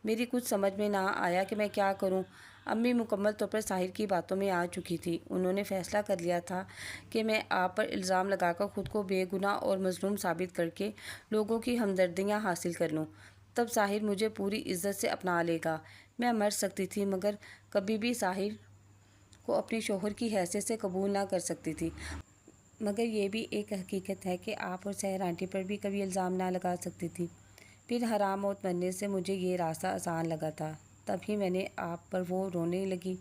میری کچھ سمجھ میں نہ آیا کہ میں کیا کروں۔ امی مکمل طور پر طاہر کی باتوں میں آ چکی تھی۔ انہوں نے فیصلہ کر لیا تھا کہ میں آپ پر الزام لگا کر خود کو بے گناہ اور مظلوم ثابت کر کے لوگوں کی ہمدردیاں حاصل کر لوں، تب طاہر مجھے پوری عزت سے اپنا لے گا۔ میں مر سکتی تھی مگر کبھی بھی طاہر کو اپنے شوہر کی حیثیت سے قبول نہ کر سکتی تھی۔ مگر یہ بھی ایک حقیقت ہے کہ آپ اور سحر آنٹی پر بھی کبھی الزام نہ لگا سکتی تھی۔ پھر حرام موت مرنے سے مجھے یہ راستہ آسان لگا تھا، تبھی میں نے آپ پر وہ رونے لگی۔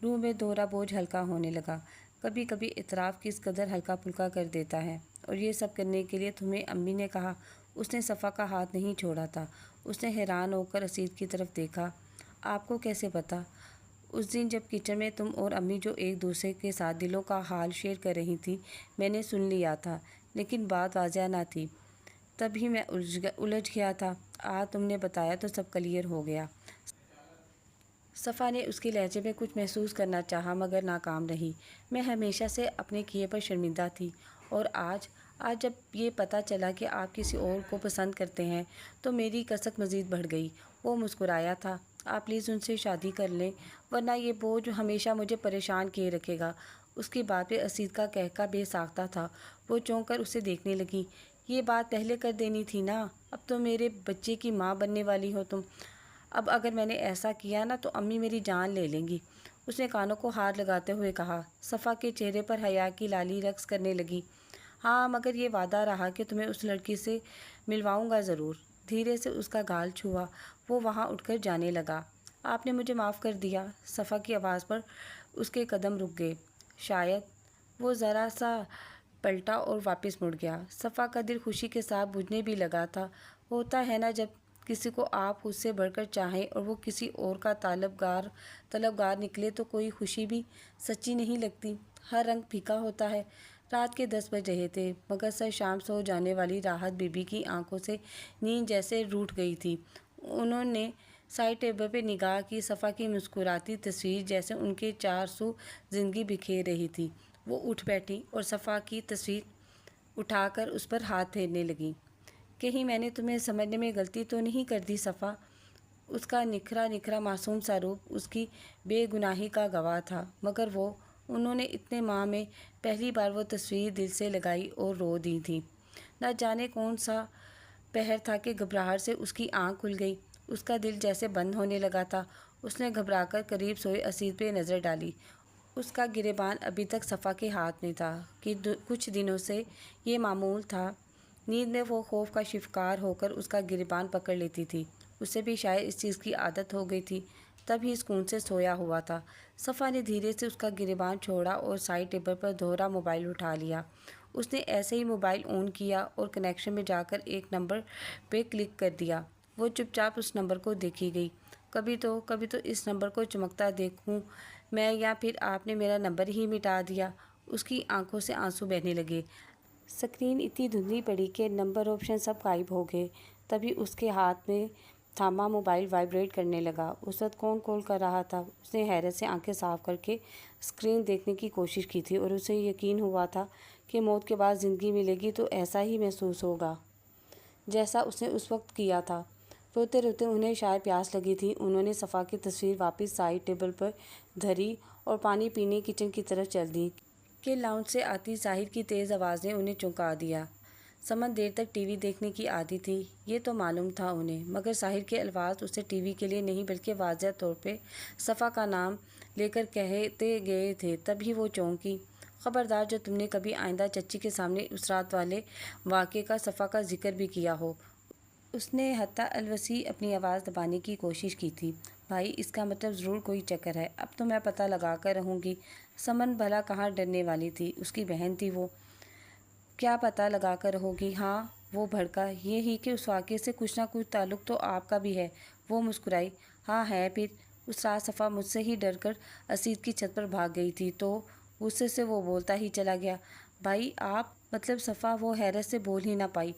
روح میں دوہرا بوجھ ہلکا ہونے لگا۔ کبھی کبھی اعتراف کس قدر ہلکا پھلکا کر دیتا ہے۔ اور یہ سب کرنے کے لیے تمہیں امی نے کہا۔ اس نے صفا کا ہاتھ نہیں چھوڑا تھا۔ اس نے حیران ہو کر اسید کی طرف دیکھا۔ آپ کو کیسے پتہ؟ اس دن جب کچن میں تم اور امی جو ایک دوسرے کے ساتھ دلوں کا حال شیئر کر رہی تھی، میں نے سن لیا تھا، لیکن بات واضح نہ تھی، تبھی میں الجھ گیا تھا۔ آج تم نے بتایا تو سب کلیئر ہو گیا۔ صفا نے اس کے لہجے میں کچھ محسوس کرنا چاہا مگر ناکام رہی۔ میں ہمیشہ سے اپنے کیے پر شرمندہ تھی، اور آج جب یہ پتہ چلا کہ آپ کسی اور کو پسند کرتے ہیں تو میری کسک مزید بڑھ گئی۔ وہ مسکرایا تھا۔ آپ پلیز ان سے شادی کر لیں، ورنہ یہ بوجھ ہمیشہ مجھے پریشان کیے رکھے گا۔ اس کی بات پہ اسید کا کہکا بے ساختہ تھا۔ وہ چونک کر اسے دیکھنے لگی۔ یہ بات پہلے کر دینی تھی نا، اب تو میرے بچے کی ماں بننے والی ہو تم۔ اب اگر میں نے ایسا کیا نا تو امی میری جان لے لیں گی۔ اس نے کانوں کو ہاتھ لگاتے ہوئے کہا۔ صفا کے چہرے پر حیا کی لالی رقص کرنے لگی۔ ہاں مگر یہ وعدہ رہا کہ تمہیں اس لڑکی سے ملواؤں گا ضرور۔ دھیرے سے اس کا گال چھوا۔ وہ وہاں اٹھ کر جانے لگا۔ آپ نے مجھے معاف کر دیا؟ صفا کی آواز پر اس کے قدم رک گئے۔ شاید۔ وہ ذرا سا پلٹا اور واپس مڑ گیا۔ صفا کا دل خوشی کے ساتھ بجھنے بھی لگا تھا۔ ہوتا ہے نا، جب کسی کو آپ خود سے بڑھ کر چاہیں اور وہ کسی اور کا طلبگار نکلے تو کوئی خوشی بھی سچی نہیں لگتی، ہر رنگ پھیکا ہوتا ہے۔ رات کے 10 بج رہے تھے مگر سر شام سو جانے والی راحت بی بی کی آنکھوں سے نیند جیسے روٹھ گئی تھی۔ انہوں نے سائڈ ٹیبل پہ نگاہ کی۔ صفا کی مسکراتی تصویر جیسے ان کے چار سو زندگی بکھیر رہی تھی۔ وہ اٹھ بیٹھی اور صفا کی تصویر اٹھا کر اس پر ہاتھ پھیرنے لگیں۔ کہیں میں نے تمہیں سمجھنے میں غلطی تو نہیں کر دی صفا؟ اس کا نکھرا نکھرا معصوم سا روپ اس کی بے گناہی کا گواہ تھا، مگر وہ انہوں نے اتنے ماہ میں پہلی بار وہ تصویر دل سے لگائی اور رو دی تھی۔ نہ جانے کون سا پہر تھا کہ گھبراہٹ سے اس کی آنکھ کھل گئی۔ اس کا دل جیسے بند ہونے لگا تھا۔ اس نے گھبرا کر قریب سوئے اسیر پہ نظر ڈالی۔ اس کا گریبان ابھی تک صفا کے ہاتھ میں تھا کہ کچھ دنوں سے یہ معمول تھا۔ نیند میں وہ خوف کا شکار ہو کر اس کا گریبان پکڑ لیتی تھی۔ اسے بھی شاید اس چیز کی عادت ہو گئی تھی، تب ہی سکون سے سویا ہوا تھا۔ صفا نے دھیرے سے اس کا گریبان چھوڑا اور سائڈ ٹیبل پر دوہرا موبائل اٹھا لیا۔ اس نے ایسے ہی موبائل آن کیا اور کنیکشن میں جا کر ایک نمبر پہ کلک کر دیا۔ وہ چپ چاپ اس نمبر کو دیکھی گئی۔ کبھی تو اس نمبر کو چمکتا دیکھوں میں، یا پھر آپ نے میرا نمبر ہی مٹا دیا۔ اس کی آنکھوں سے آنسو بہنے لگے۔ اسکرین اتنی دھندلی پڑی کہ نمبر آپشن سب غائب ہو گئے۔ تبھی اس کے ہاتھ میں تھاما موبائل وائبریٹ کرنے لگا۔ اس وقت کون کال کر رہا تھا؟ اس نے حیرت سے آنکھیں صاف کر کے اسکرین دیکھنے کی کوشش کی تھی اور اسے یقین ہوا تھا کہ موت کے بعد زندگی ملے گی تو ایسا ہی محسوس ہوگا جیسا اس نے اس وقت کیا تھا۔ روتے روتے انہیں شاید پیاس لگی تھی۔ انہوں نے صفا کی تصویر واپس سائڈ ٹیبل پر دھری اور پانی پینے کچن کی طرف چل دی کہ لاؤنج سے آتی ظاہر کی تیز آواز نے انہیں چونکا دیا۔ سمن دیر تک ٹی وی دیکھنے کی عادی تھی، یہ تو معلوم تھا انہیں، مگر ظاہر کے الفاظ اسے ٹی وی کے لیے نہیں بلکہ واضح طور پہ صفا کا نام لے کر کہتے گئے تھے۔ تبھی وہ چونکی۔ خبردار جو تم نے کبھی آئندہ چچی کے سامنے اس رات والے واقعے کا صفا کا ذکر بھی کیا ہو۔ اس نے حتی الوسع اپنی آواز دبانے کی کوشش کی تھی۔ بھائی، اس کا مطلب ضرور کوئی چکر ہے۔ اب تو میں پتہ لگا کر رہوں گی۔ سمن بھلا کہاں ڈرنے والی تھی، اس کی بہن تھی وہ۔ کیا پتہ لگا کر رہو گی؟ ہاں، وہ بھڑکا۔ یہ ہی کہ اس واقعے سے کچھ نہ کچھ تعلق تو آپ کا بھی ہے۔ وہ مسکرائی۔ ہاں ہے پھر۔ اس رات صفا مجھ سے ہی ڈر کر اسید کی چھت پر بھاگ گئی تھی تو غصے سے وہ بولتا ہی چلا گیا۔ بھائی آپ، مطلب صفا وہ حیرت سے بول ہی نہ پائی۔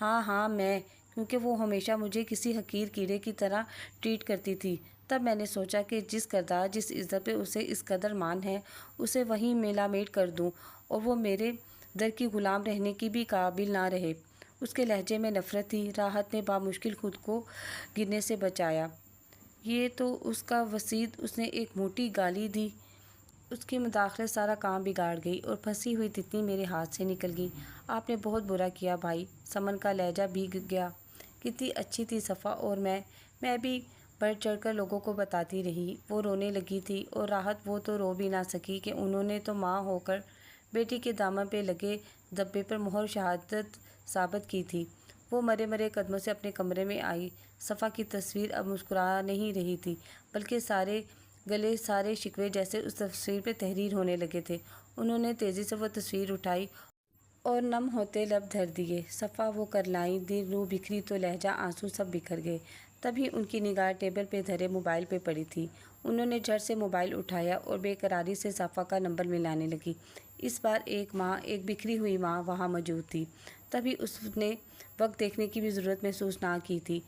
ہاں میں، کیونکہ وہ ہمیشہ مجھے کسی حقیر کیڑے کی طرح ٹریٹ کرتی تھی۔ تب میں نے سوچا کہ جس کردار جس عزت پہ اسے اس قدر مان ہے، اسے وہیں میلا میٹ کر دوں اور وہ میرے در کی غلام رہنے کی بھی قابل نہ رہے۔ اس کے لہجے میں نفرت تھی۔ راحت نے بامشکل خود کو گرنے سے بچایا۔ یہ تو اس کا وسید، اس نے ایک موٹی گالی دی۔ اس کی مداخلت سارا کام بگاڑ گئی اور پھنسی ہوئی تتلی میرے ہاتھ سے نکل گئی۔ آپ نے بہت برا کیا بھائی۔ سمن کا لہجہ بھیگ گیا۔ کتنی اچھی تھی صفا، اور میں بھی بڑھ چڑھ کر لوگوں کو بتاتی رہی۔ وہ رونے لگی تھی اور راحت وہ تو رو بھی نہ سکی کہ انہوں نے تو ماں ہو کر بیٹی کے دامن پہ لگے دھبے پر مہر شہادت ثابت کی تھی۔ وہ مرے مرے قدموں سے اپنے کمرے میں آئی۔ صفا کی تصویر اب مسکرا نہیں رہی تھی، بلکہ سارے گلے، سارے شکوے جیسے اس تصویر پہ تحریر ہونے لگے تھے۔ انہوں نے تیزی سے وہ تصویر اٹھائی اور نم ہوتے لب دھر دیے۔ صفا وہ کرلائیں، دل روح بکھری تو لہجہ آنسو سب بکھر گئے۔ تبھی ان کی نگاہ ٹیبل پہ دھرے موبائل پہ پڑی تھی۔ انہوں نے جھٹ سے موبائل اٹھایا اور بے قراری سے صفا کا نمبر ملانے لگی۔ اس بار ایک ماں، ایک بکھری ہوئی ماں وہاں موجود تھی۔ تبھی اس نے وقت دیکھنے کی بھی ضرورت محسوس نہ کی تھی۔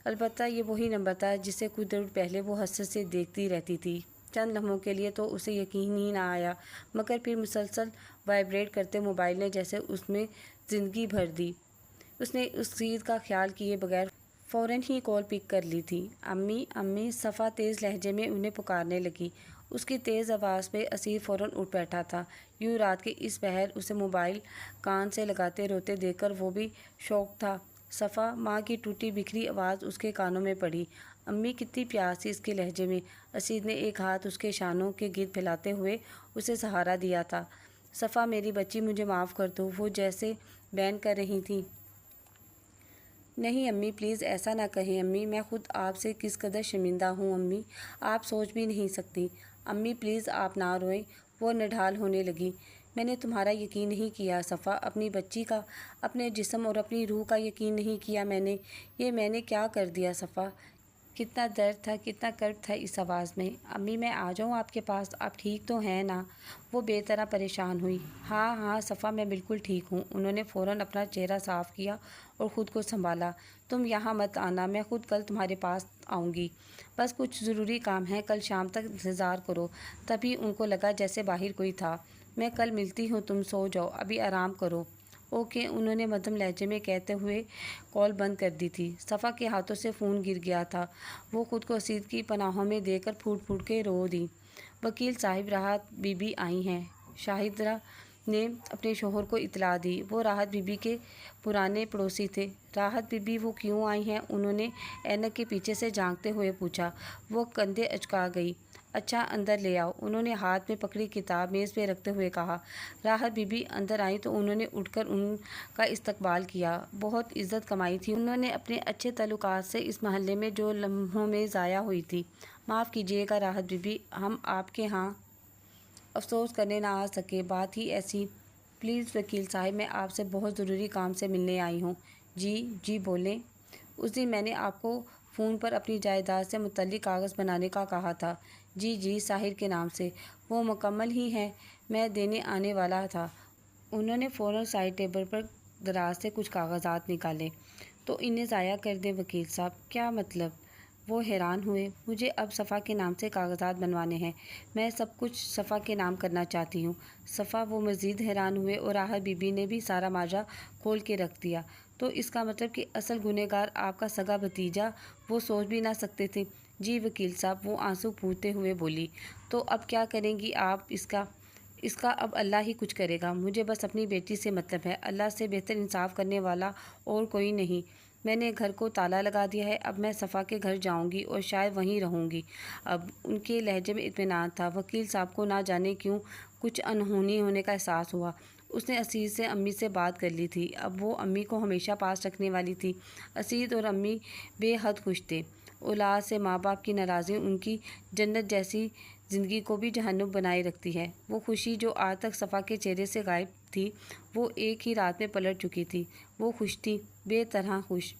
البتہ یہ وہی نمبر تھا جسے کچھ دیر پہلے وہ حسرت سے دیکھتی رہتی تھی۔ چند لمحوں کے لیے تو اسے یقین ہی نہ آیا، مگر پھر مسلسل وائبریٹ کرتے موبائل نے جیسے اس میں زندگی بھر دی۔ اس نے اس چیز کا خیال کیے بغیر فوراً ہی کال پک کر لی تھی۔ امی امی، صفا تیز لہجے میں انہیں پکارنے لگی۔ اس کی تیز آواز پہ اسیر فوراً اٹھ بیٹھا تھا۔ یوں رات کے اس پہر اسے موبائل کان سے لگاتے روتے دیکھ کر وہ بھی شاک تھا۔ صفا، ماں کی ٹوٹی بکھری آواز اس کے کانوں میں پڑی۔ امی، کتنی پیاس تھی اس کے لہجے میں۔ اسید نے ایک ہاتھ اس کے شانوں کے گرد پھیلاتے ہوئے اسے سہارا دیا تھا۔ صفا میری بچی، مجھے معاف کر دو، وہ جیسے بین کر رہی تھی۔ نہیں امی پلیز ایسا نہ کہیں امی، میں خود آپ سے کس قدر شرمندہ ہوں امی، آپ سوچ بھی نہیں سکتی۔ امی پلیز آپ نہ روئیں۔ وہ نڈھال ہونے لگی۔ میں نے تمہارا یقین نہیں کیا صفا، اپنی بچی کا، اپنے جسم اور اپنی روح کا یقین نہیں کیا میں نے۔ یہ میں نے کیا کر دیا صفا؟ کتنا درد تھا، کتنا کرب تھا اس آواز میں۔ امی میں آ جاؤں آپ کے پاس، آپ ٹھیک تو ہیں نا؟ وہ بے طرح پریشان ہوئی۔ ہاں صفا، میں بالکل ٹھیک ہوں۔ انہوں نے فوراً اپنا چہرہ صاف کیا اور خود کو سنبھالا۔ تم یہاں مت آنا، میں خود کل تمہارے پاس آؤں گی۔ بس کچھ ضروری کام ہے، کل شام تک انتظار کرو۔ تبھی ان کو لگا جیسے باہر کوئی تھا۔ میں کل ملتی ہوں، تم سو جاؤ، ابھی آرام کرو۔ اوکے، انہوں نے مدھم لہجے میں کہتے ہوئے کال بند کر دی تھی۔ صفا کے ہاتھوں سے فون گر گیا تھا۔ وہ خود کو اسید کی پناہوں میں دے کر پھوٹ پھوٹ کے رو دی۔ وکیل صاحب، راحت بی بی آئی ہیں۔ شاہدرہ نے اپنے شوہر کو اطلاع دی۔ وہ راحت بی بی کے پرانے پڑوسی تھے۔ راحت بی بی وہ کیوں آئی ہیں؟ انہوں نے اینک کے پیچھے سے جھانکتے ہوئے پوچھا۔ وہ کندھے اچکا گئی۔ اچھا، اندر لے آؤ، انہوں نے ہاتھ میں پکڑی کتاب میز پہ رکھتے ہوئے کہا۔ راحت بی بی اندر آئیں تو انہوں نے اٹھ کر ان کا استقبال کیا۔ بہت عزت کمائی تھی انہوں نے اپنے اچھے تعلقات سے اس محلے میں جو لمحوں میں ضائع ہوئی تھی۔ معاف کیجیے گا راحت بی بی، ہم آپ کے ہاں افسوس کرنے نہ آ سکے، بات ہی ایسی۔ پلیز وکیل صاحب، میں آپ سے بہت ضروری کام سے ملنے آئی ہوں۔ جی بولیں۔ اس دن میں نے آپ کو فون پر اپنی جائیداد سے متعلق کاغذ بنانے کا کہا تھا۔ جی، ساحر کے نام سے۔ وہ مکمل ہی ہیں، میں دینے آنے والا تھا۔ انہوں نے فوراً سائڈ ٹیبل پر دراز سے کچھ کاغذات نکالے۔ تو انہیں ضائع کر دیں وکیل صاحب، کیا مطلب؟ وہ حیران ہوئے۔ مجھے اب صفا کے نام سے کاغذات بنوانے ہیں، میں سب کچھ صفا کے نام کرنا چاہتی ہوں۔ صفا، وہ مزید حیران ہوئے اور راحت بی بی نے بھی سارا ماجرا کھول کے رکھ دیا۔ تو اس کا مطلب کہ اصل گنہگار آپ کا سگا بھتیجا، وہ سوچ بھی نہ سکتے تھے؟ جی وکیل صاحب، وہ آنسو پوچھتے ہوئے بولی۔ تو اب کیا کریں گی آپ؟ اس کا اب اللہ ہی کچھ کرے گا۔ مجھے بس اپنی بیٹی سے مطلب ہے، اللہ سے بہتر انصاف کرنے والا اور کوئی نہیں۔ میں نے گھر کو تالا لگا دیا ہے، اب میں صفا کے گھر جاؤں گی اور شاید وہیں رہوں گی۔ اب ان کے لہجے میں اطمینان تھا۔ وکیل صاحب کو نہ جانے کیوں کچھ انہونی ہونے کا احساس ہوا۔ اس نے اسید سے امی سے بات کر لی تھی، اب وہ امی کو ہمیشہ پاس رکھنے والی تھی۔ اسید اور امی بے حد خوش تھے۔ اولاد سے ماں باپ کی ناراضی ان کی جنت جیسی زندگی کو بھی جہنم بنائے رکھتی ہے۔ وہ خوشی جو آج تک صفا کے چہرے سے غائب تھی، وہ ایک ہی رات میں پلٹ چکی تھی۔ وہ خوش تھی، بے طرح خوش۔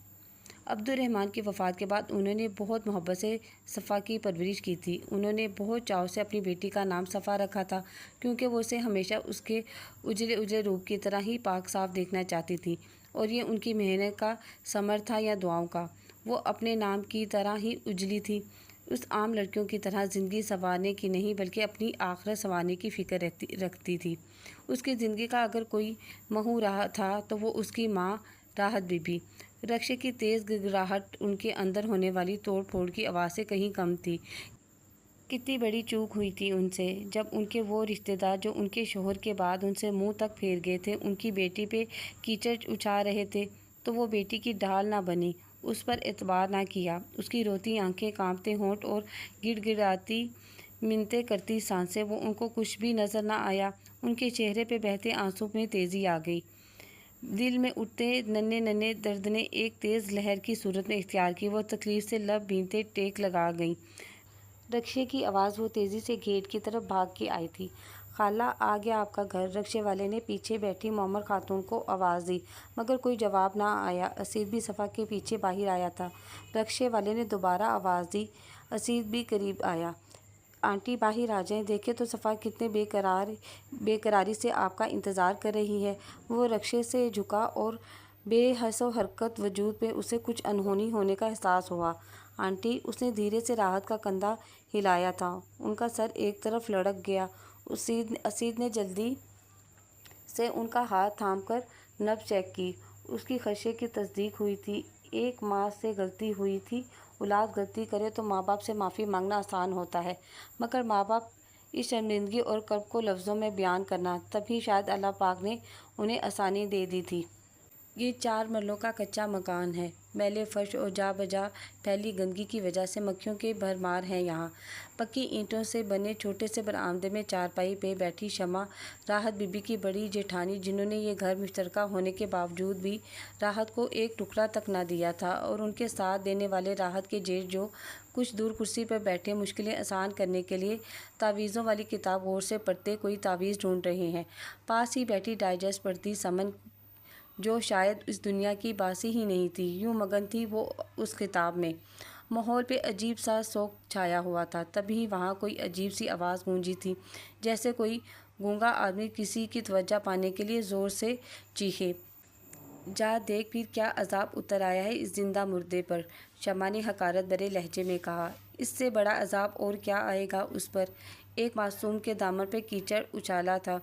عبد الرحمن کی وفات کے بعد انہوں نے بہت محبت سے صفا کی پرورش کی تھی۔ انہوں نے بہت چاؤ سے اپنی بیٹی کا نام صفا رکھا تھا، کیونکہ وہ اسے ہمیشہ اس کے اجلے روپ کی طرح ہی پاک صاف دیکھنا چاہتی تھی، اور یہ ان کی محنت کا ثمر تھا یا دعاؤں کا۔ وہ اپنے نام کی طرح ہی اجلی تھی، اس عام لڑکیوں کی طرح زندگی سنوارنے کی نہیں بلکہ اپنی آخرت سنوارنے کی فکر رکھتی تھی۔ اس کی زندگی کا اگر کوئی محو رہا تھا تو وہ اس کی ماں راحت بی بی۔ رکشے کی تیز گڑگڑاہٹ ان کے اندر ہونے والی توڑ پھوڑ کی آواز سے کہیں کم تھی۔ کتنی بڑی چوک ہوئی تھی ان سے، جب ان کے وہ رشتہ دار جو ان کے شوہر کے بعد ان سے منہ تک پھیر گئے تھے، ان کی بیٹی پہ کیچڑ اچھا رہے تھے، تو وہ بیٹی کی ڈھال نہ بنی، اس پر اعتبار نہ کیا۔ اس کی روتی آنکھیں، کانپتے ہونٹ اور گڑ گڑاتی منتیں کرتی سانسیں، وہ ان کو کچھ بھی نظر نہ آیا۔ ان کے چہرے پہ بہتے آنسوں میں تیزی آ گئی۔ دل میں اٹھتے ننھے درد نے ایک تیز لہر کی صورت میں اختیار کی۔ وہ تکلیف سے لب بھینتے ٹیک لگا گئیں۔ رکشے کی آواز وہ تیزی سے گیٹ کی طرف بھاگ کے آئی تھی۔ خالہ، آ گیا آپ کا گھر، رکشے والے نے پیچھے بیٹھی معمر خاتون کو آواز دی، مگر کوئی جواب نہ آیا۔ اسید بھی صفا کے پیچھے باہر آیا تھا۔ رکشے والے نے دوبارہ آواز دی۔ اسید بھی قریب آیا۔ آنٹی باہر آ جائیں، دیکھیں تو صفا کتنے بے قراری سے آپ کا انتظار کر رہی ہے۔ وہ رکشے سے جھکا اور بے حس و حرکت وجود پہ اسے کچھ انہونی ہونے کا احساس ہوا۔ آنٹی، اس نے دھیرے سے راحت کا کندھا ہلایا تھا۔ ان کا سر ایک طرف لڑک گیا۔ اسید نے جلدی سے ان کا ہاتھ تھام کر نبض چیک کی۔ اس کی خدشے کی تصدیق ہوئی تھی۔ ایک ماں سے غلطی ہوئی تھی۔ اولاد غلطی کرے تو ماں باپ سے معافی مانگنا آسان ہوتا ہے، مگر ماں باپ اس شرمندگی اور کرب کو لفظوں میں بیان کرنا، تبھی شاید اللہ پاک نے انہیں آسانی دے دی تھی۔ یہ 4 مرلوں کا کچا مکان ہے۔ میلے فرش اور جا بجا پھیلی گندگی کی وجہ سے مکھیوں کی بھرمار ہے یہاں۔ پکی اینٹوں سے بنے چھوٹے سے برآمدے میں چارپائی پہ بیٹھی شمع، راحت بی بی کی بڑی جیٹھانی، جنہوں نے یہ گھر مشترکہ ہونے کے باوجود بھی راحت کو ایک ٹکڑا تک نہ دیا تھا، اور ان کے ساتھ دینے والے راحت کے جیٹھ جو کچھ دور کرسی پر بیٹھے مشکلیں آسان کرنے کے لیے تعویذوں والی کتاب غور سے پڑھتے کوئی تعویذ ڈھونڈ رہے ہیں۔ پاس ہی بیٹھی ڈائجسٹ پڑھتی سمن، جو شاید اس دنیا کی باسی ہی نہیں تھی، یوں مگن تھی وہ اس کتاب میں۔ ماحول پہ عجیب سا سوگ چھایا ہوا تھا۔ تبھی وہاں کوئی عجیب سی آواز گونجی تھی، جیسے کوئی گونگا آدمی کسی کی توجہ پانے کے لیے زور سے چیخے۔ جا دیکھ پھر کیا عذاب اتر آیا ہے اس زندہ مردے پر، شمع نے حقارت بھرے لہجے میں کہا۔ اس سے بڑا عذاب اور کیا آئے گا اس پر؟ ایک معصوم کے دامن پہ کیچڑ اچھالا تھا،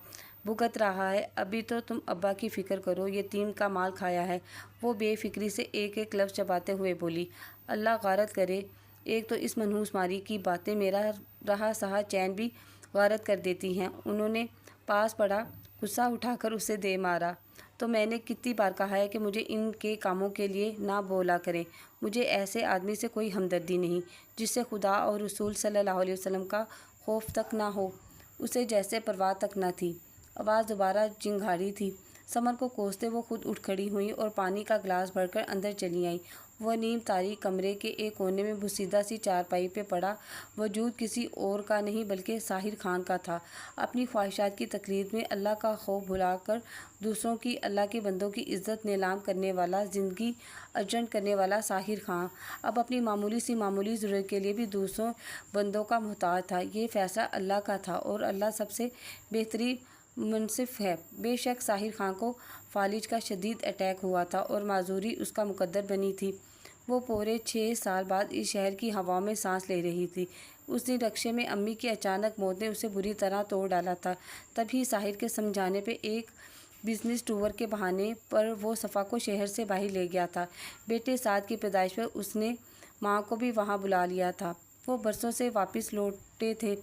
بھگت رہا ہے۔ ابھی تو تم ابا کی فکر کرو، یتیم کا مال کھایا ہے۔ وہ بے فکری سے ایک ایک لفظ چباتے ہوئے بولی۔ اللہ غارت کرے ایک تو اس منحوس ماری کی باتیں میرا رہا سہا چین بھی غارت کر دیتی ہیں۔ انہوں نے پاس پڑا غصہ اٹھا کر اسے دے مارا۔ تو میں نے کتنی بار کہا ہے کہ مجھے ان کے کاموں کے لیے نہ بولا کریں۔ مجھے ایسے آدمی سے کوئی ہمدردی نہیں جس سے خدا اور رسول صلی اللہ علیہ وسلم کا خوف تک نہ ہو۔ اسے جیسے پرواہ تک نہ تھی۔ آواز دوبارہ چنگھاڑی تھی۔ ثمر کو کوستے وہ خود اٹھ کھڑی ہوئیں اور پانی کا گلاس بھر کر اندر چلی آئیں۔ وہ نیم تاریک کمرے کے ایک کونے میں بوسیدہ سی چارپائی پہ پڑا وجود کسی اور کا نہیں بلکہ ساحر خان کا تھا۔ اپنی خواہشات کی تقلید میں اللہ کا خوف بھلا کر دوسروں کی، اللہ کے بندوں کی عزت نیلام کرنے والا، زندگی ایجنٹ کرنے والا ساحر خان اب اپنی معمولی ضرورت کے لیے بھی دوسروں بندوں کا محتاج تھا۔ یہ فیصلہ اللہ کا تھا اور اللہ سب سے بہترین منصف ہے۔ بے شک ساحر خان کو فالج کا شدید اٹیک ہوا تھا اور معذوری اس کا مقدر بنی تھی۔ وہ پورے 6 سال بعد اس شہر کی ہواؤں میں سانس لے رہی تھی۔ اس دن رکشے میں امی کی اچانک موت نے اسے بری طرح توڑ ڈالا تھا۔ تبھی ساحر کے سمجھانے پہ ایک بزنس ٹور کے بہانے پر وہ صفا کو شہر سے باہر لے گیا تھا۔ بیٹے سعد کی پیدائش پر اس نے ماں کو بھی وہاں بلا لیا تھا۔ وہ برسوں سے واپس لوٹے تھے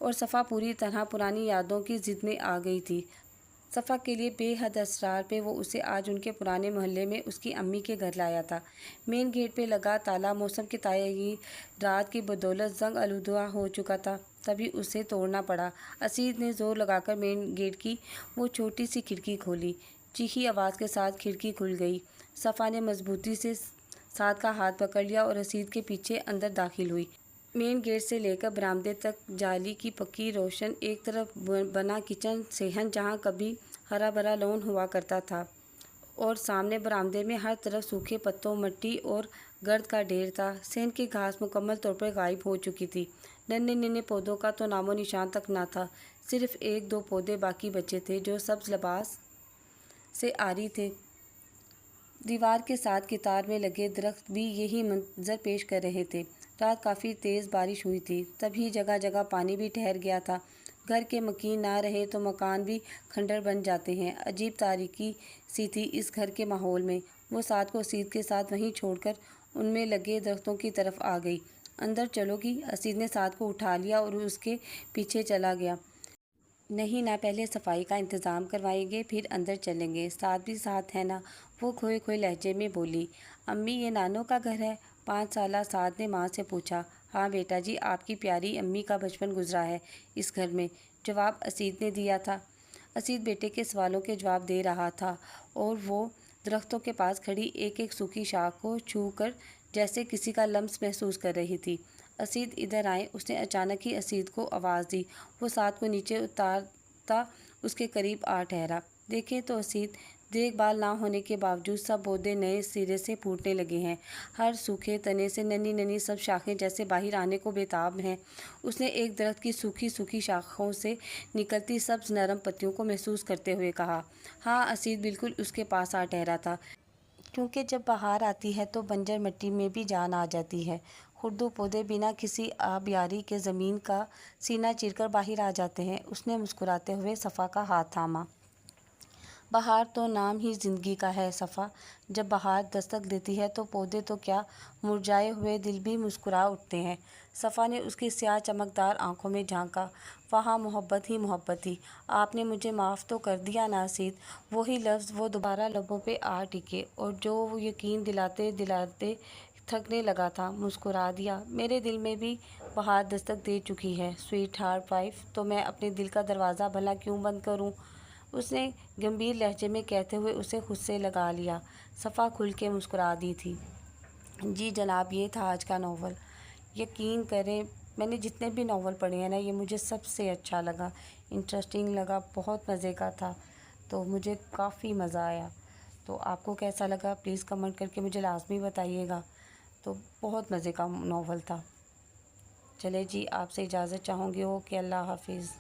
اور صفا پوری طرح پرانی یادوں کی زد میں آ گئی تھی۔ صفا کے لیے بے حد اصرار پہ وہ اسے آج ان کے پرانے محلے میں اس کی امی کے گھر لایا تھا۔ مین گیٹ پہ لگا تالا موسم کی تغیرات کی بدولت زنگ آلودہ ہو چکا تھا، تبھی اسے توڑنا پڑا۔ اسید نے زور لگا کر مین گیٹ کی وہ چھوٹی سی کھڑکی کھولی۔ چیخی آواز کے ساتھ کھڑکی کھل گئی۔ صفا نے مضبوطی سے سعد کا ہاتھ پکڑ لیا اور اسید کے پیچھے اندر داخل ہوئی۔ مین گیٹ سے لے کر برآمدے تک جالی کی پکی روشن ایک طرف بنا کچن صحن جہاں کبھی ہرا بھرا لون ہوا کرتا تھا، اور سامنے برآمدے میں ہر طرف سوکھے پتوں، مٹی اور گرد کا ڈھیر تھا۔ صحن کی گھاس مکمل طور پر غائب ہو چکی تھی۔ ننھے ننھے پودوں کا تو نام و نشان تک نہ تھا۔ صرف 1-2 پودے باقی بچے تھے جو سبز لباس سے عاری تھے۔ دیوار کے ساتھ قطار میں لگے درخت بھی یہی منظر پیش کر رہے تھے۔ رات کافی تیز بارش ہوئی تھی، تبھی جگہ جگہ پانی بھی ٹھہر گیا تھا۔ گھر کے مکین نہ رہے تو مکان بھی کھنڈر بن جاتے ہیں۔ عجیب تاریکی سی تھی اس گھر کے ماحول میں۔ وہ سعد کو اسید کے ساتھ وہیں چھوڑ کر ان میں لگے درختوں کی طرف آ گئی۔ اندر چلو گی؟ اسید نے سعد کو اٹھا لیا اور اس کے پیچھے چلا گیا۔ نہیں نہ، پہلے صفائی کا انتظام کروائیں گے پھر اندر چلیں گے۔ سعد بھی ساتھ ہے نا؟ وہ کھوئے کھوئے لہجے میں بولی۔ امی یہ نانو کا گھر ہے؟ 5 سالہ سعد نے ماں سے پوچھا۔ ہاں بیٹا جی، آپ کی پیاری امی کا بچپن گزرا ہے اس گھر میں، جواب اسید نے دیا تھا۔ اسید بیٹے کے سوالوں کے جواب دے رہا تھا اور وہ درختوں کے پاس کھڑی ایک ایک سوکھی شاخ کو چھو کر جیسے کسی کا لمس محسوس کر رہی تھی۔ اسید ادھر آئیں، اس نے اچانک ہی اسید کو آواز دی۔ وہ سعد کو نیچے اتارتا اس کے قریب آ ٹھہرا۔ دیکھیں تو اسید، دیکھ بھال نہ ہونے کے باوجود سب پودے نئے سرے سے پھوٹنے لگے ہیں۔ ہر سوکھے تنے سے ننھی ننھی سب شاخیں جیسے باہر آنے کو بےتاب ہیں۔ اس نے ایک درخت کی سوکھی سوکھی شاخوں سے نکلتی سبز نرم پتیوں کو محسوس کرتے ہوئے کہا۔ ہاں، اسید بالکل اس کے پاس آ ٹھہرا تھا، کیونکہ جب بہار آتی ہے تو بنجر مٹی میں بھی جان آ جاتی ہے۔ خردو پودے بنا کسی آبیاری کے زمین کا سینہ چیر کر باہر آ جاتے ہیں۔ اس نے مسکراتے ہوئے صفا کا ہاتھ تھاما۔ بہار تو نام ہی زندگی کا ہے صفا۔ جب بہار دستک دیتی ہے تو پودے تو کیا، مرجھائے ہوئے دل بھی مسکرا اٹھتے ہیں۔ صفا نے اس کی سیاہ چمکدار آنکھوں میں جھانکا۔ وہاں محبت ہی محبت تھی۔ آپ نے مجھے معاف تو کر دیا نا اسید؟ وہی لفظ وہ دوبارہ لبوں پہ آ ٹکے اور جو وہ یقین دلاتے دلاتے تھکنے لگا تھا۔ مسکرا دیا؟ میرے دل میں بھی بہار دستک دے چکی ہے سویٹ ہارٹ وائف، تو میں اپنے دل کا دروازہ بھلا کیوں بند کروں؟ اس نے گمبھیر لہجے میں کہتے ہوئے اسے خود سے لگا لیا۔ صفا کھل کے مسکرا دی تھی۔ جی جناب، یہ تھا آج کا ناول۔ یقین کریں میں نے جتنے بھی ناول پڑھے ہیں نا، یہ مجھے سب سے اچھا لگا، انٹرسٹنگ لگا، بہت مزے کا تھا، تو مجھے کافی مزہ آیا۔ تو آپ کو کیسا لگا پلیز کمنٹ کر کے مجھے لازمی بتائیے گا۔ تو بہت مزے کا ناول تھا۔ چلے جی، آپ سے اجازت چاہوں گی۔ اوکے، اللہ حافظ۔